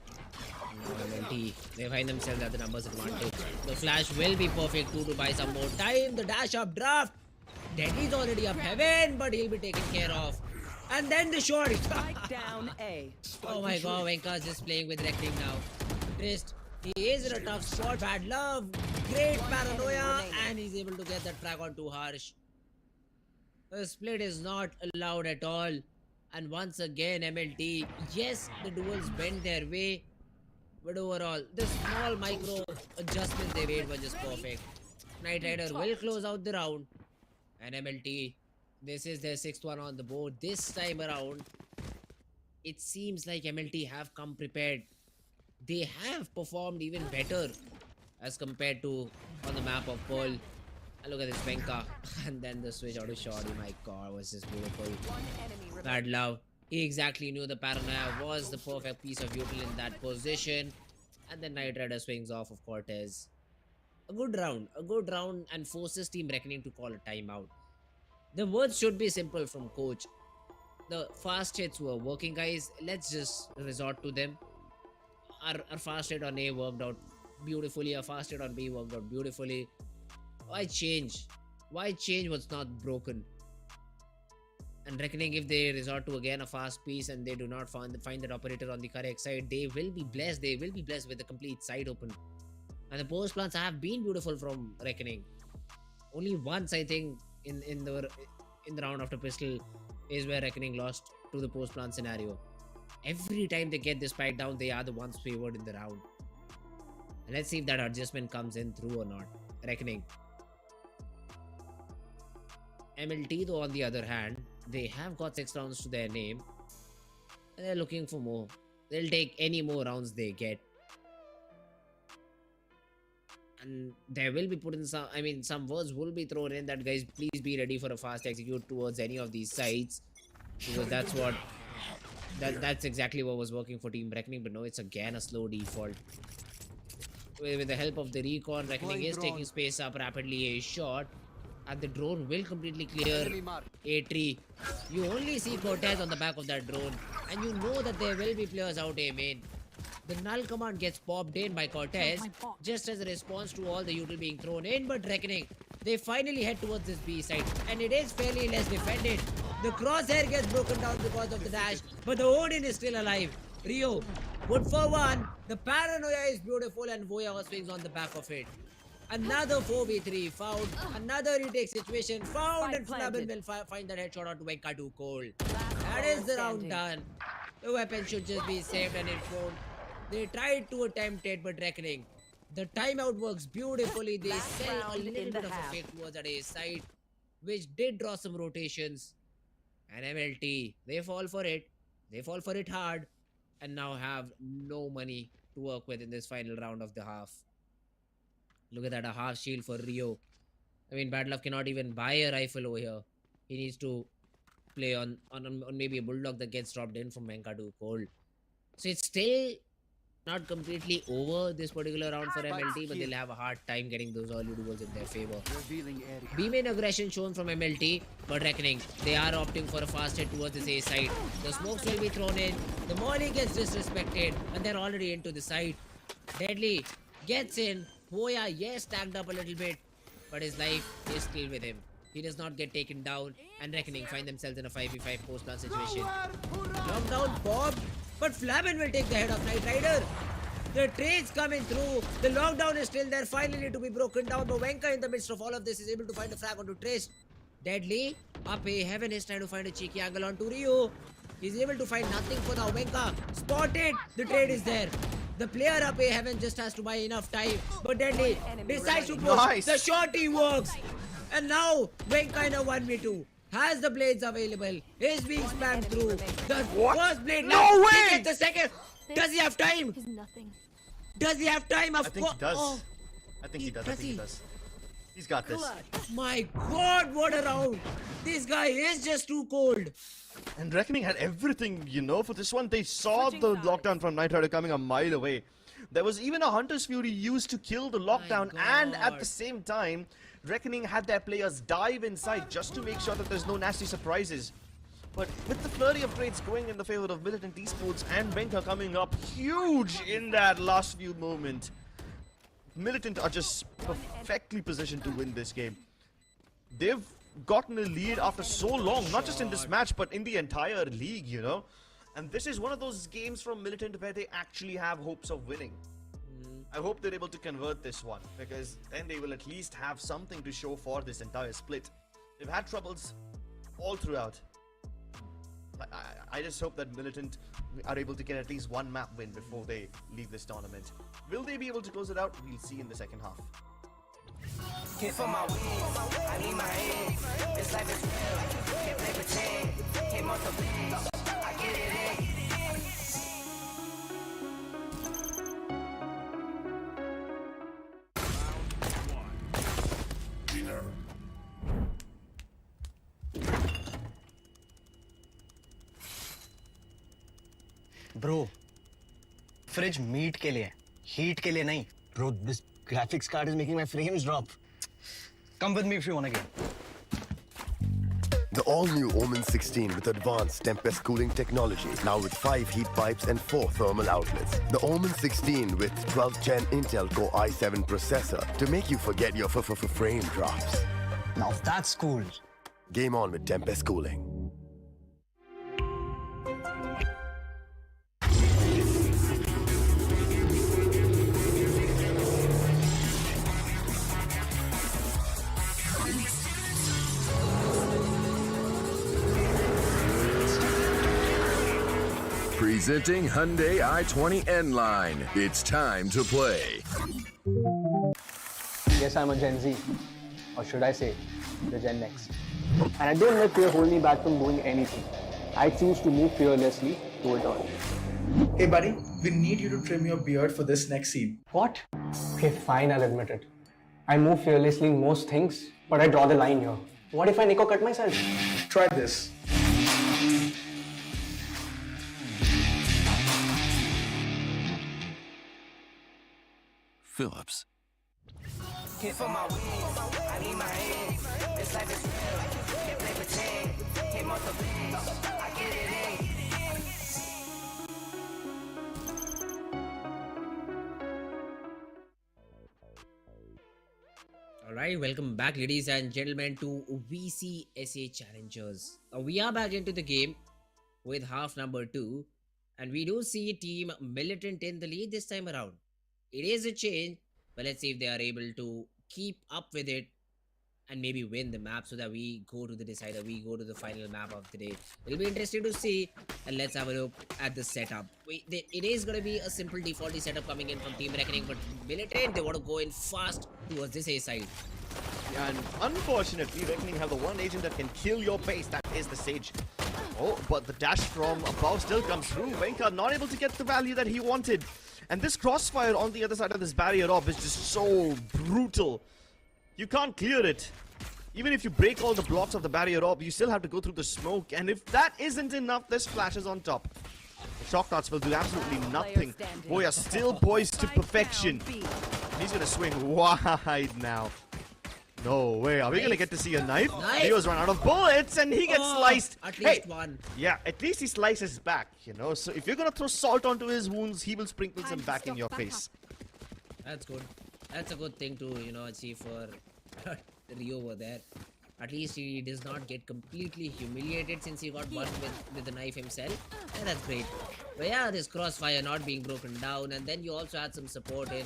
Now MLT, they find themselves at the numbers advantage. The flash will be perfect too to buy some more time. The dash up draft. Deadly's already up heaven, but he'll be taken care of. And then the shot. Down A. Oh my god, Venka's just playing with Reckoning now. Trist, he is in a tough spot. Bad love, great paranoia, and he's able to get that frag on too harsh. The split is not allowed at all. And once again, MLT, yes, the duels bent their way, but overall, the small micro adjustments they made were just perfect. Knight Rider will close out the round, and MLT, this is their 6th one on the board. This time around, it seems like MLT have come prepared. They have performed even better as compared to on the map of Pearl. And look at this Venka. And then the switch out of Shorty. My god, was this beautiful. Bad love. He exactly knew the paranoia was the perfect piece of util in that position. And then Knight Rider swings off of Cortez. A good round and forces Team Reckoning to call a timeout. The words should be simple from coach. The fast hits were working, guys. Let's just resort to them. Our fast hit on A worked out beautifully. Our fast hit on B worked out beautifully. Why change? Why change what's not broken? And Reckoning, if they resort to again a fast piece and they do not find that operator on the correct side, they will be blessed. They will be blessed with the complete side open. And the post plants have been beautiful from Reckoning. Only once, I think, in the round after pistol is where Reckoning lost to the post plant scenario. Every time they get this spike down, they are the ones favored in the round. And let's see if that adjustment comes in through or not. Reckoning. MLT, though, on the other hand, they have got 6 rounds to their name, and they're looking for more. They'll take any more rounds they get. And there will be put in some words will be thrown in that, guys, please be ready for a fast execute towards any of these sides, because that's exactly what was working for Team Reckoning. But no, it's again a slow default. With the help of the recon, Reckoning is taking space up rapidly. A shot, and the drone will completely clear a tree. You only see Cortez on the back of that drone, and you know that there will be players out A main. The null command gets popped in by Cortez just as a response to all the util being thrown in, but Reckoning, they finally head towards this B side, and it is fairly less defended. The crosshair gets broken down because of the dash, but the Odin is still alive. Rio, good for one. The paranoia is beautiful, and Voya swings on the back of it. Another 4v3 found, another retake situation found, and Flabin will find that headshot onto Venka too cold. That is the round done. The weapon should just be saved, and it won't. They tried to attempt it, but Reckoning, the timeout works beautifully. They sell a little bit of a fake towards at A side, which did draw some rotations. And MLT, they fall for it. They fall for it hard, and now have no money to work with in this final round of the half. Look at that, a half shield for Rio. I mean, Bad Love cannot even buy a rifle over here. He needs to play on maybe a bulldog that gets dropped in from Venka to cold. So it's still not completely over this particular round for MLT, but they'll have a hard time getting those early duels in their favor. B-main aggression shown from MLT, but Reckoning, they are opting for a fast hit towards this A side. The smokes will be thrown in, the molly gets disrespected, and they're already into the side. Deadly gets in. Voya, yes, tagged up a little bit, but his life is still with him. He does not get taken down, and Reckoning find themselves in a 5v5 post-plant situation. Lockdown Bob, but Flabin will take the head of Knight Rider. The trades coming through. The lockdown is still there, finally to be broken down. But Venka, in the midst of all of this, is able to find a frag onto Trist. Deadly, up A heaven is trying to find a cheeky angle onto Rio. He's able to find nothing for now. Venka spotted. The trade is there. The player up A heaven just has to buy enough time. But Deadly decides to push. Nice. The shorty works. And now Venka in a 1v2 has the blades available. Is being spammed through. The first blade. No way! He gets the second. Does he have time? He's nothing. Does he have time? I think he does. I think he does. He's got this. My god, what a round. This guy is just too cold. And Reckoning had everything, for this one. They saw the lockdown from Knight Rider coming a mile away. There was even a Hunter's Fury used to kill the lockdown, and at the same time, Reckoning had their players dive inside just to make sure that there's no nasty surprises. But with the flurry of trades going in the favor of Militant Esports and Venka coming up huge in that last few moment, Militant are just perfectly positioned to win this game. They've gotten a lead after so long, not just in this match, but in the entire league, you know. And this is one of those games from Militant where they actually have hopes of winning. I hope they're able to convert this one, because then they will at least have something to show for this entire split. They've had troubles all throughout. I just hope that Militant are able to get at least one map win before they leave this tournament. Will they be able to close it out? We'll see in the second half. Hit for my wins, I need my ends. This life is real, can't play pretend. Came off the bench, I get it in. Bro, fridge meat के लिए, heat के लिए नहीं. Bro, this graphics card is making my frames drop. Come with me if you want to get. The all-new Omen 16 with advanced Tempest cooling technology, now with 5 heat pipes and 4 thermal outlets. The Omen 16 with 12th Gen Intel Core i7 processor to make you forget your frame drops. Now that's cool. Game on with Tempest cooling. Presenting Hyundai i20 N-Line. It's time to play. Yes, I'm a Gen Z, or should I say, the Gen Next. And I don't let fear hold me back from doing anything. I choose to move fearlessly to it all. Hey buddy, we need you to trim your beard for this next scene. What? Okay, fine, I'll admit it. I move fearlessly in most things, but I draw the line here. What if I Nico cut myself? Try this. Phillips. Hit for my wins, I need my ends. This life is real, can't play pretend. Came off the bench, I get it in. Alright, welcome back ladies and gentlemen to VCSA Challengers. We are back into the game with half number 2, and we do see Team Militant in the lead this time around. It is a change, but let's see if they are able to keep up with it and maybe win the map so that we go to the decider, we go to the final map of the day. It'll be interesting to see, and let's have a look at the setup. It is going to be a simple defaulty setup coming in from Team Reckoning, but Militant, they want to go in fast towards this A side. And unfortunately, Reckoning have the one agent that can kill your base, that is the Sage. Oh, but the dash from above still comes through. Venka not able to get the value that he wanted. And this crossfire on the other side of this barrier orb is just so brutal. You can't clear it. Even if you break all the blocks of the barrier orb, you still have to go through the smoke. And if that isn't enough, there's flashes on top. The shock darts will do absolutely nothing. Boya still poised to perfection. He's gonna swing wide now. No way. Are we gonna get to see a knife? He was run out of bullets and he gets sliced. At least one. Yeah, at least he slices back, you know. So if you're gonna throw salt onto his wounds, he will sprinkle some back in your face. That's good. That's a good thing to, you know, achieve for Rio over there. At least he does not get completely humiliated since he got burned with the knife himself. And that's great. But yeah, this crossfire not being broken down, and then you also had some support in.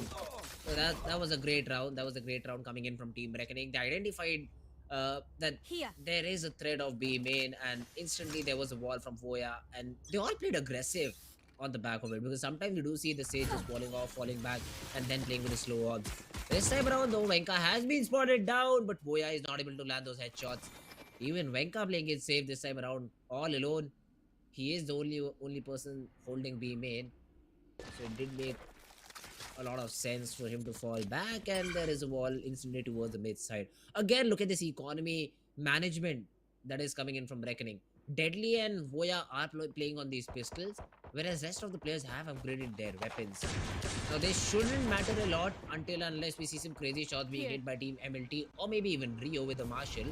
So that was a great round. That was a great round coming in from Team Reckoning. They identified that there is a threat of B main, and instantly there was a wall from Voya, and they all played aggressive on the back of it, because sometimes you do see the Sage just falling off, falling back, and then playing with the slow orbs. This time around though, Venka has been spotted down, but Voya is not able to land those headshots. Even Venka playing it safe this time around, all alone. He is the only person holding B main, so it did make a lot of sense for him to fall back, and there is a wall instantly towards the mid side. Again, look at this economy management that is coming in from Reckoning. Deadly and Voya are playing on these pistols, whereas rest of the players have upgraded their weapons. Now they shouldn't matter a lot until unless we see some crazy shots being hit by Team MLT or maybe even Rio with a Marshall.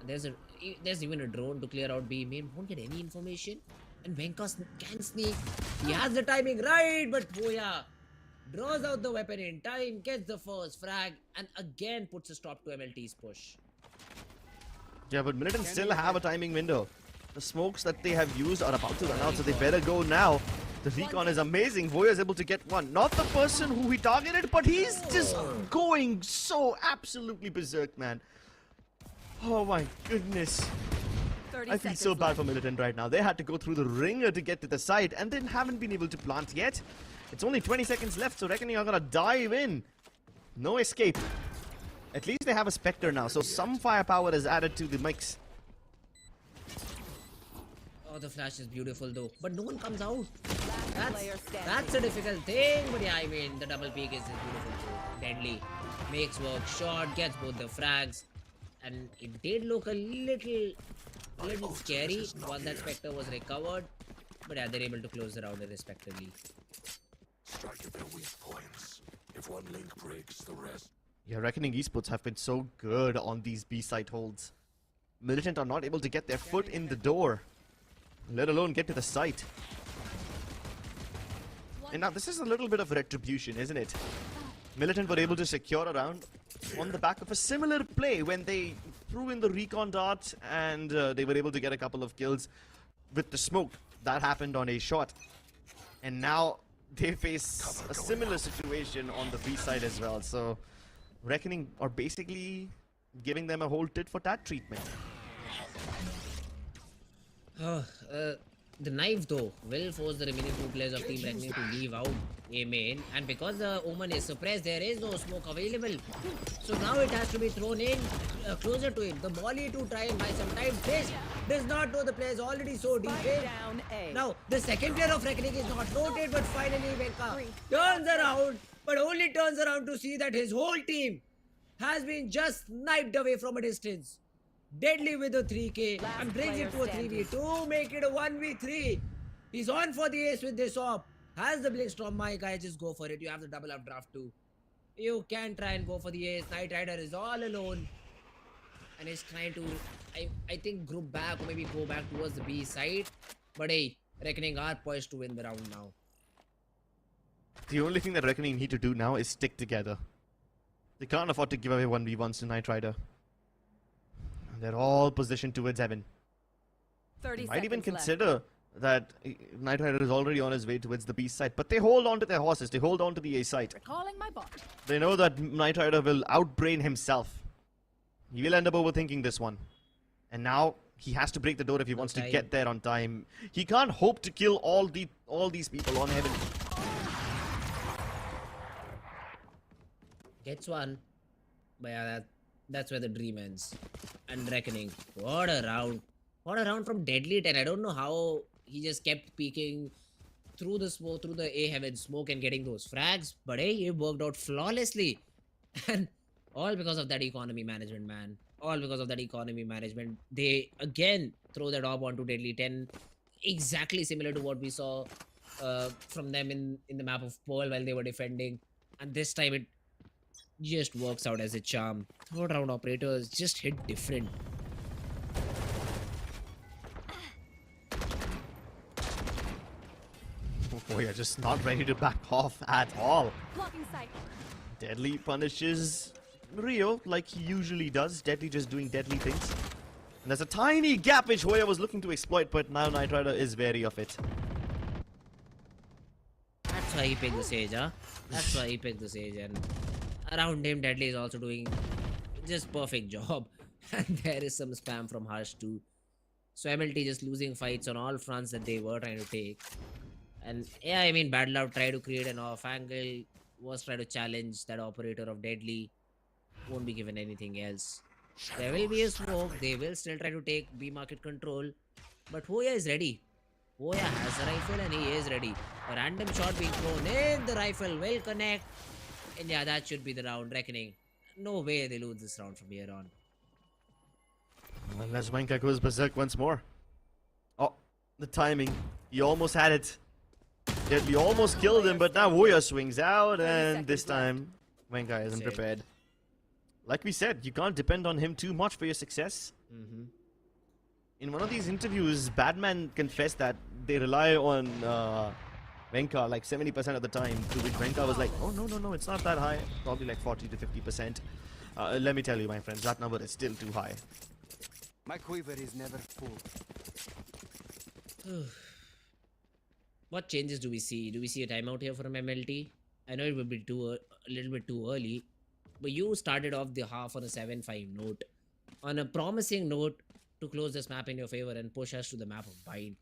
There's even a drone to clear out B main. Won't get any information. And Venka can sneak. He has the timing right, but Voya draws out the weapon in time, gets the first frag, and again puts a stop to MLT's push. Yeah, but Militant still have a timing window. The smokes that they have used are about to run out, so they better go now. The recon is amazing. Voya is able to get one. Not the person who he targeted, but he's just going so absolutely berserk, man. Oh my goodness. I feel so bad for Militant right now. They had to go through the ringer to get to the site and then haven't been able to plant yet. It's only 20 seconds left, so Reckoning are gonna dive in. No escape. At least they have a Spectre now, so some firepower is added to the mix. Oh, the flash is beautiful though, but no one comes out. That's a difficult thing, but yeah, I mean, the double peek is beautiful too. Deadly. Makes work short, gets both the frags. And it did look a little scary once that Spectre was recovered. But yeah, they're able to close the round irrespectively. Strike at their weak points. If one link breaks, the rest. Yeah, Reckoning Esports have been so good on these B-site holds. Militant are not able to get their foot in the door, let alone get to the site. And now this is a little bit of retribution, isn't it? Militant were able to secure a round on the back of a similar play when they threw in the recon dart and they were able to get a couple of kills with the smoke. That happened on a shot. And now they face a similar situation on the B side as well. So Reckoning are basically giving them a whole tit for tat treatment. The knife though will force the remaining two players of Team Reckoning to leave out A main, and because the Omen is suppressed, there is no smoke available. So now it has to be thrown in closer to it. The Molly to try and buy some time. This does not know the player is already so deep in. Now the second player of Reckoning is not noted, but finally Venka turns around, but only turns around to see that his whole team has been just sniped away from a distance. Deadly with a 3k and brings it to a 3v2, make it a 1v3. He's on for the ace with this op. Has the Blinkstorm, my guy, just go for it. You have the double up draft too. You can try and go for the ace. Knight Rider is all alone and is trying to, I think, group back or maybe go back towards the B side. But hey, Reckoning are poised to win the round now. The only thing that Reckoning need to do now is stick together. They can't afford to give away 1v1s to Knight Rider. They're all positioned towards heaven. They might even consider that Knight Rider is already on his way towards the B side, but they hold on to their horses. They hold on to the A side. Calling my bot. They know that Knight Rider will outbrain himself. He will end up overthinking this one. And now he has to break the door if he wants to get there on time. He can't hope to kill all these people on heaven. Gets one. But yeah, that's where the dream ends. And Reckoning. What a round. What a round from Deadly 10. I don't know how he just kept peeking through the smoke, through the A heaven smoke and getting those frags. But hey, it worked out flawlessly. And all because of that economy management, man. All because of that economy management. They again throw that orb onto Deadly 10. Exactly similar to what we saw from them in the map of Pearl while they were defending. And this time it just works out as a charm. Third round operators just hit different. Oh boy, are just not ready to back off at all. Blocking sight. Deadly punishes Rio like he usually does. Deadly just doing deadly things. And there's a tiny gap which Hoya was looking to exploit, but now Knight Rider is wary of it. That's why he picked the Sage, huh? That's why he picked the Sage, and around him Deadly is also doing just perfect job. And there is some spam from Harsh too. So MLT just losing fights on all fronts that they were trying to take. And yeah, I mean, Battle Out tried to create an off angle, was trying to challenge that operator of Deadly. Won't be given anything else. There will be a smoke, they will still try to take B market control. But Hoya is ready. Hoya has a rifle and he is ready. A random shot being thrown in, the rifle will connect. And yeah, that should be the round. Reckoning. No way they lose this round from here on. Unless Wenka goes berserk once more. Oh, the timing. He almost had it. Deadly almost killed him, but now Voya swings out, and this time Wenka isn't prepared. Like we said, you can't depend on him too much for your success. In one of these interviews, Badman confessed that they rely on Wenka like 70% of the time, to which Wenka was like, oh no, it's not that high. Probably like 40 to 50%. Let me tell you, my friends, that number is still too high. My quiver is never full. What changes do we see? Do we see a timeout here from MLT? I know it would be a little bit too early, but you started off the half on a 7-5 note, on a promising note to close this map in your favor and push us to the map of Bind.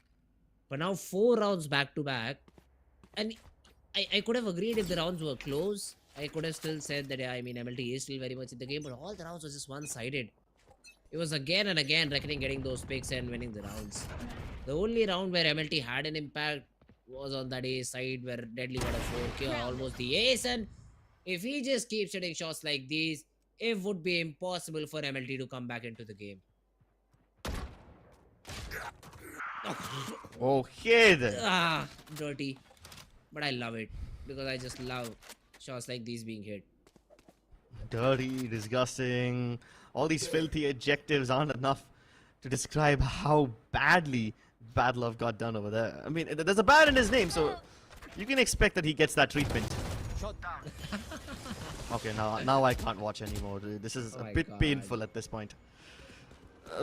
But now 4 rounds back to back, and I could have agreed if the rounds were close. I could have still said that, yeah, I mean, MLT is still very much in the game, but all the rounds was just one-sided. It was again and again Reckoning getting those picks and winning the rounds. The only round where MLT had an impact was on that A side where Deadly got a 4K, almost the ace, and if he just keeps hitting shots like these, it would be impossible for MLT to come back into the game. Okay then. Ah, dirty. But I love it, because I just love shots like these being hit. Dirty, disgusting. All these filthy adjectives aren't enough to describe how badly Bad Love got done over there. I mean, there's a bad in his name, so you can expect that he gets that treatment. Okay, now I can't watch anymore. This is a bit painful at this point.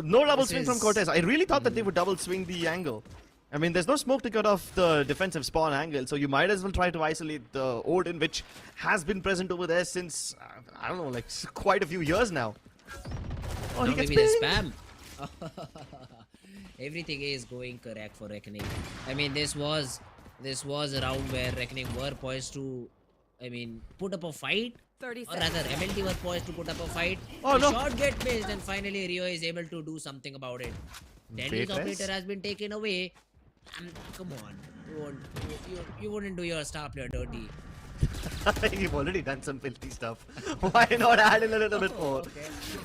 No double swing from Cortez. I really thought that they would double swing the angle. I mean, there's no smoke to cut off the defensive spawn angle, so you might as well try to isolate the Odin, which has been present over there since, I don't know, like quite a few years now. Oh, he gets maybe the spam. Everything is going correct for Reckoning. I mean, this was a round where Reckoning were poised to, I mean, put up a fight. 30 or rather, MLT was poised to put up a fight. Oh, the no. shot get missed, and finally Rio is able to do something about it. Delhi's operator has been taken away. Come on, you wouldn't do your star player dirty. You've already done some filthy stuff. Why not add in a little bit more?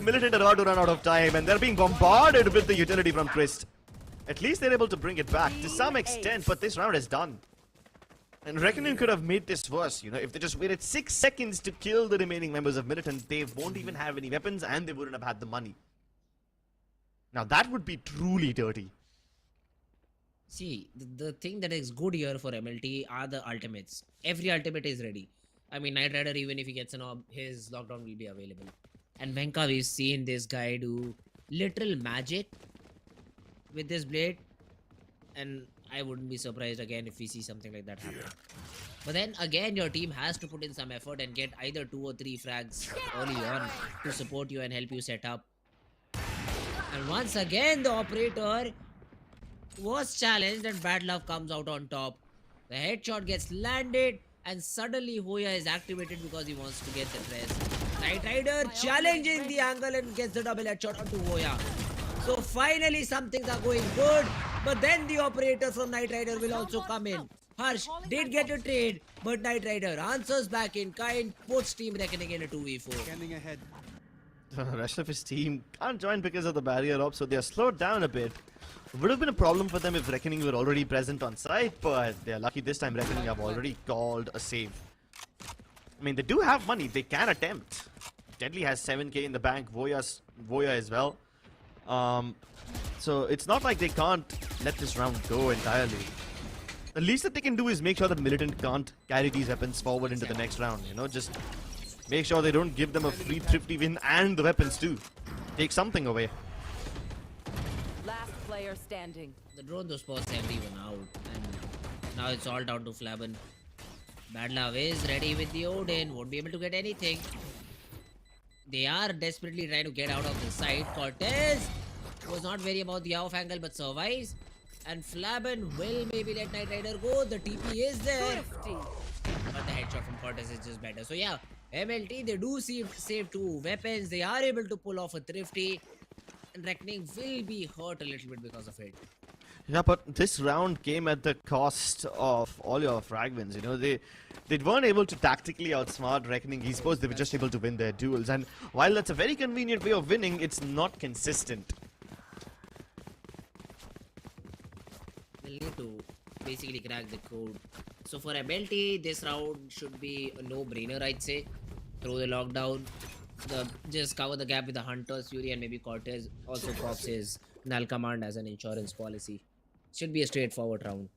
Militant are about to run out of time, and they're being bombarded with the utility from Christ. At least they're able to bring it back to some extent, but this round is done. And Reckoning could have made this worse, you know, if they just waited 6 seconds to kill the remaining members of Militant, they won't even have any weapons and they wouldn't have had the money. Now that would be truly dirty. See, the thing that is good here for MLT are the ultimates. Every ultimate is ready. I mean, Knight Rider, even if he gets an orb, his lockdown will be available. And Venka, we've seen this guy do literal magic with this blade. And I wouldn't be surprised again if we see something like that happen. But then again, your team has to put in some effort and get either 2 or 3 frags early on to support you and help you set up. And once again, the operator was challenged and Bad Love comes out on top. The headshot gets landed and suddenly Hoya is activated because he wants to get the press. Knight Rider challenging the angle and gets the double headshot onto Hoya. So finally some things are going good, but then the operator from Knight Rider will also come in. Harsh did get a trade, but Knight Rider answers back in kind, puts Team Reckoning in a 2v4. Scanning ahead. The rest of his team can't join because of the barrier up, so they are slowed down a bit. It would have been a problem for them if Reckoning were already present on site, but they are lucky this time Reckoning have already called a save. I mean, they do have money, they can attempt. Deadly has 7k in the bank, Voya as well. So it's not like they can't let this round go entirely. The least that they can do is make sure that Militant can't carry these weapons forward into the next round, you know, just make sure they don't give them a free thrifty win and the weapons too. Take something away. Last player standing. The drone those spots everyone out, and now it's all down to Flaben. Bad Love is ready with the Odin, won't be able to get anything. They are desperately trying to get out of the site. Cortez was not very about the off angle but survives. And Flaben will maybe let Knight Rider go. The TP is there. But the headshot from Cortez is just better. So yeah, MLT, they do save 2 weapons. They are able to pull off a thrifty. And Reckoning will be hurt a little bit because of it. Yeah, but this round came at the cost of all your frag wins. You know, they weren't able to tactically outsmart Reckoning Esports. They were just able to win their duels. And while that's a very convenient way of winning, it's not consistent. need to basically crack the code. So for MLT, this round should be a no-brainer, I'd say. Throw the lockdown, just cover the gap with the Hunters, Fury, and maybe Cortez. Also props his Null Command as an insurance policy. Should be a straightforward round.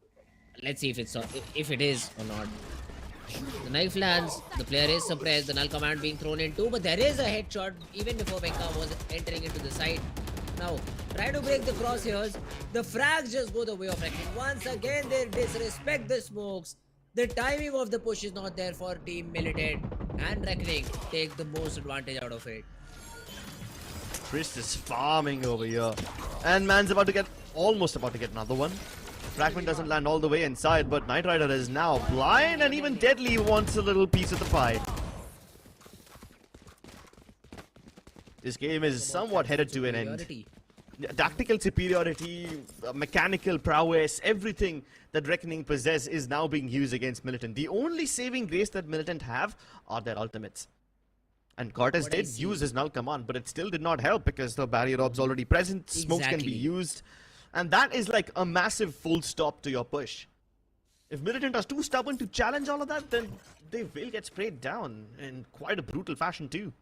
Let's see if it is or not. The knife lands, the player is suppressed, the Null Command being thrown in too, but there is a headshot even before Venka was entering into the site. Now, try to break the crosshairs. The frags just go the way of Reckoning. Once again, they disrespect the smokes. The timing of the push is not there for Team Militant, and Reckoning take the most advantage out of it. Trist is farming over here, and man's almost about to get another one. Fragment doesn't land all the way inside, but Knight Rider is now blind, and even Deadly wants a little piece of the pie. This game is somewhat headed to an end. Tactical superiority, mechanical prowess, everything that Reckoning possess is now being used against Militant. The only saving grace that Militant have are their ultimates. And Cortez did use his Null Command, but it still did not help because the barrier orb's already present, smokes can be used. And that is like a massive full stop to your push. If Militant are too stubborn to challenge all of that, then they will get sprayed down in quite a brutal fashion too.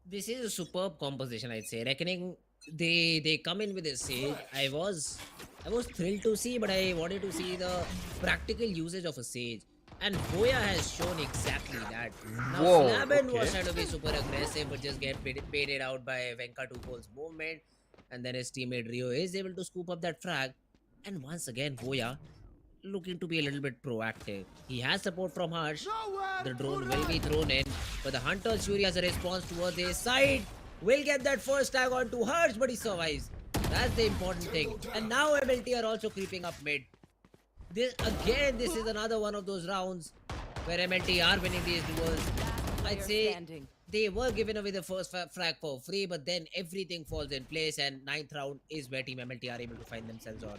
This is a superb composition, I'd say. Reckoning, they come in with a Sage. I was thrilled to see, but I wanted to see the practical usage of a Sage. And Voya has shown exactly that. Now, Flaben was trying to be super aggressive, but just get baited out by Venka 2-Cole's movement. And then his teammate Rio is able to scoop up that frag. And once again, Voya looking to be a little bit proactive. He has support from Harsh. The drone will be thrown in, but the Hunter's Fury has a response towards his side. Will get that first tag onto Harsh, but he survives. That's the important thing. And now MLT are also creeping up mid. This is another one of those rounds where MLT are winning these duels. I'd say they were given away the first frag for free, but then everything falls in place, and 9th round is where Team MLT are able to find themselves on.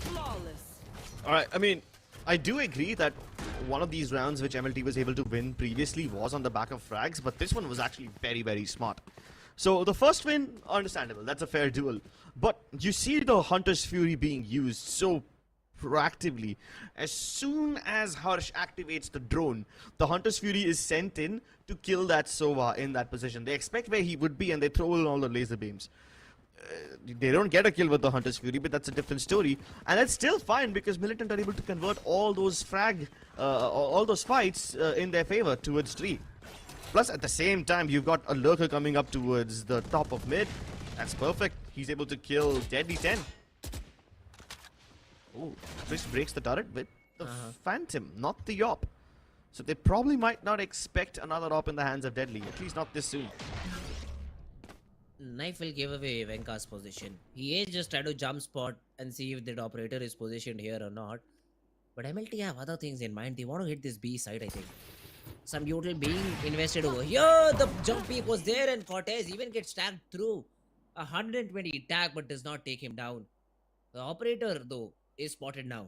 Flawless. Alright, I mean, I do agree that one of these rounds which MLT was able to win previously was on the back of frags, but this one was actually very, very smart. So the first win, understandable, that's a fair duel. But you see the Hunter's Fury being used so proactively. As soon as Harsh activates the drone, the Hunter's Fury is sent in to kill that Sova in that position. They expect where he would be and they throw in all the laser beams. They don't get a kill with the Hunter's Fury, but that's a different story. And that's still fine because Militant are able to convert all those all those fights in their favor towards 3. Plus, at the same time, you've got a lurker coming up towards the top of mid. That's perfect. He's able to kill Deadly 10. Oh, Chris breaks the turret with the Phantom, not the AWP. So they probably might not expect another AWP in the hands of Deadly, at least not this soon. Knife will give away Venka's position. He is just trying to jump spot and see if that operator is positioned here or not. But MLT have other things in mind. They want to hit this B side, I think. Some util being invested over here. The jump peak was there and Cortez even gets tagged through. 120 tag but does not take him down. The operator though is spotted now.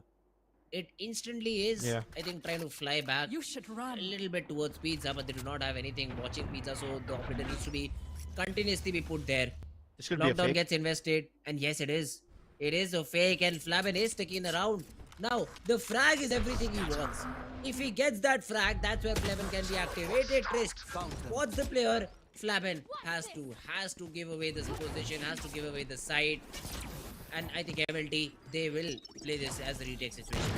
It instantly is, I think, trying to fly back. You should run a little bit towards Pizza, but they do not have anything watching Pizza, so the operator needs to be continuously be put there. Lockdown gets invested, and yes, it is. It is a fake, and Flaben is sticking around. Now, the frag is everything he wants. If he gets that frag, that's where Flaben can be activated. Trist, what's the player? Flaben has to give away this position, has to give away the side. And I think MLT, they will play this as a retake situation.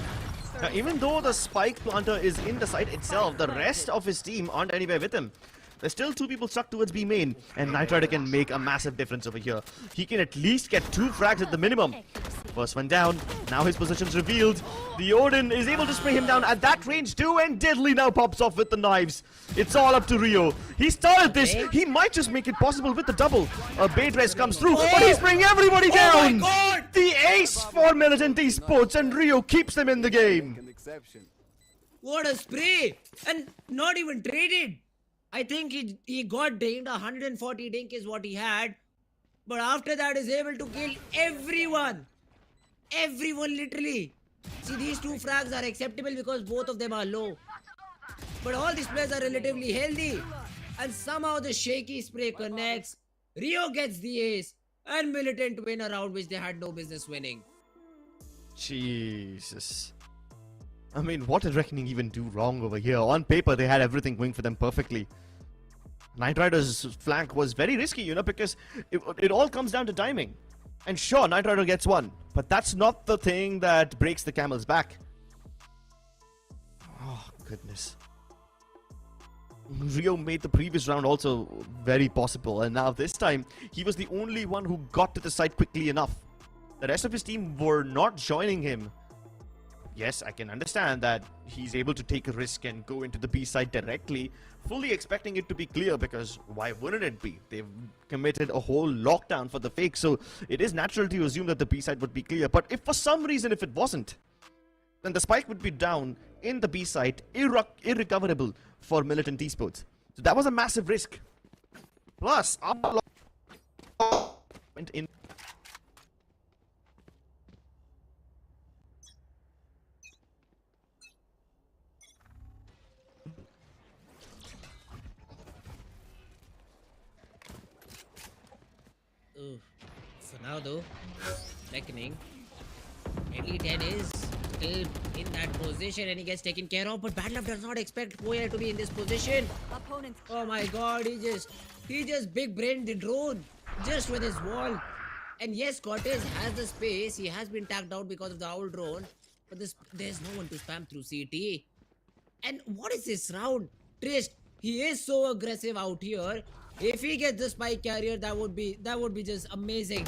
Now, even though the spike planter is in the site itself, the rest of his team aren't anywhere with him. There's still 2 people stuck towards B main, and Knight Rider can make a massive difference over here. He can at least get 2 frags at the minimum. First one down, now his position's revealed. The Odin is able to spray him down at that range too, and Deadly now pops off with the knives. It's all up to Rio. He started this, he might just make it possible with the double. A bait race comes through, but he's bringing everybody down! My God! The ace for MLT Esports, and Rio keeps them in the game. What a spray! And not even traded! I think he got dinged. 140 dink is what he had. But after that is able to kill everyone. Everyone literally. See, these 2 frags are acceptable because both of them are low. But all these players are relatively healthy. And somehow the shaky spray connects. Rio gets the ace. And Militant win a round which they had no business winning. Jesus. I mean, what did Reckoning even do wrong over here? On paper, they had everything going for them perfectly. Knight Rider's flank was very risky, you know, because it all comes down to timing. And sure, Knight Rider gets one, but that's not the thing that breaks the camel's back. Oh, goodness. Rio made the previous round also very possible, and now this time, he was the only one who got to the site quickly enough. The rest of his team were not joining him. Yes, I can understand that he's able to take a risk and go into the B side directly, fully expecting it to be clear, because why wouldn't it be? They've committed a whole lockdown for the fake, so it is natural to assume that the B side would be clear. But if for some reason if it wasn't, then the spike would be down in the B side, irrecoverable for Militant Esports. So that was a massive risk. Plus, our went in. Ooh. For now though, Reckoning, Deadly 10 is still in that position and he gets taken care of, but Bad Luck does not expect Poya to be in this position. Oh my god, he just big brained the drone just with his wall. And yes, Cortez has the space, he has been tagged out because of the owl drone, but there's no one to spam through CT. And what is this round? Trist, he is so aggressive out here. If he gets the spike carrier, that would be just amazing.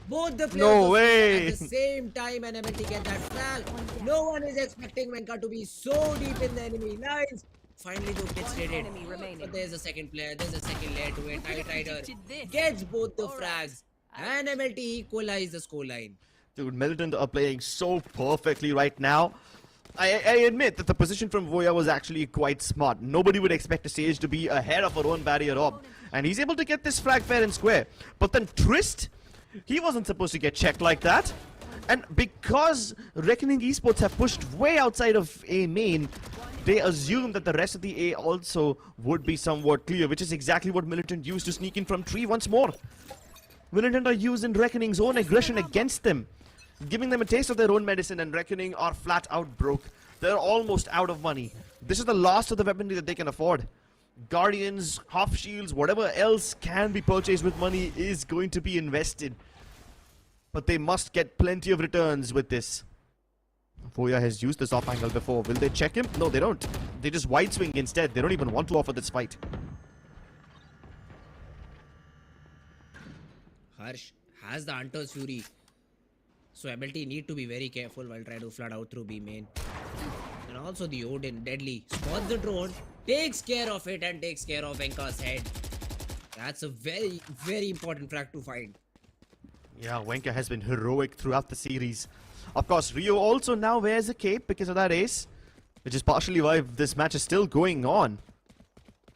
Both the players at the same time, and MLT get that flag. No one is expecting Venka to be so deep in the enemy lines. Finally, though, gets traded. But there's a second player. There's a second layer to it. Knight Rider gets both the frags, and MLT equalize the scoreline. Dude, Militant are playing so perfectly right now. I admit that the position from Voya was actually quite smart. Nobody would expect a Sage to be ahead of her own barrier orb. And he's able to get this frag fair and square. But then Trist, he wasn't supposed to get checked like that. And because Reckoning Esports have pushed way outside of A main, they assume that the rest of the A also would be somewhat clear, which is exactly what Militant used to sneak in from tree once more. Militant are using Reckoning's own aggression against them, giving them a taste of their own medicine, and Reckoning are flat out broke. They're almost out of money. This is the last of the weaponry that they can afford. Guardians, half shields, whatever else can be purchased with money is going to be invested. But they must get plenty of returns with this. Voya has used this off angle before. Will they check him? No, they don't. They just wide swing instead. They don't even want to offer this fight. Harsh has the Hunter's Fury. So MLT need to be very careful while trying to flood out through B main. And also the Odin, Deadly, spots the drone, takes care of it and takes care of Venka's head. That's a very, very important frag to find. Yeah, Venka has been heroic throughout the series. Of course, Rio also now wears a cape because of that ace, which is partially why this match is still going on.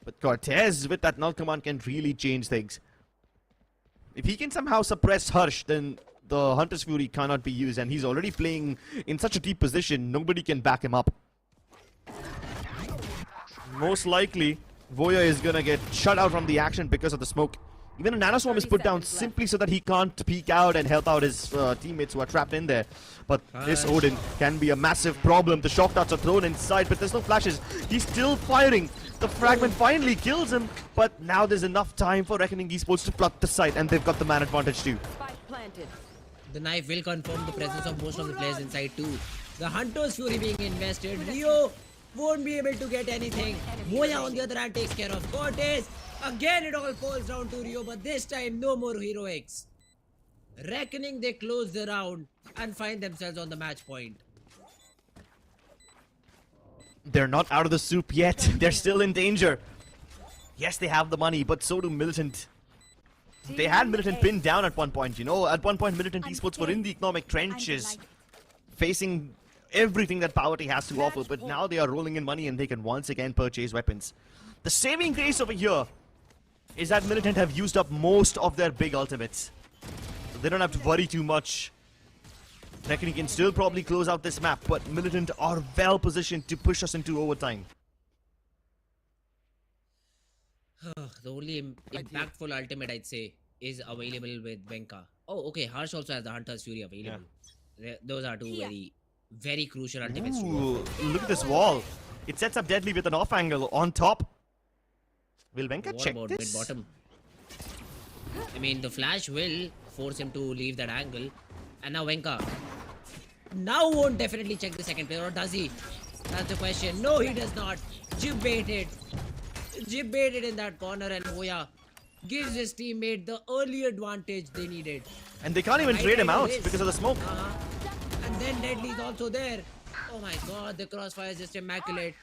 But Cortez with that null command can really change things. If he can somehow suppress Harsh, then the Hunter's Fury cannot be used, and he's already playing in such a deep position, nobody can back him up. Most likely, Voya is gonna get shut out from the action because of the smoke. Even a nanoswarm is put down simply so that he can't peek out and help out his teammates who are trapped in there. But this Odin can be a massive problem. The shock darts are thrown inside, but there's no flashes. He's still firing. The fragment finally kills him, but now there's enough time for Reckoning Esports to flood the site, and they've got the man advantage too. The knife will confirm the presence of most of the players inside too. The Hunter's Fury being invested. Rio won't be able to get anything. Voya on the other hand takes care of Cortez. Again it all falls down to Rio, but this time no more heroics. Reckoning they close the round and find themselves on the match point. They're not out of the soup yet. They're still in danger. Yes, they have the money, but so do Militant. They had Militant pinned down at one point, you know. At one point, Militant Esports were in the economic trenches, facing everything that Poverty has to offer, but now they are rolling in money and they can once again purchase weapons. The saving grace over here is that Militant have used up most of their big ultimates. So they don't have to worry too much. Reckoning can still probably close out this map, but Militant are well positioned to push us into overtime. The only impactful ultimate I'd say is available with Venka. Oh, okay. Harsh also has the Hunter's Fury available. Those are two very crucial ultimates. Ooh, look at this wall. It sets up Deadly with an off angle on top. Will Venka check about this? mid-bottom? I mean, the flash will force him to leave that angle. And now Venka. Now won't definitely check the second player, or does he? That's the question. No, he does not. Jib baited. Jib baited in that corner, and Hoya gives his teammate the early advantage they needed. And they can't even trade him out because of the smoke. And then Deadly is also there. Oh my god, the crossfire is just immaculate.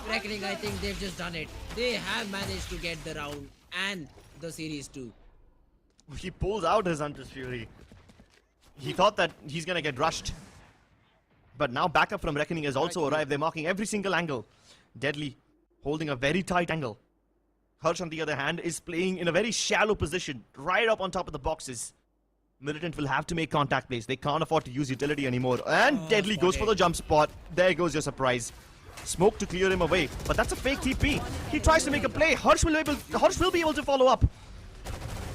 Reckoning, I think they've just done it. They have managed to get the round and the series too. He pulls out his Hunter's Fury. He thought that he's gonna get rushed. But now backup from Reckoning has also arrived. They're marking every single angle. Deadly holding a very tight angle. Harsh, on the other hand, is playing in a very shallow position, right up on top of the boxes. Militant will have to make contact plays. They can't afford to use utility anymore. And Deadly goes for the jump spot. There goes your surprise. Smoke to clear him away. But that's a fake TP. He tries to make a play. Harsh will be able to follow up.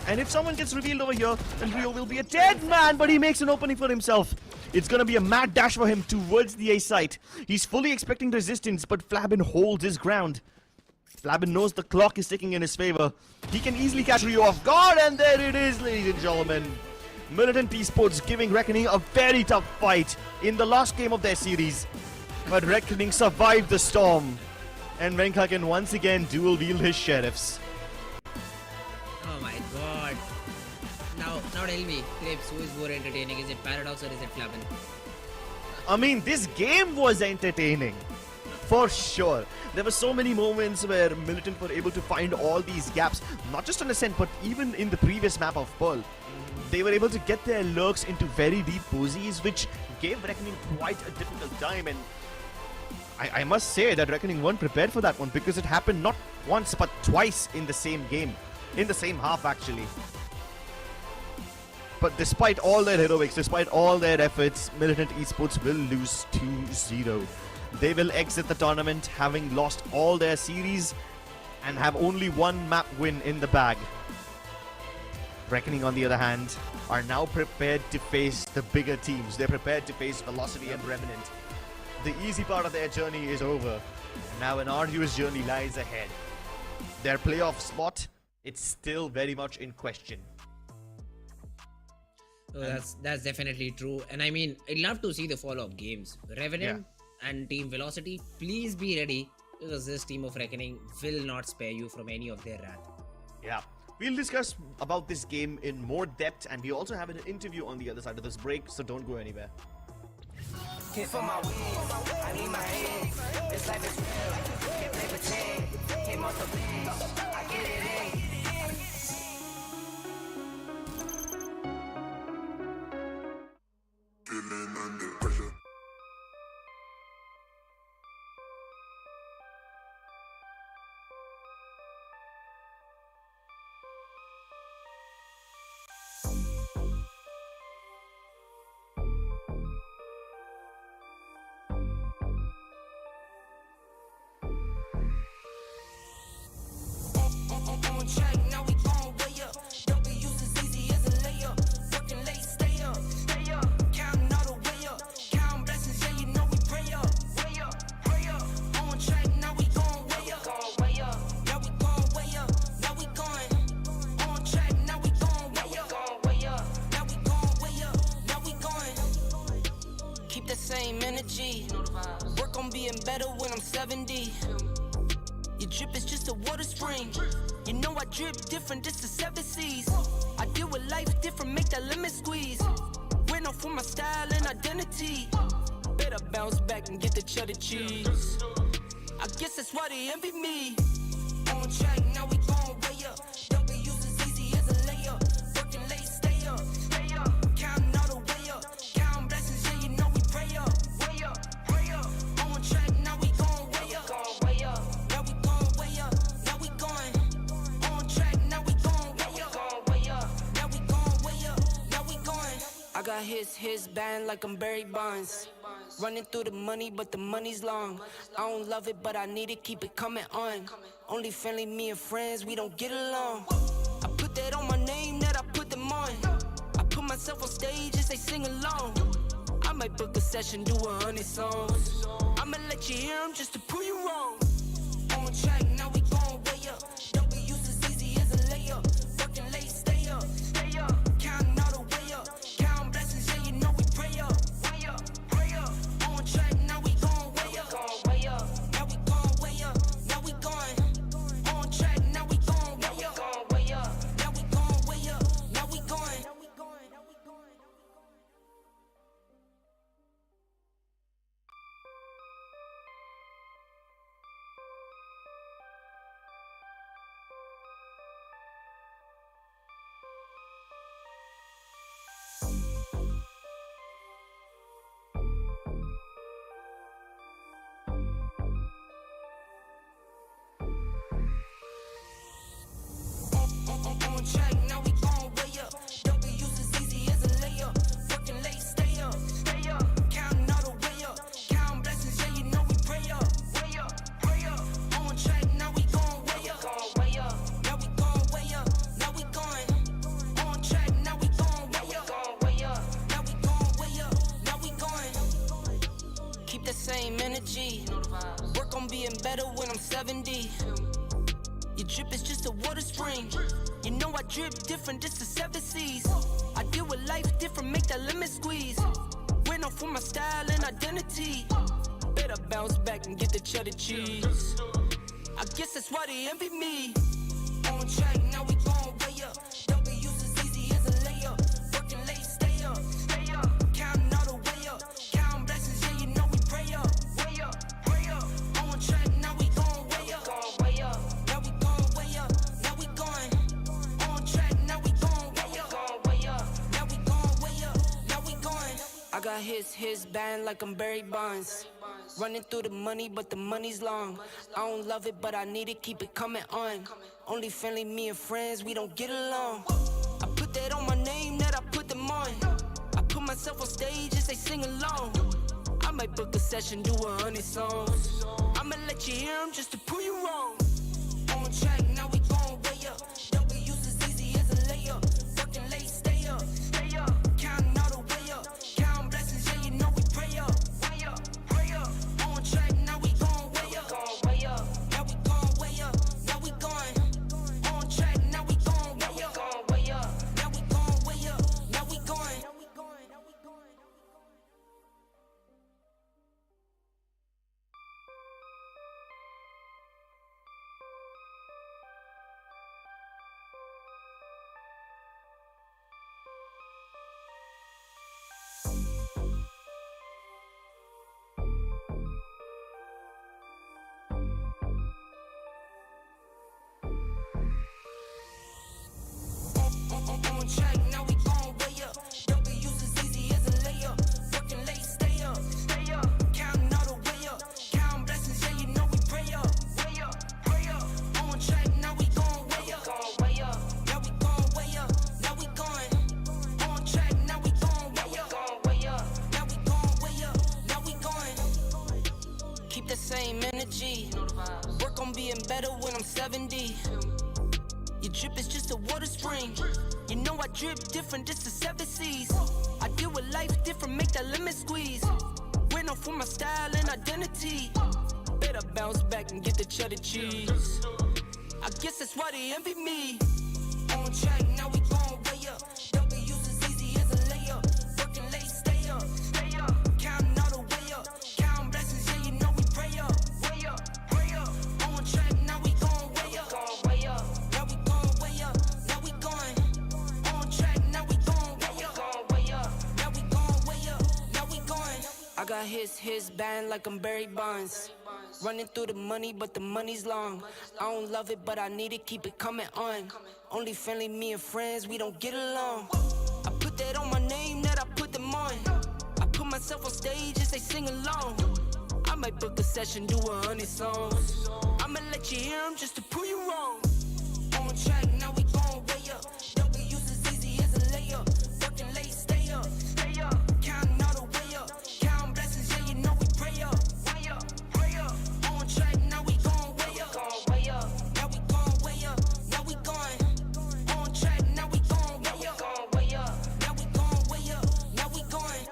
And if someone gets revealed over here, then Rio will be a dead man, but he makes an opening for himself. It's gonna be a mad dash for him towards the A site. He's fully expecting resistance, but Flabin holds his ground. Flabin knows the clock is ticking in his favor. He can easily catch Rio off guard, and there it is, ladies and gentlemen. MLT Esports giving Reckoning a very tough fight in the last game of their series. But Reckoning survived the storm. And Venka can once again dual wield his sheriffs. Oh my god. Now tell me, Clips, who is more entertaining? Is it Paradox or is it Flabin? I mean, this game was entertaining. For sure. There were so many moments where Militant were able to find all these gaps. Not just on Ascent, but even in the previous map of Pearl. They were able to get their lurks into very deep posies, which gave Reckoning quite a difficult time. And I must say that Reckoning weren't prepared for that one, because it happened not once but twice in the same game. In the same half, actually. But despite all their heroics, despite all their efforts, MLT Esports will lose 2-0. They will exit the tournament having lost all their series and have only one map win in the bag. Reckoning, on the other hand, are now prepared to face the bigger teams. They're prepared to face Velocity and Revenant. The easy part of their journey is over. Now an arduous journey lies ahead. Their playoff spot, it's still very much in question. Oh, that's definitely true. And I mean, I'd love to see the follow-up games. Revenant and Team Velocity, please be ready, because this team of Reckoning will not spare you from any of their wrath. Yeah. We'll discuss about this game in more depth, and we also have an interview on the other side of this break, so don't go anywhere. Came for my wins, I need my hands. This life is real, can't play pretend. Came off the bench, I get it in. Feeling under pressure. On track, now we gon' way up. W's as easy as a layup. Working late, stay up. Counting all the way up. Counting blessings, yeah, you know we pray up. Way up. On track, now we gon' way up. Now we gon' way up. Now we going. On track, now we gon' way up. Now we gon' way up. Now we going. Keep the same energy. Work on being better when I'm 70. Your drip is just a water spring. You know I drip different, this the 7 seas. I deal with life different, make that lemon squeeze. Went off for my style and identity. Better bounce back and get the cheddar cheese. I guess that's why they envy me. On track, now we gon' way up. W's as easy as a layup. Working late, stay up. Counting all the way up. Counting blessings, yeah, you know we pray up. Way up. On track, now we gon' way up. Now we gon' way up. Now we going. On track, now we gon' way up. Now we gon' way up. Now we going. I got his band like I'm Barry Bonds. Running through the money, but the money's long. I don't love it, but I need it, keep it coming on. Only friendly, me and friends, we don't get along. I put that on my name, that I put them on. I put myself on stage as they sing along. might book a session, do 100 songs. I'ma let you hear them just to prove you wrong. On track, now we gon' way up. W's as easy as a layup. Working late, stay up. Counting all the way up. Counting blessings, yeah, you know we pray up. Pray up. On track, now we gon' way up. Now we gon' way up. Now we going. On track, now we gon' way up. Now we gon' way up. Now we going. On track, now we gon' way up. W's as easy as a layup. Working late, stay up. Counting all the way up. Counting blessings, yeah, you know we pray up. Pray up. On track, now we gon' way up. Now we gon' way up. Now we going. On track, now we gon' way up. Now we gon' way up. Now we going. Keep the same energy. Work on being better when I'm 70. Your drip is just a water spring. You know I drip different, just the 7 C's. I deal with life different, make that limit squeeze. Went off for my style and identity. Better bounce back and get the cheddar cheese. I guess that's why they envy me. On track, now we gon' way up. W's as easy as a layup. Working late, stay up. Counting all the way up. Counting blessings, yeah, you know we pray up. Pray up. On track, now we gon' way up. Now we gon' way up. Now we going. On track, now we gon' way up. Now we gon' way up. Now we going. I got his band like I'm Barry Bonds. Running through the money, but the money's long. I don't love it, but I need it, keep it coming on. Only friendly, me and friends, we don't get along. I put that on my name, that I put them on. I put myself on stage as they sing along. I might book a session, do 100 songs. I'ma let you hear them just to prove you wrong. On track, now we gon' way up. W's as easy as a layup. Working late, stay up. Counting all the way up. Counting blessings, yeah, you know we pray up. Pray up. On track, now we gon' way up. Now we gon' way up. Now we going. On track, now we gon' way up. Now we gon' way up. Now we going. On track, now we gon' way up. W's as easy as a layup. Working late, stay up. Counting all the way up. Counting blessings, yeah, you know we pray up. Pray up. On track, now we gon' way up. Now we gon' way up. Now we going. On track, now we gon' way up. Now we gon' way up. Now we going. Keep the same energy. Work on being better when I'm 70. Your drip is just a water spring. You know I drip different, just the 7 C's. I deal with life different, make that limit squeeze. Went off for my style and identity. Better bounce back and get the cheddar cheese. I guess that's why they envy me. On track, now we gon' way up. W's as easy as a layup. Working late, stay up. Counting all the way up. Counting blessings, yeah, you know we pray up. Pray up. On track, now we gon' way up. Now we gon' way up. Now we going. On track, now we gon' way up. Now we gon' way up. Now we going. I got his band like I'm Barry Bonds. Running through the money, but the money's long. I don't love it, but I need it, keep it coming on. Only friendly, me and friends, we don't get along. I put that on my name, that I put them on. I put myself on stage as they sing along. I might book a session, do 100 songs. I'ma let you hear them just to prove you wrong. On track, now we gon' way up. W's as easy as a layup. Working late, stay up. Counting all the way up. Counting blessings, yeah, you know we pray up. Pray up. On track, now we gon' way up. Now we gon' way up. Now we going. On track, now we gon' way up. Now we gon' way up. Now we going.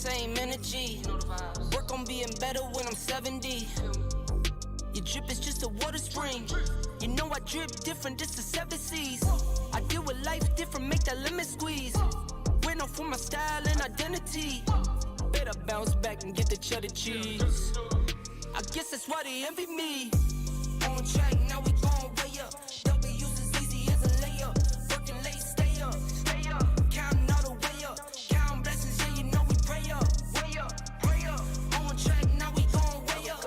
same energy. Work on being better when I'm 70. Your drip is just a water spring. You know I drip different, just the 7 C's. I deal with life different, make that lemon squeeze. Went off for my style and identity. Better bounce back and get the cheddar cheese. I guess that's why they envy me. On track, now we gon' way up. W's as easy as a layup. Working late, stay up. Counting all the way up. Counting blessings, yeah, you know we pray up. Way up, pray up. On track, now we gon' way up.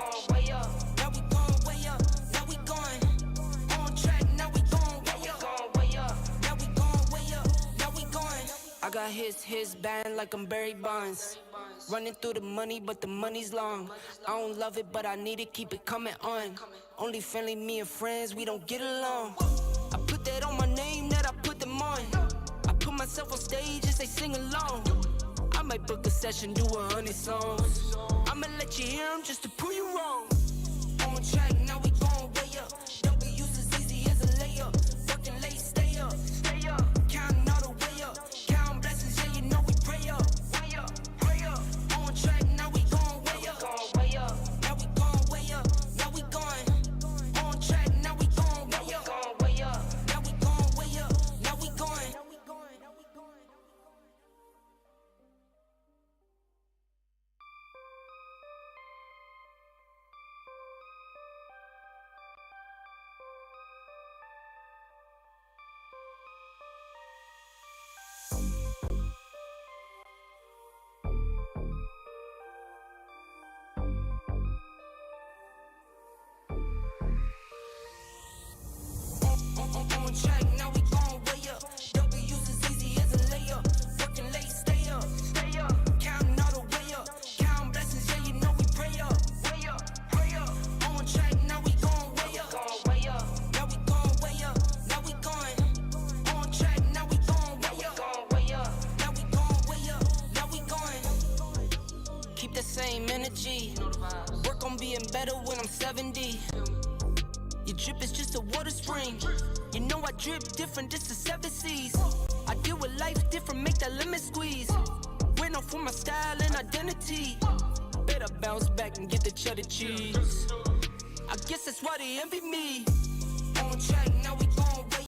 Now we gon' way up. Now we going. On track, now we gon' way up. Now we gon' way up. Now we going. I got his band like I'm Barry Bonds. Running through the money, but the money's long. I don't love it, but I need it, keep it coming on. Only friendly, me and friends, we don't get along. I put that on my name, that I put them on. I put myself on stage as they sing along. I might book a session, do 100 songs. I'ma let you hear them just to prove you wrong. On track, now we gon' way up. W's as easy as a layup. Working late, stay up. Counting all the way up. Counting blessings, yeah, you know we pray up. Pray up. On track, now we gon' way up. Now we gon' way up. Now we going. On track, now we gon' way up. Now we gon' way up. Now we going. On track, now we gon' way up. W's as easy as a layup. Working late, stay up. Counting all the way up. Counting blessings, yeah, you know we pray up. Pray up. On track, now we gon' way up. Now we gon' way up. Now we going. On track, now we gon' way up. Now we gon' way up. Now we going. Keep the same energy. Work on being better when I'm 70. Your drip is just a water spring. You know I drip different, just the 7 C's. I deal with life different, make that lemon squeeze. Went off for my style and identity. Better bounce back and get the cheddar cheese. I guess that's why they envy me. On track,